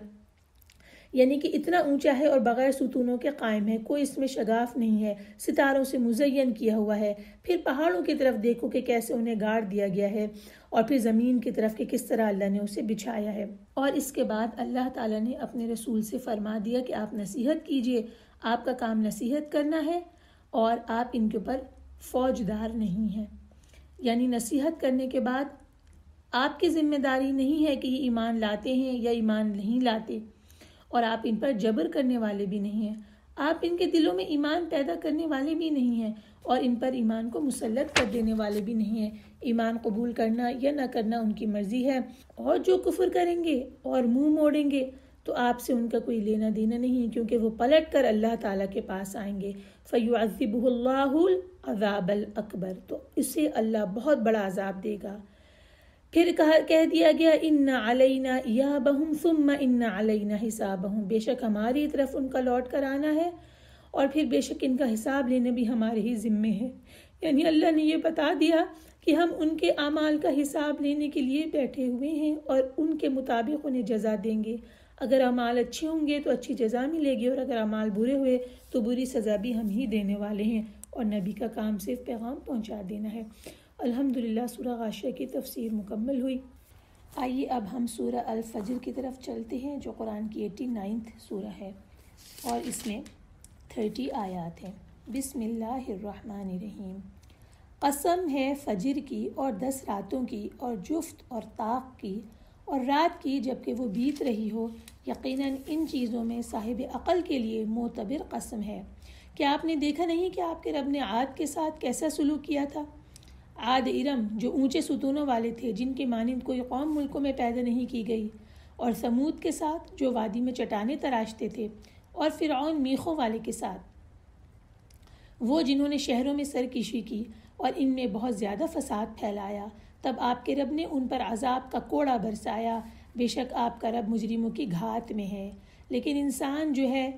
یعنی کہ اتنا اونچا ہے اور بغیر ستونوں کے قائم ہے، کوئی اس میں شگاف نہیں ہے، ستاروں سے مزین کیا ہوا ہے۔ پھر پہاڑوں کی طرف دیکھو کہ کیسے انہیں گاڑ دیا گیا ہے، اور پھر زمین کی طرف کہ کس طرح اللہ نے اسے بچھایا ہے۔ اور اس کے بعد اللہ تعالیٰ نے اپنے رسول سے فرما دیا کہ آپ نصیحت کیجئے، آپ کا کام نصیحت کرنا ہے اور آپ ان کے اوپر فوجدار نہیں ہیں، یعنی نصیحت کرنے کے بعد آپ کی ذمہ داری نہیں ہے کہ یہ ایمان لاتے ہیں یا ایمان نہیں لاتے، اور آپ ان پر جبر کرنے والے بھی نہیں ہیں، آپ ان کے دلوں میں ایمان پیدا کرنے والے بھی نہیں ہیں اور ان پر ایمان کو مسلط کر دینے والے بھی نہیں ہیں۔ ایمان قبول کرنا یا نہ کرنا ان کی مرضی ہے، اور جو کفر کریں گے اور منہ موڑیں گے تو آپ سے ان کا کوئی لینا دینا نہیں، کیونکہ وہ پلٹ کر اللہ تعالیٰ کے پاس آئیں گے۔ فَيُعَذِّبُهُ اللَّهُ الْعَذَابَ الْأَكْبَرَ، تو اسے اللہ بہت بڑا عذاب دے گا۔ پھر کہہ دیا گیا اِنَّ عَلَيْنَا إِيَابَهُمْ ثُمَّ إِنَّ عَلَيْنَا حِسَابَهُمْ، بے شک ہماری طرف ان کا لوٹ کر آنا ہے اور پھر بے شک ان کا حساب لینا بھی ہمارے ہی ذمے ہے۔ یعنی اللہ نے یہ بتا دیا کہ ہم ان کے اعمال کا حساب لینے کے لیے بیٹھے ہوئے ہیں اور ان کے مطابق انہیں جزا دیں گے۔ اگر اعمال اچھے ہوں گے تو اچھی جزا ملے گی، اور اگر اعمال برے ہوئے تو بری سزا بھی ہم ہی دینے والے ہیں، اور نبی کا کام صرف پیغام پہنچا دینا ہے۔ الحمدللہ سورہ غاشیہ کی تفسیر مکمل ہوئی۔ آئیے اب ہم سورہ الفجر کی طرف چلتے ہیں جو قرآن کی 89 سورہ ہے اور اس میں 30 آیات ہیں۔ بسم اللہ الرحمن الرحیم۔ قسم ہے فجر کی اور 10 راتوں کی اور جفت اور طاق کی اور رات کی جب کہ وہ بیت رہی ہو، یقیناً ان چیزوں میں صاحب عقل کے لیے معتبر قسم ہے۔ کیا آپ نے دیکھا نہیں کہ آپ کے رب نے عاد کے ساتھ کیسا سلوک کیا تھا؟ عاد ارم جو اونچے ستونوں والے تھے، جن کے مانند کوئی قوم ملکوں میں پیدا نہیں کی گئی، اور ثمود کے ساتھ جو وادی میں چٹانیں تراشتے تھے، اور فرعون میخوں والے کے ساتھ وہ جنہوں نے شہروں میں سرکشی کی اور ان میں بہت زیادہ فساد پھیلایا۔ تب آپ کے رب نے ان پر عذاب کا کوڑا برسایا، بے شک آپ کا رب مجرموں کی گھات میں ہے۔ لیکن انسان جو ہے،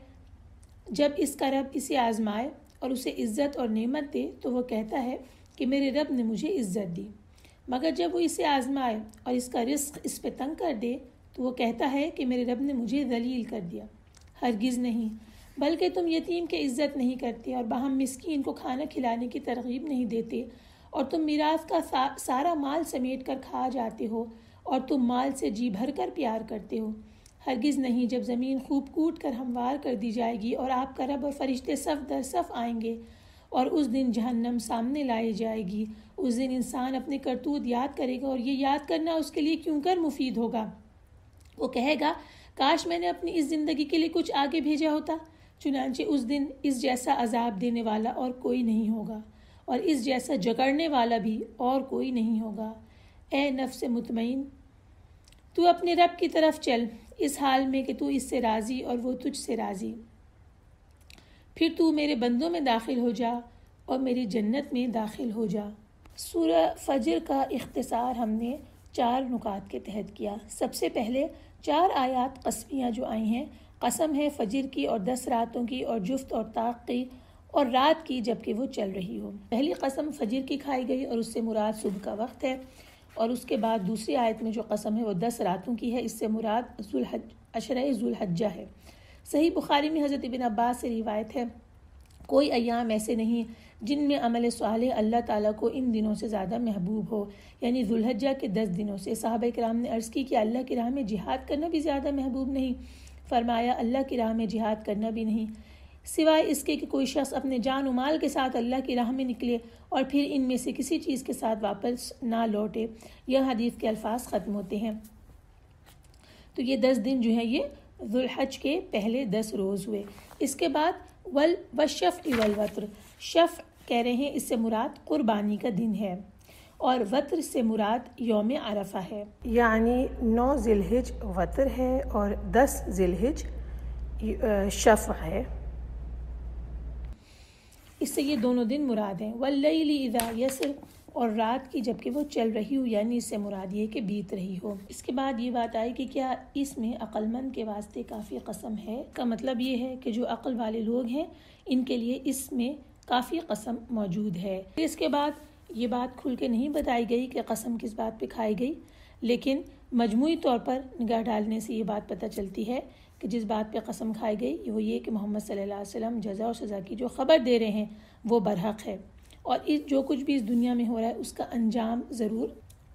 جب اس کا رب اسے آزمائے اور اسے عزت اور نعمت دے تو وہ کہتا ہے کہ میرے رب نے مجھے عزت دی، مگر جب وہ اسے آزمائے اور اس کا رزق اس پہ تنگ کر دے تو وہ کہتا ہے کہ میرے رب نے مجھے ذلیل کر دیا۔ ہرگز نہیں، بلکہ تم یتیم کی عزت نہیں کرتے اور باہم مسکین کو کھانا کھلانے کی ترغیب نہیں دیتے، اور تم میراث کا سارا مال سمیٹ کر کھا جاتے ہو، اور تم مال سے جی بھر کر پیار کرتے ہو۔ ہرگز نہیں، جب زمین خوب کوٹ کر ہموار کر دی جائے گی اور آپ کا رب اور فرشتے صف در صف آئیں گے اور اس دن جہنم سامنے لائی جائے گی، اس دن انسان اپنے کرتوت یاد کرے گا، اور یہ یاد کرنا اس کے لیے کیوں کر مفید ہوگا۔ وہ کہے گا کاش میں نے اپنی اس زندگی کے لیے کچھ آگے بھیجا ہوتا۔ چنانچہ اس دن اس جیسا عذاب دینے والا اور کوئی نہیں ہوگا، اور اس جیسا جکڑنے والا بھی اور کوئی نہیں ہوگا۔ اے نفس مطمئن، تو اپنے رب کی طرف چل، اس حال میں کہ تو اس سے راضی اور وہ تجھ سے راضی۔ پھر تو میرے بندوں میں داخل ہو جا اور میری جنت میں داخل ہو جا۔ سورہ فجر کا اختصار ہم نے 4 نکات کے تحت کیا۔ سب سے پہلے 4 آیات قسمیہ جو آئی ہیں، قسم ہے فجر کی اور 10 راتوں کی اور جفت اور طاق کی اور رات کی جب کہ وہ چل رہی ہو۔ پہلی قسم فجر کی کھائی گئی اور اس سے مراد صبح کا وقت ہے، اور اس کے بعد دوسری آیت میں جو قسم ہے وہ 10 راتوں کی ہے، اس سے مراد عشرہ ذوالحجہ ہے۔ صحیح بخاری میں حضرت ابن عباس سے روایت ہے کوئی ایام ایسے نہیں جن میں عمل صالح اللہ تعالیٰ کو ان دنوں سے زیادہ محبوب ہو، یعنی ذو الحجہ کے 10 دنوں سے۔ صحابہ کرام نے عرض کی کہ اللہ کی راہ میں جہاد کرنا بھی زیادہ محبوب نہیں؟ فرمایا اللہ کی راہ میں جہاد کرنا بھی نہیں، سوائے اس کے کہ کوئی شخص اپنے جان و مال کے ساتھ اللہ کی راہ میں نکلے اور پھر ان میں سے کسی چیز کے ساتھ واپس نہ لوٹے۔ یہ حدیث کے الفاظ ختم ہوتے ہیں۔ تو یہ 10 دن جو ہے یہ ذو الحج کے پہلے 10 روز ہوئے۔ اس کے بعد والشفع والوتر، شفع کہہ رہے ہیں اس سے مراد قربانی کا دن ہے، اور وتر سے مراد یوم عرفہ ہے، یعنی 9 ذی الحج وتر ہے اور 10 ذی الحج شفع ہے۔ اس سے یہ دونوں دن مراد ہیں۔ واللیل اذا یسر، اور رات کی جبکہ وہ چل رہی ہو، یعنی اس سے مراد یہ کہ بیت رہی ہو۔ اس کے بعد یہ بات آئی کہ کیا اس میں عقل مند کے واسطے کافی قسم ہے؟ کا مطلب یہ ہے کہ جو عقل والے لوگ ہیں ان کے لیے اس میں کافی قسم موجود ہے۔ اس کے بعد یہ بات کھل کے نہیں بتائی گئی کہ قسم کس بات پہ کھائی گئی، لیکن مجموعی طور پر نگاہ ڈالنے سے یہ بات پتہ چلتی ہے کہ جس بات پہ قسم کھائی گئی وہ یہ کہ محمد صلی اللہ علیہ وسلم جزا اور سزا کی جو خبر دے رہے ہیں وہ برحق ہے، اور جو کچھ بھی اس دنیا میں ہو رہا ہے اس کا انجام ضرور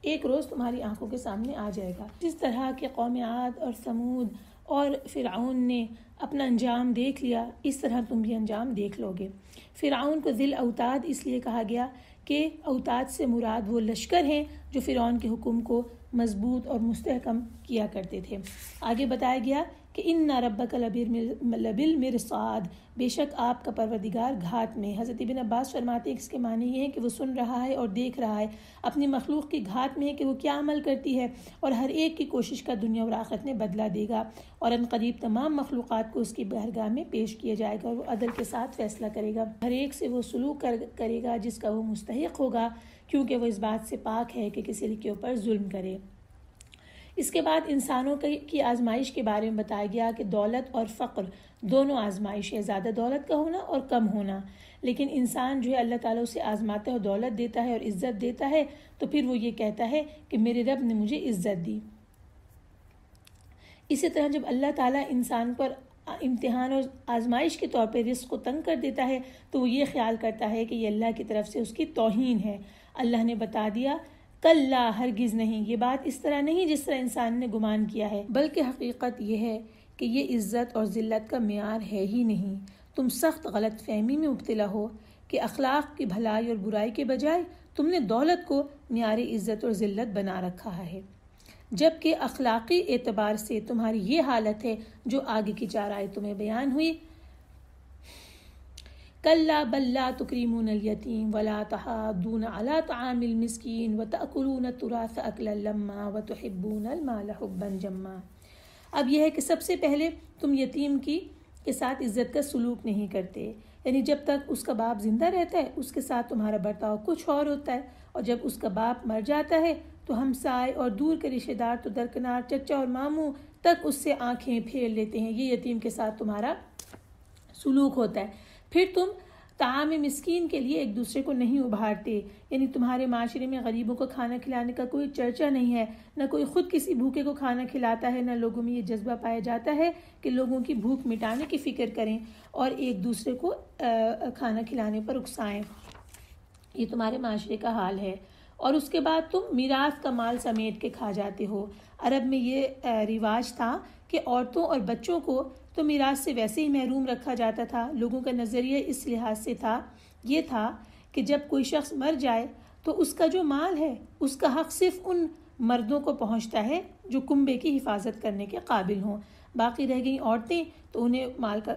ایک روز تمہاری آنکھوں کے سامنے آ جائے گا۔ جس طرح کہ قوم عاد اور ثمود اور فرعون نے اپنا انجام دیکھ لیا، اس طرح تم بھی انجام دیکھ لو گے۔ فرعون کو ذی الاوتاد اس لیے کہا گیا کہ اوتاد سے مراد وہ لشکر ہیں جو فرعون کے حکم کو مضبوط اور مستحکم کیا کرتے تھے۔ آگے بتایا گیا کہ ان ربک لبالمرصاد، بے شک آپ کا پروردگار گھات میں۔ حضرت ابن عباس فرماتے ہیں کہ اس کے معنی یہ ہے کہ وہ سن رہا ہے اور دیکھ رہا ہے، اپنی مخلوق کی گھات میں ہے کہ وہ کیا عمل کرتی ہے، اور ہر ایک کی کوشش کا دنیا اور آخرت میں بدلہ دے گا، اور ان قریب تمام مخلوقات کو اس کی بارگاہ میں پیش کیا جائے گا اور وہ عدل کے ساتھ فیصلہ کرے گا، ہر ایک سے وہ سلوک کرے گا جس کا وہ مستحق ہوگا، کیونکہ وہ اس بات سے پاک ہے کہ کسی کے اوپر ظلم کرے۔ اس کے بعد انسانوں کی آزمائش کے بارے میں بتایا گیا کہ دولت اور فقر دونوں آزمائش ہے، زیادہ دولت کا ہونا اور کم ہونا، لیکن انسان جو ہے اللہ تعالیٰ اسے آزماتا ہے اور دولت دیتا ہے اور عزت دیتا ہے، تو پھر وہ یہ کہتا ہے کہ میرے رب نے مجھے عزت دی۔ اسی طرح جب اللہ تعالیٰ انسان پر امتحان اور آزمائش کے طور پہ رزق کو تنگ کر دیتا ہے تو وہ یہ خیال کرتا ہے کہ یہ اللہ کی طرف سے اس کی توہین ہے۔ اللہ نے بتا دیا کلا، ہرگز نہیں، یہ بات اس طرح نہیں جس طرح انسان نے گمان کیا ہے، بلکہ حقیقت یہ ہے کہ یہ عزت اور ذلت کا معیار ہے ہی نہیں۔ تم سخت غلط فہمی میں مبتلا ہو کہ اخلاق کی بھلائی اور برائی کے بجائے تم نے دولت کو معیار عزت اور ذلت بنا رکھا ہے، جبکہ اخلاقی اعتبار سے تمہاری یہ حالت ہے جو آگے کی 4 آیتوں میں بیان ہوئی۔ کلا بل لا تکریمون الیتیم ولا تحاضون علی طعام المسکین وتأکلون التراث اکلا لما وتحبون المال حبا جما۔ اب یہ ہے کہ سب سے پہلے تم یتیم کے ساتھ عزت کا سلوک نہیں کرتے، یعنی جب تک اس کا باپ زندہ رہتا ہے اس کے ساتھ تمہارا برتاؤ کچھ اور ہوتا ہے، اور جب اس کا باپ مر جاتا ہے تو ہمسائے اور دور کے رشتہ دار تو درکنار چچا اور ماموں تک اس سے آنکھیں پھیر لیتے ہیں۔ یہ یتیم کے ساتھ تمہارا سلوک ہوتا ہے۔ پھر تم طعام مسکین کے لیے ایک دوسرے کو نہیں ابھارتے، یعنی تمہارے معاشرے میں غریبوں کو کھانا کھلانے کا کوئی چرچا نہیں ہے، نہ کوئی خود کسی بھوکے کو کھانا کھلاتا ہے، نہ لوگوں میں یہ جذبہ پایا جاتا ہے کہ لوگوں کی بھوک مٹانے کی فکر کریں اور ایک دوسرے کو کھانا کھلانے پر اکسائیں۔ یہ تمہارے معاشرے کا حال ہے۔ اور اس کے بعد تم میراث کا مال سمیٹ کے کھا جاتے ہو۔ عرب میں یہ رواج تھا کہ عورتوں اور بچوں کو تو میراث سے ویسے ہی محروم رکھا جاتا تھا۔ لوگوں کا نظریہ اس لحاظ سے یہ تھا کہ جب کوئی شخص مر جائے تو اس کا جو مال ہے اس کا حق صرف ان مردوں کو پہنچتا ہے جو کنبے کی حفاظت کرنے کے قابل ہوں، باقی رہ گئیں عورتیں تو انہیں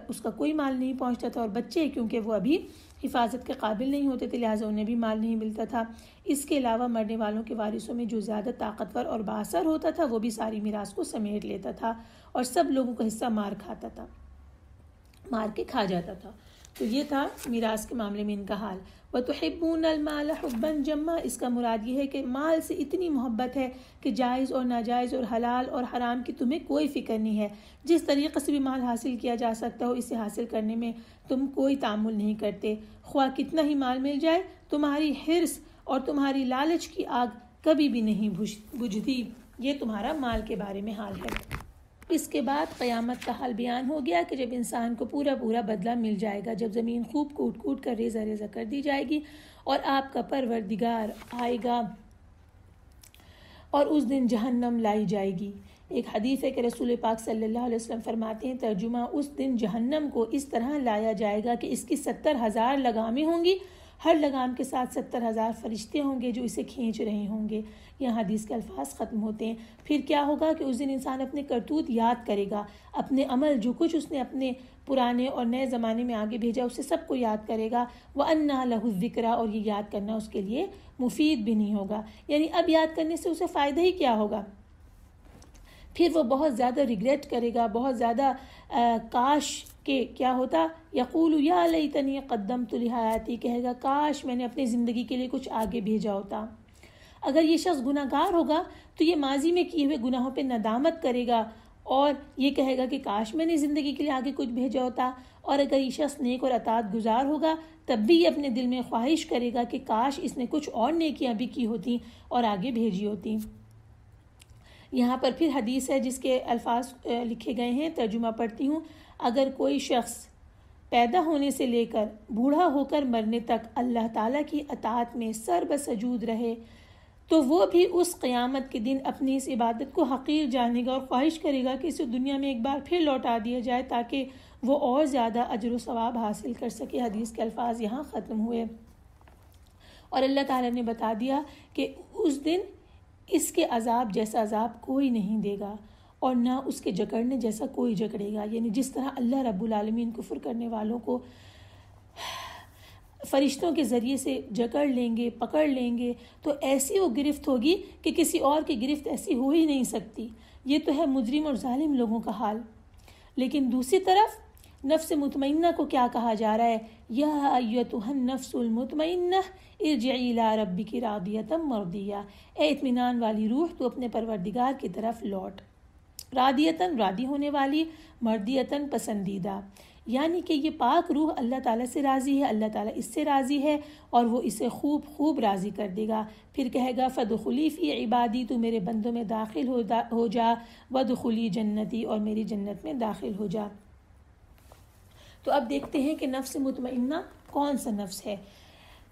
اس کا کوئی مال نہیں پہنچتا تھا، اور بچے کیونکہ وہ ابھی حفاظت کے قابل نہیں ہوتے تھے لہٰذا انہیں بھی مال نہیں ملتا تھا۔ اس کے علاوہ مرنے والوں کے وارثوں میں جو زیادہ طاقتور اور بااثر ہوتا تھا وہ بھی ساری میراث کو سمیٹ لیتا تھا اور سب لوگوں کا حصہ مار کے کھا جاتا تھا۔ تو یہ تھا میراث کے معاملے میں ان کا حال۔ وَتُحِبُّونَ الْمَالَ حُبًّا جَمًّا، اس کا مراد یہ ہے کہ مال سے اتنی محبت ہے کہ جائز اور ناجائز اور حلال اور حرام کی تمہیں کوئی فکر نہیں ہے، جس طریقے سے بھی مال حاصل کیا جا سکتا ہو اسے حاصل کرنے میں تم کوئی تعامل نہیں کرتے، خواہ کتنا ہی مال مل جائے تمہاری حرص اور تمہاری لالچ کی آگ کبھی بھی نہیں بجھتی۔ یہ تمہارا مال کے بارے میں حال ہے۔ اس کے بعد قیامت کا حال بیان ہو گیا کہ جب انسان کو پورا پورا بدلہ مل جائے گا، جب زمین خوب کوٹ کوٹ کر ریزہ ریزہ کر دی جائے گی اور آپ کا پروردگار آئے گا اور اس دن جہنم لائی جائے گی۔ ایک حدیث ہے کہ رسول پاک صلی اللہ علیہ وسلم فرماتے ہیں، ترجمہ، اس دن جہنم کو اس طرح لایا جائے گا کہ اس کی 70,000 لگامیں ہوں گی، ہر لگام کے ساتھ 70,000 فرشتے ہوں گے جو اسے کھینچ رہے ہوں گے۔ یہاں حدیث کے الفاظ ختم ہوتے ہیں۔ پھر کیا ہوگا کہ اس دن انسان اپنے کرتوت یاد کرے گا، اپنے عمل جو کچھ اس نے اپنے پرانے اور نئے زمانے میں آگے بھیجا اسے سب کو یاد کرے گا۔ وَأَنَّا لَهُ الذِّكْرَى، اور یہ یاد کرنا اس کے لیے مفید بھی نہیں ہوگا، یعنی اب یاد کرنے سے اسے فائدہ ہی کیا ہوگا۔ پھر وہ بہت زیادہ ریگریٹ کرے گا، بہت زیادہ کاش کہ کیا ہوتا، یقول یا لیتنی قدمت لحیاتی، کہے گا کاش میں نے اپنی زندگی کے لیے کچھ آگے بھیجا ہوتا۔ اگر یہ شخص گناہ گار ہوگا تو یہ ماضی میں کیے ہوئے گناہوں پہ ندامت کرے گا اور یہ کہے گا کہ کاش میں نے زندگی کے لیے آگے کچھ بھیجا ہوتا۔ اور اگر یہ شخص نیک اور اطاعت گزار ہوگا تب بھی یہ اپنے دل میں خواہش کرے گا کہ کاش اس نے کچھ اور نیکیاں بھی کی ہوتی اور آگے بھیجی ہوتی۔ یہاں پر پھر حدیث ہے جس کے الفاظ لکھے گئے ہیں، ترجمہ پڑھتی ہوں۔ اگر کوئی شخص پیدا ہونے سے لے کر بوڑھا ہو کر مرنے تک اللہ تعالیٰ کی اطاعت میں سر بسجود رہے تو وہ بھی اس قیامت کے دن اپنی اس عبادت کو حقیر جانے گا اور خواہش کرے گا کہ اسے دنیا میں ایک بار پھر لوٹا دیا جائے تاکہ وہ اور زیادہ اجر و ثواب حاصل کر سکے۔ حدیث کے الفاظ یہاں ختم ہوئے اور اللہ تعالیٰ نے بتا دیا کہ اس دن اس کے عذاب جیسا عذاب کوئی نہیں دے گا اور نہ اس کے جکڑنے جیسا کوئی جکڑے گا، یعنی جس طرح اللہ رب العالمین کفر کرنے والوں کو فرشتوں کے ذریعے سے جکڑ لیں گے، پکڑ لیں گے، تو ایسی وہ گرفت ہوگی کہ کسی اور کی گرفت ایسی ہو ہی نہیں سکتی۔ یہ تو ہے مجرم اور ظالم لوگوں کا حال۔ لیکن دوسری طرف نفس مطمئنہ کو کیا کہا جا رہا ہے؟ یا ایتھا النفس المطمئنہ ارجعی الی ربک راضیۃ مرضیہ، اے اطمینان والی روح تو اپنے پروردگار کی طرف لوٹ، راضیۃ راضی ہونے والی، مرضیۃ پسندیدہ، یعنی کہ یہ پاک روح اللہ تعالیٰ سے راضی ہے، اللہ تعالیٰ اس سے راضی ہے اور وہ اسے خوب خوب راضی کر دے گا۔ پھر کہے گا فادخلی فی عبادی، تو میرے بندوں میں داخل ہو جا، وادخلی جنتی، اور میری جنت میں داخل ہو جا۔ تو اب دیکھتے ہیں کہ نفس مطمئنہ کون سا نفس ہے۔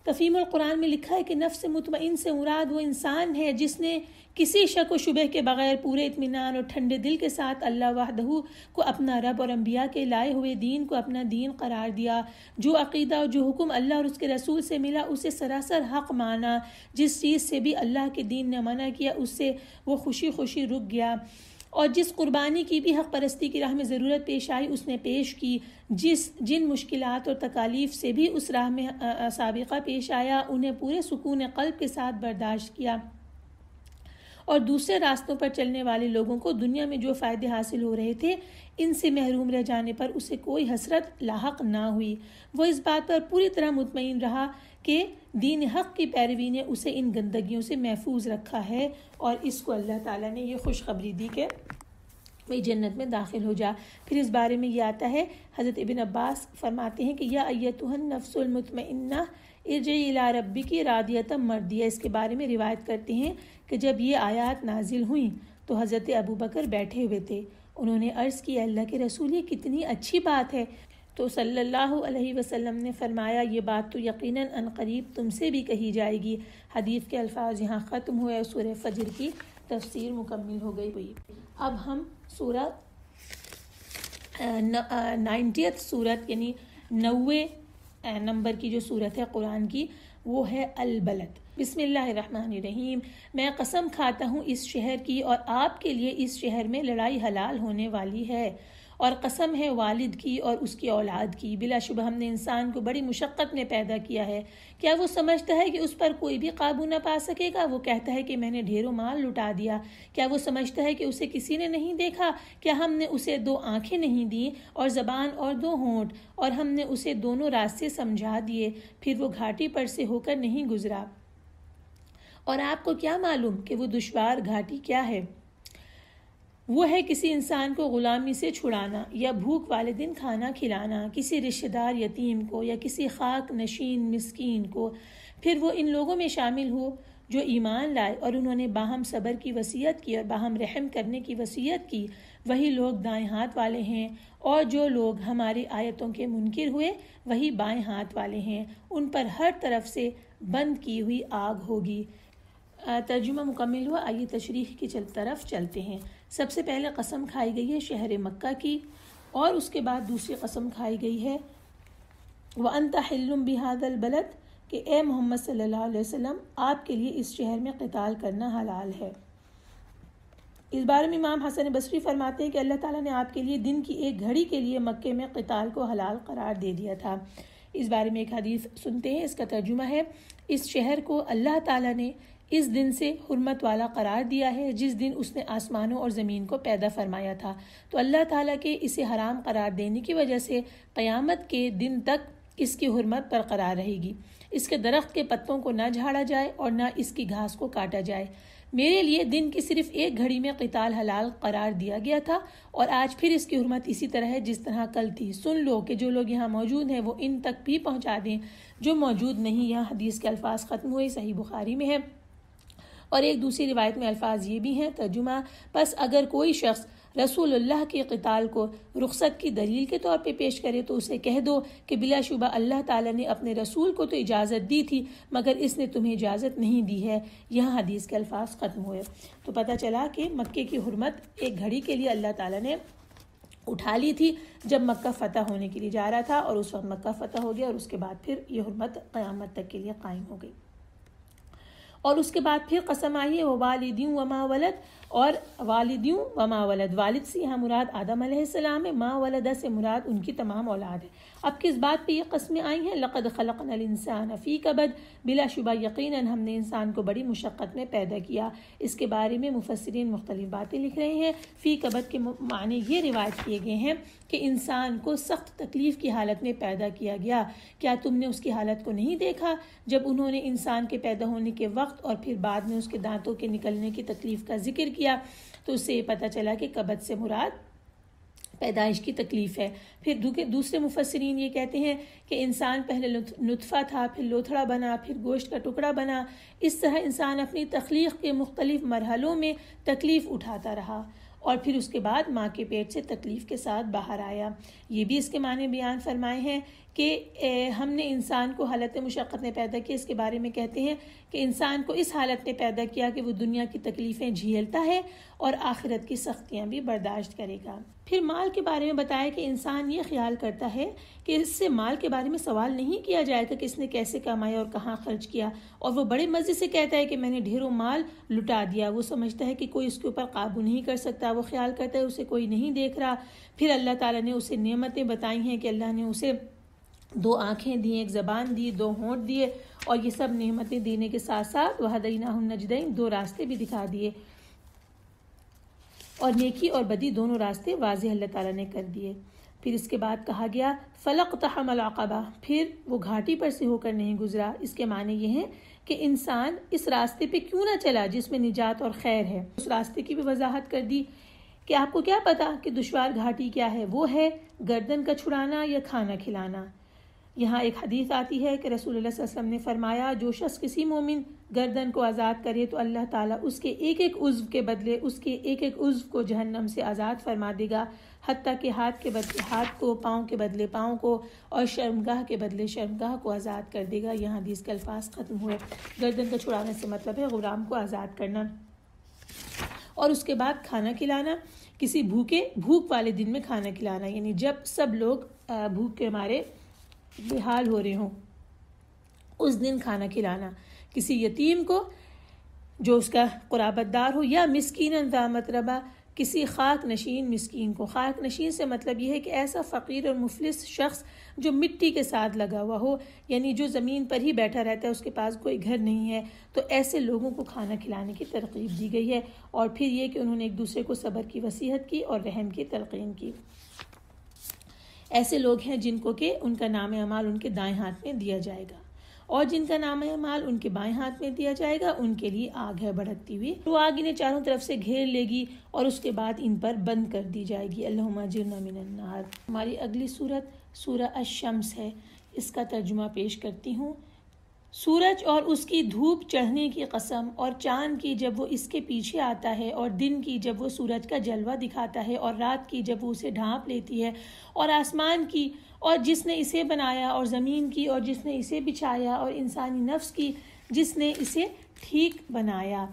تفہیم القرآن میں لکھا ہے کہ نفس مطمئن سے مراد وہ انسان ہے جس نے کسی شک و شبہ کے بغیر پورے اطمینان اور ٹھنڈے دل کے ساتھ اللہ وحدہ کو اپنا رب اور انبیاء کے لائے ہوئے دین کو اپنا دین قرار دیا، جو عقیدہ اور جو حکم اللہ اور اس کے رسول سے ملا اسے سراسر حق مانا، جس چیز سے بھی اللہ کے دین نے منع کیا اس سے وہ خوشی خوشی رک گیا، اور جس قربانی کی بھی حق پرستی کی راہ میں ضرورت پیش آئی اس نے پیش کی، جن مشکلات اور تکالیف سے بھی اس راہ میں سابقہ پیش آیا انہیں پورے سکون قلب کے ساتھ برداشت کیا، اور دوسرے راستوں پر چلنے والے لوگوں کو دنیا میں جو فائدے حاصل ہو رہے تھے ان سے محروم رہ جانے پر اسے کوئی حسرت لاحق نہ ہوئی۔ وہ اس بات پر پوری طرح مطمئن رہا کہ دین حق کی پیروی نے اسے ان گندگیوں سے محفوظ رکھا ہے، اور اس کو اللہ تعالیٰ نے یہ خوشخبری دی کہ وہی جنت میں داخل ہو جا۔ پھر اس بارے میں یہ آتا ہے، حضرت ابن عباس فرماتے ہیں کہ یا ایتھا النفس المطمئنہ ارجعی الی ربک راضیۃ مرضیہ، اس کے بارے میں روایت کرتے ہیں کہ جب یہ آیات نازل ہوئیں تو حضرت ابو بکر بیٹھے ہوئے تھے، انہوں نے عرض کی اللہ کے رسول یہ کتنی اچھی بات ہے، تو صلی اللہ علیہ وسلم نے فرمایا یہ بات تو یقیناً عنقریب تم سے بھی کہی جائے گی۔ حدیث کے الفاظ یہاں ختم ہوئے، سورہ فجر کی تفسیر مکمل ہو گئی۔ اب ہم سورہ 90 سورت یعنی 90 نمبر کی جو سورت ہے قرآن کی وہ ہے البلد۔ بسم اللہ الرحمن الرحیم، میں قسم کھاتا ہوں اس شہر کی اور آپ کے لیے اس شہر میں لڑائی حلال ہونے والی ہے، اور قسم ہے والد کی اور اس کی اولاد کی، بلا شبہ ہم نے انسان کو بڑی مشقت میں پیدا کیا ہے، کیا وہ سمجھتا ہے کہ اس پر کوئی بھی قابو نہ پا سکے گا؟ وہ کہتا ہے کہ میں نے ڈھیروں مال لٹا دیا، کیا وہ سمجھتا ہے کہ اسے کسی نے نہیں دیکھا؟ کیا ہم نے اسے 2 آنکھیں نہیں دیں اور زبان اور 2 ہونٹ، اور ہم نے اسے دونوں راستے سمجھا دیے، پھر وہ گھاٹی پر سے ہو کر نہیں گزرا؟ اور آپ کو کیا معلوم کہ وہ دشوار گھاٹی کیا ہے؟ وہ ہے کسی انسان کو غلامی سے چھڑانا، یا بھوک والے دن کھانا کھلانا، کسی رشتہ دار یتیم کو یا کسی خاک نشین مسکین کو، پھر وہ ان لوگوں میں شامل ہو جو ایمان لائے اور انہوں نے باہم صبر کی وصیت کی اور باہم رحم کرنے کی وصیت کی وہی لوگ دائیں ہاتھ والے ہیں، اور جو لوگ ہماری آیتوں کے منکر ہوئے وہی بائیں ہاتھ والے ہیں، ان پر ہر طرف سے بند کی ہوئی آگ ہوگی۔ ترجمہ مکمل ہوا۔ آئیے تشریح کی طرف چلتے ہیں۔ سب سے پہلے قسم کھائی گئی ہے شہر مکہ کی، اور اس کے بعد دوسری قسم کھائی گئی ہے وَأَنْتَ حِلٌّ بِهَذَا الْبَلَدِ، کہ اے محمد صلی اللہ علیہ وسلم آپ کے لیے اس شہر میں قتال کرنا حلال ہے۔ اس بارے میں امام حسن بصری فرماتے ہیں کہ اللہ تعالیٰ نے آپ کے لیے دن کی ایک گھڑی کے لیے مکے میں قتال کو حلال قرار دے دیا تھا۔ اس بارے میں ایک حدیث سنتے ہیں، اس کا ترجمہ ہے، اس شہر کو اللہ تعالیٰ نے اس دن سے حرمت والا قرار دیا ہے جس دن اس نے آسمانوں اور زمین کو پیدا فرمایا تھا، تو اللہ تعالیٰ کے اسے حرام قرار دینے کی وجہ سے قیامت کے دن تک اس کی حرمت برقرار رہے گی۔ اس کے درخت کے پتوں کو نہ جھاڑا جائے اور نہ اس کی گھاس کو کاٹا جائے۔ میرے لیے دن کی صرف ایک گھڑی میں قتال حلال قرار دیا گیا تھا، اور آج پھر اس کی حرمت اسی طرح ہے جس طرح کل تھی۔ سن لو کہ جو لوگ یہاں موجود ہیں وہ ان تک بھی پہنچا دیں جو موجود نہیں۔ یہاں حدیث کے الفاظ ختم ہوئے، صحیح بخاری میں ہے، اور ایک دوسری روایت میں الفاظ یہ بھی ہیں۔ ترجمہ، پس اگر کوئی شخص رسول اللہ کے قتال کو رخصت کی دلیل کے طور پہ پیش کرے تو اسے کہہ دو کہ بلا شبہ اللہ تعالیٰ نے اپنے رسول کو تو اجازت دی تھی مگر اس نے تمہیں اجازت نہیں دی ہے۔ یہاں حدیث کے الفاظ ختم ہوئے۔ تو پتہ چلا کہ مکے کی حرمت ایک گھڑی کے لیے اللہ تعالیٰ نے اٹھا لی تھی جب مکہ فتح ہونے کے لیے جا رہا تھا، اور اس وقت مکہ فتح ہو گیا، اور اس کے بعد پھر یہ حرمت قیامت تک کے لیے قائم ہو گئی۔ اور اس کے بعد پھر قسم آئی ہے والدیوں وما ولد، اور والدیوں وما ولد، والد سے یہاں مراد آدم علیہ السلام ہے، ما ولدہ سے مراد ان کی تمام اولاد ہے۔ اب کس بات پہ یہ قسمیں آئی ہیں؟ لقد خلقنا الانسان فی کبد، بلا شبہ یقیناً ہم نے انسان کو بڑی مشقت میں پیدا کیا۔ اس کے بارے میں مفسرین مختلف باتیں لکھ رہے ہیں۔ فی کبد کے معنی یہ روایت کیے گئے ہیں کہ انسان کو سخت تکلیف کی حالت میں پیدا کیا گیا۔ کیا تم نے اس کی حالت کو نہیں دیکھا جب انہوں نے انسان کے پیدا ہونے کے وقت اور پھر بعد میں اس کے دانتوں کے نکلنے کی تکلیف کا ذکر کیا؟ تو اس سے یہ پتہ چلا کہ کبد سے مراد پیدائش کی تکلیف ہے۔ پھر دوسرے مفسرین یہ کہتے ہیں کہ انسان پہلے نطفہ تھا، پھر لوتھڑا بنا، پھر گوشت کا ٹکڑا بنا۔ اس طرح انسان اپنی تخلیق کے مختلف مرحلوں میں تکلیف اٹھاتا رہا، اور پھر اس کے بعد ماں کے پیٹ سے تکلیف کے ساتھ باہر آیا۔ یہ بھی اس کے معنی بیان فرمائے ہیں کہ ہم نے انسان کو حالت مشقت میں پیدا کیا۔ اس کے بارے میں کہتے ہیں کہ انسان کو اس حالت میں پیدا کیا کہ وہ دنیا کی تکلیفیں جھیلتا ہے اور آخرت کی سختیاں بھی برداشت کرے گا۔ پھر مال کے بارے میں بتایا کہ انسان یہ خیال کرتا ہے کہ اس سے مال کے بارے میں سوال نہیں کیا جائے گا کہ اس نے کیسے کمایا اور کہاں خرچ کیا، اور وہ بڑے مزے سے کہتا ہے کہ میں نے ڈھیروں مال لٹا دیا۔ وہ سمجھتا ہے کہ کوئی اس کے اوپر قابو نہیں کر سکتا، وہ خیال کرتا ہے اسے کوئی نہیں دیکھ رہا۔ پھر اللہ تعالیٰ نے اسے نعمتیں بتائی ہیں کہ اللہ نے اسے 2 آنکھیں دی، ایک زبان دی، 2 ہونٹ دیے، اور یہ سب نعمتیں دینے کے ساتھ ساتھ وَهَدَيْنَاهُ النَّجْدَيْنِ 2 راستے بھی دکھا دیے، اور نیکی اور بدی دونوں راستے واضح اللہ تعالیٰ نے کر دیے۔ پھر اس کے بعد کہا گیا فَلَقْتَحَمَ الْعَقَبَةَ، پھر وہ گھاٹی پر سے ہو کر نہیں گزرا۔ اس کے معنی یہ ہیں کہ انسان اس راستے پہ کیوں نہ چلا جس میں نجات اور خیر ہے۔ اس راستے کی بھی وضاحت کر دی کہ آپ کو کیا پتا کہ دشوار گھاٹی کیا ہے، وہ ہے گردن کا چھڑانا یا کھانا کھلانا۔ یہاں ایک حدیث آتی ہے کہ رسول اللہ صلی اللہ علیہ وسلم نے فرمایا جو شخص کسی مومن گردن کو آزاد کرے تو اللہ تعالیٰ اس کے ایک ایک عضو کے بدلے اس کے ایک ایک عضو کو جہنم سے آزاد فرما دے گا، حتیٰ کہ ہاتھ کے بدلے ہاتھ کو، پاؤں کے بدلے پاؤں کو، اور شرمگاہ کے بدلے شرمگاہ کو آزاد کر دے گا۔ یہاں حدیث کے الفاظ ختم ہوئے۔ گردن کا چھڑانے سے مطلب ہے غلام کو آزاد کرنا، اور اس کے بعد کھانا کھلانا، کسی بھوک والے دن میں کھانا کھلانا، یعنی جب سب لوگ بھوک کے مارے بے حال ہو رہے ہوں اس دن کھانا کھلانا، کسی یتیم کو جو اس کا قرابت دار ہو، یا مسکیناً ذا متربہ، کسی خاک نشین مسکین کو۔ خاک نشین سے مطلب یہ ہے کہ ایسا فقیر اور مفلس شخص جو مٹی کے ساتھ لگا ہوا ہو، یعنی جو زمین پر ہی بیٹھا رہتا ہے، اس کے پاس کوئی گھر نہیں ہے، تو ایسے لوگوں کو کھانا کھلانے کی ترغیب دی گئی ہے۔ اور پھر یہ کہ انہوں نے ایک دوسرے کو صبر کی وصیت کی اور رحم کی تلقین کی۔ ایسے لوگ ہیں جن کو کہ ان کا نام اعمال ان کے دائیں ہاتھ میں دیا جائے گا، اور جن کا نام اعمال ان کے بائیں ہاتھ میں دیا جائے گا ان کے لیے آگ ہے بھڑکتی ہوئی۔ وہ آگ انہیں چاروں طرف سے گھیر لے گی اور اس کے بعد ان پر بند کر دی جائے گی۔ اللہم اجرنا من النار۔ ہماری اگلی سورت سورہ الشمس ہے، اس کا ترجمہ پیش کرتی ہوں۔ سورج اور اس کی دھوپ چڑھنے کی قسم، اور چاند کی جب وہ اس کے پیچھے آتا ہے، اور دن کی جب وہ سورج کا جلوہ دکھاتا ہے، اور رات کی جب وہ اسے ڈھانپ لیتی ہے، اور آسمان کی اور جس نے اسے بنایا، اور زمین کی اور جس نے اسے بچھایا، اور انسانی نفس کی جس نے اسے ٹھیک بنایا،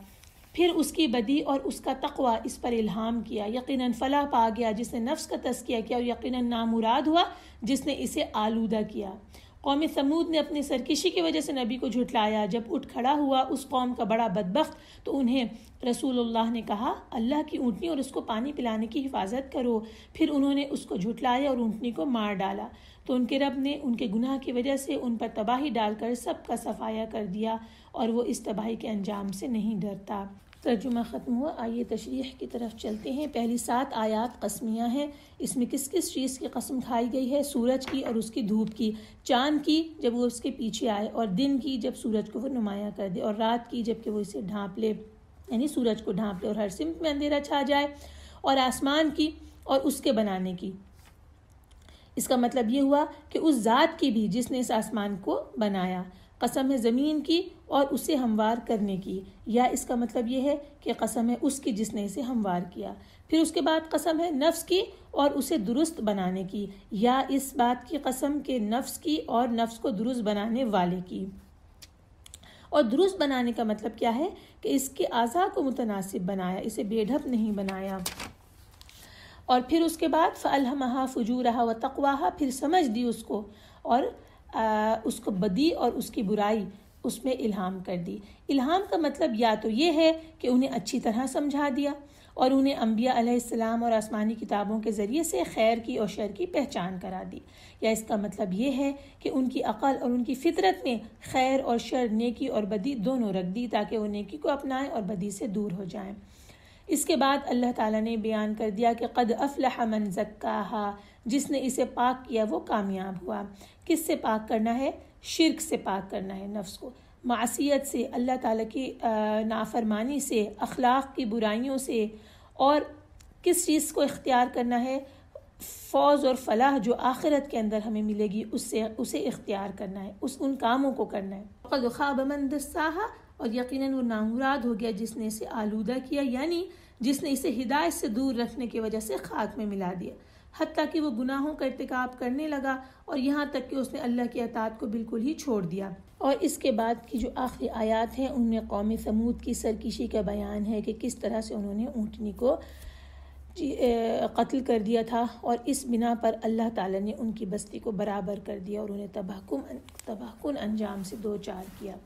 پھر اس کی بدی اور اس کا تقوی اس پر الہام کیا، یقیناً فلاح پا گیا جس نے نفس کا تزکیہ کیا، اور یقیناً نامراد ہوا جس نے اسے آلودہ کیا۔ قوم سمود نے اپنی سرکشی کی وجہ سے نبی کو جھٹلایا، جب اٹھ کھڑا ہوا اس قوم کا بڑا بدبخت تو انہیں رسول اللہ نے کہا اللہ کی اونٹنی اور اس کو پانی پلانے کی حفاظت کرو، پھر انہوں نے اس کو جھٹلایا اور اونٹنی کو مار ڈالا، تو ان کے رب نے ان کے گناہ کی وجہ سے ان پر تباہی ڈال کر سب کا صفایا کر دیا، اور وہ اس تباہی کے انجام سے نہیں ڈرتا۔ ترجمہ ختم ہوا۔ آئیے تشریح کی طرف چلتے ہیں۔ پہلی 7 آیات قسمیہ ہیں۔ اس میں کس کس چیز کی قسم کھائی گئی ہے؟ سورج کی اور اس کی دھوپ کی، چاند کی جب وہ اس کے پیچھے آئے، اور دن کی جب سورج کو وہ نمایاں کر دے، اور رات کی جب کہ وہ اسے ڈھانپ لے، یعنی سورج کو ڈھانپ لے اور ہر سمت میں اندھیرا چھا جائے، اور آسمان کی اور اس کے بنانے کی۔ اس کا مطلب یہ ہوا کہ اس ذات کی بھی جس نے اس آسمان کو بنایا۔ قسم ہے زمین کی اور اسے ہموار کرنے کی، یا اس کا مطلب یہ ہے کہ قسم ہے اس کی جس نے اسے ہموار کیا۔ پھر اس کے بعد قسم ہے نفس کی اور اسے درست بنانے کی، یا اس بات کی قسم کہ نفس کی اور نفس کو درست بنانے والے کی۔ اور درست بنانے کا مطلب کیا ہے کہ اس کے اعضاء کو متناسب بنایا، اسے بے ڈھپ نہیں بنایا۔ اور پھر اس کے بعد فَأَلْهَمَهَا فُجُورَهَا وَتَقْوَاهَا، پھر سمجھ دی اس کو اور اس کو بدی اور اس کی برائی اس میں الہام کر دی۔ الہام کا مطلب یا تو یہ ہے کہ انہیں اچھی طرح سمجھا دیا اور انہیں انبیاء علیہ السلام اور آسمانی کتابوں کے ذریعے سے خیر کی اور شر کی پہچان کرا دی، یا اس کا مطلب یہ ہے کہ ان کی عقل اور ان کی فطرت میں خیر اور شر، نیکی اور بدی دونوں رکھ دی تاکہ وہ نیکی کو اپنائیں اور بدی سے دور ہو جائیں۔ اس کے بعد اللہ تعالیٰ نے بیان کر دیا کہ قد افلح من زکاہا، جس نے اسے پاک کیا وہ کامیاب ہوا۔ کس سے پاک کرنا ہے؟ شرک سے پاک کرنا ہے نفس کو، معصیت سے، اللہ تعالیٰ کی نافرمانی سے، اخلاق کی برائیوں سے، اور کس چیز کو اختیار کرنا ہے؟ فوز اور فلاح جو آخرت کے اندر ہمیں ملے گی اسے اختیار کرنا ہے، ان کاموں کو کرنا ہے۔ قد خاب من دساہا، اور یقیناً وہ نامراد ہو گیا جس نے اسے آلودہ کیا، یعنی جس نے اسے ہدایت سے دور رکھنے کی وجہ سے خاک میں ملا دیا، حتیٰ کہ وہ گناہوں کا ارتکاب کرنے لگا، اور یہاں تک کہ اس نے اللہ کی اطاعت کو بالکل ہی چھوڑ دیا۔ اور اس کے بعد کی جو آخری آیات ہیں ان میں قوم سمود کی سرکشی کا بیان ہے کہ کس طرح سے انہوں نے اونٹنی کو قتل کر دیا تھا، اور اس بنا پر اللہ تعالیٰ نے ان کی بستی کو برابر کر دیا اور انہیں تباہ کن انجام سے دوچار کیا۔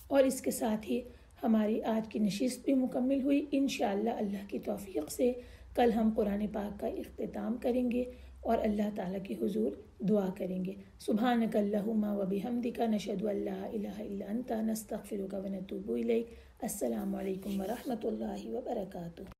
اور اس کے ساتھ ہی ہماری آج کی نشست بھی مکمل ہوئی۔ انشاءاللہ اللہ کی توفیق سے کل ہم قرآن پاک کا اختتام کریں گے اور اللہ تعالیٰ کے حضور دعا کریں گے۔ سبحانک اللہم و بحمدک، نشہد ان لا الہ الا انت، نستغفرک و نتوب الیک۔ السلام علیکم ورحمۃ اللہ وبرکاتہ۔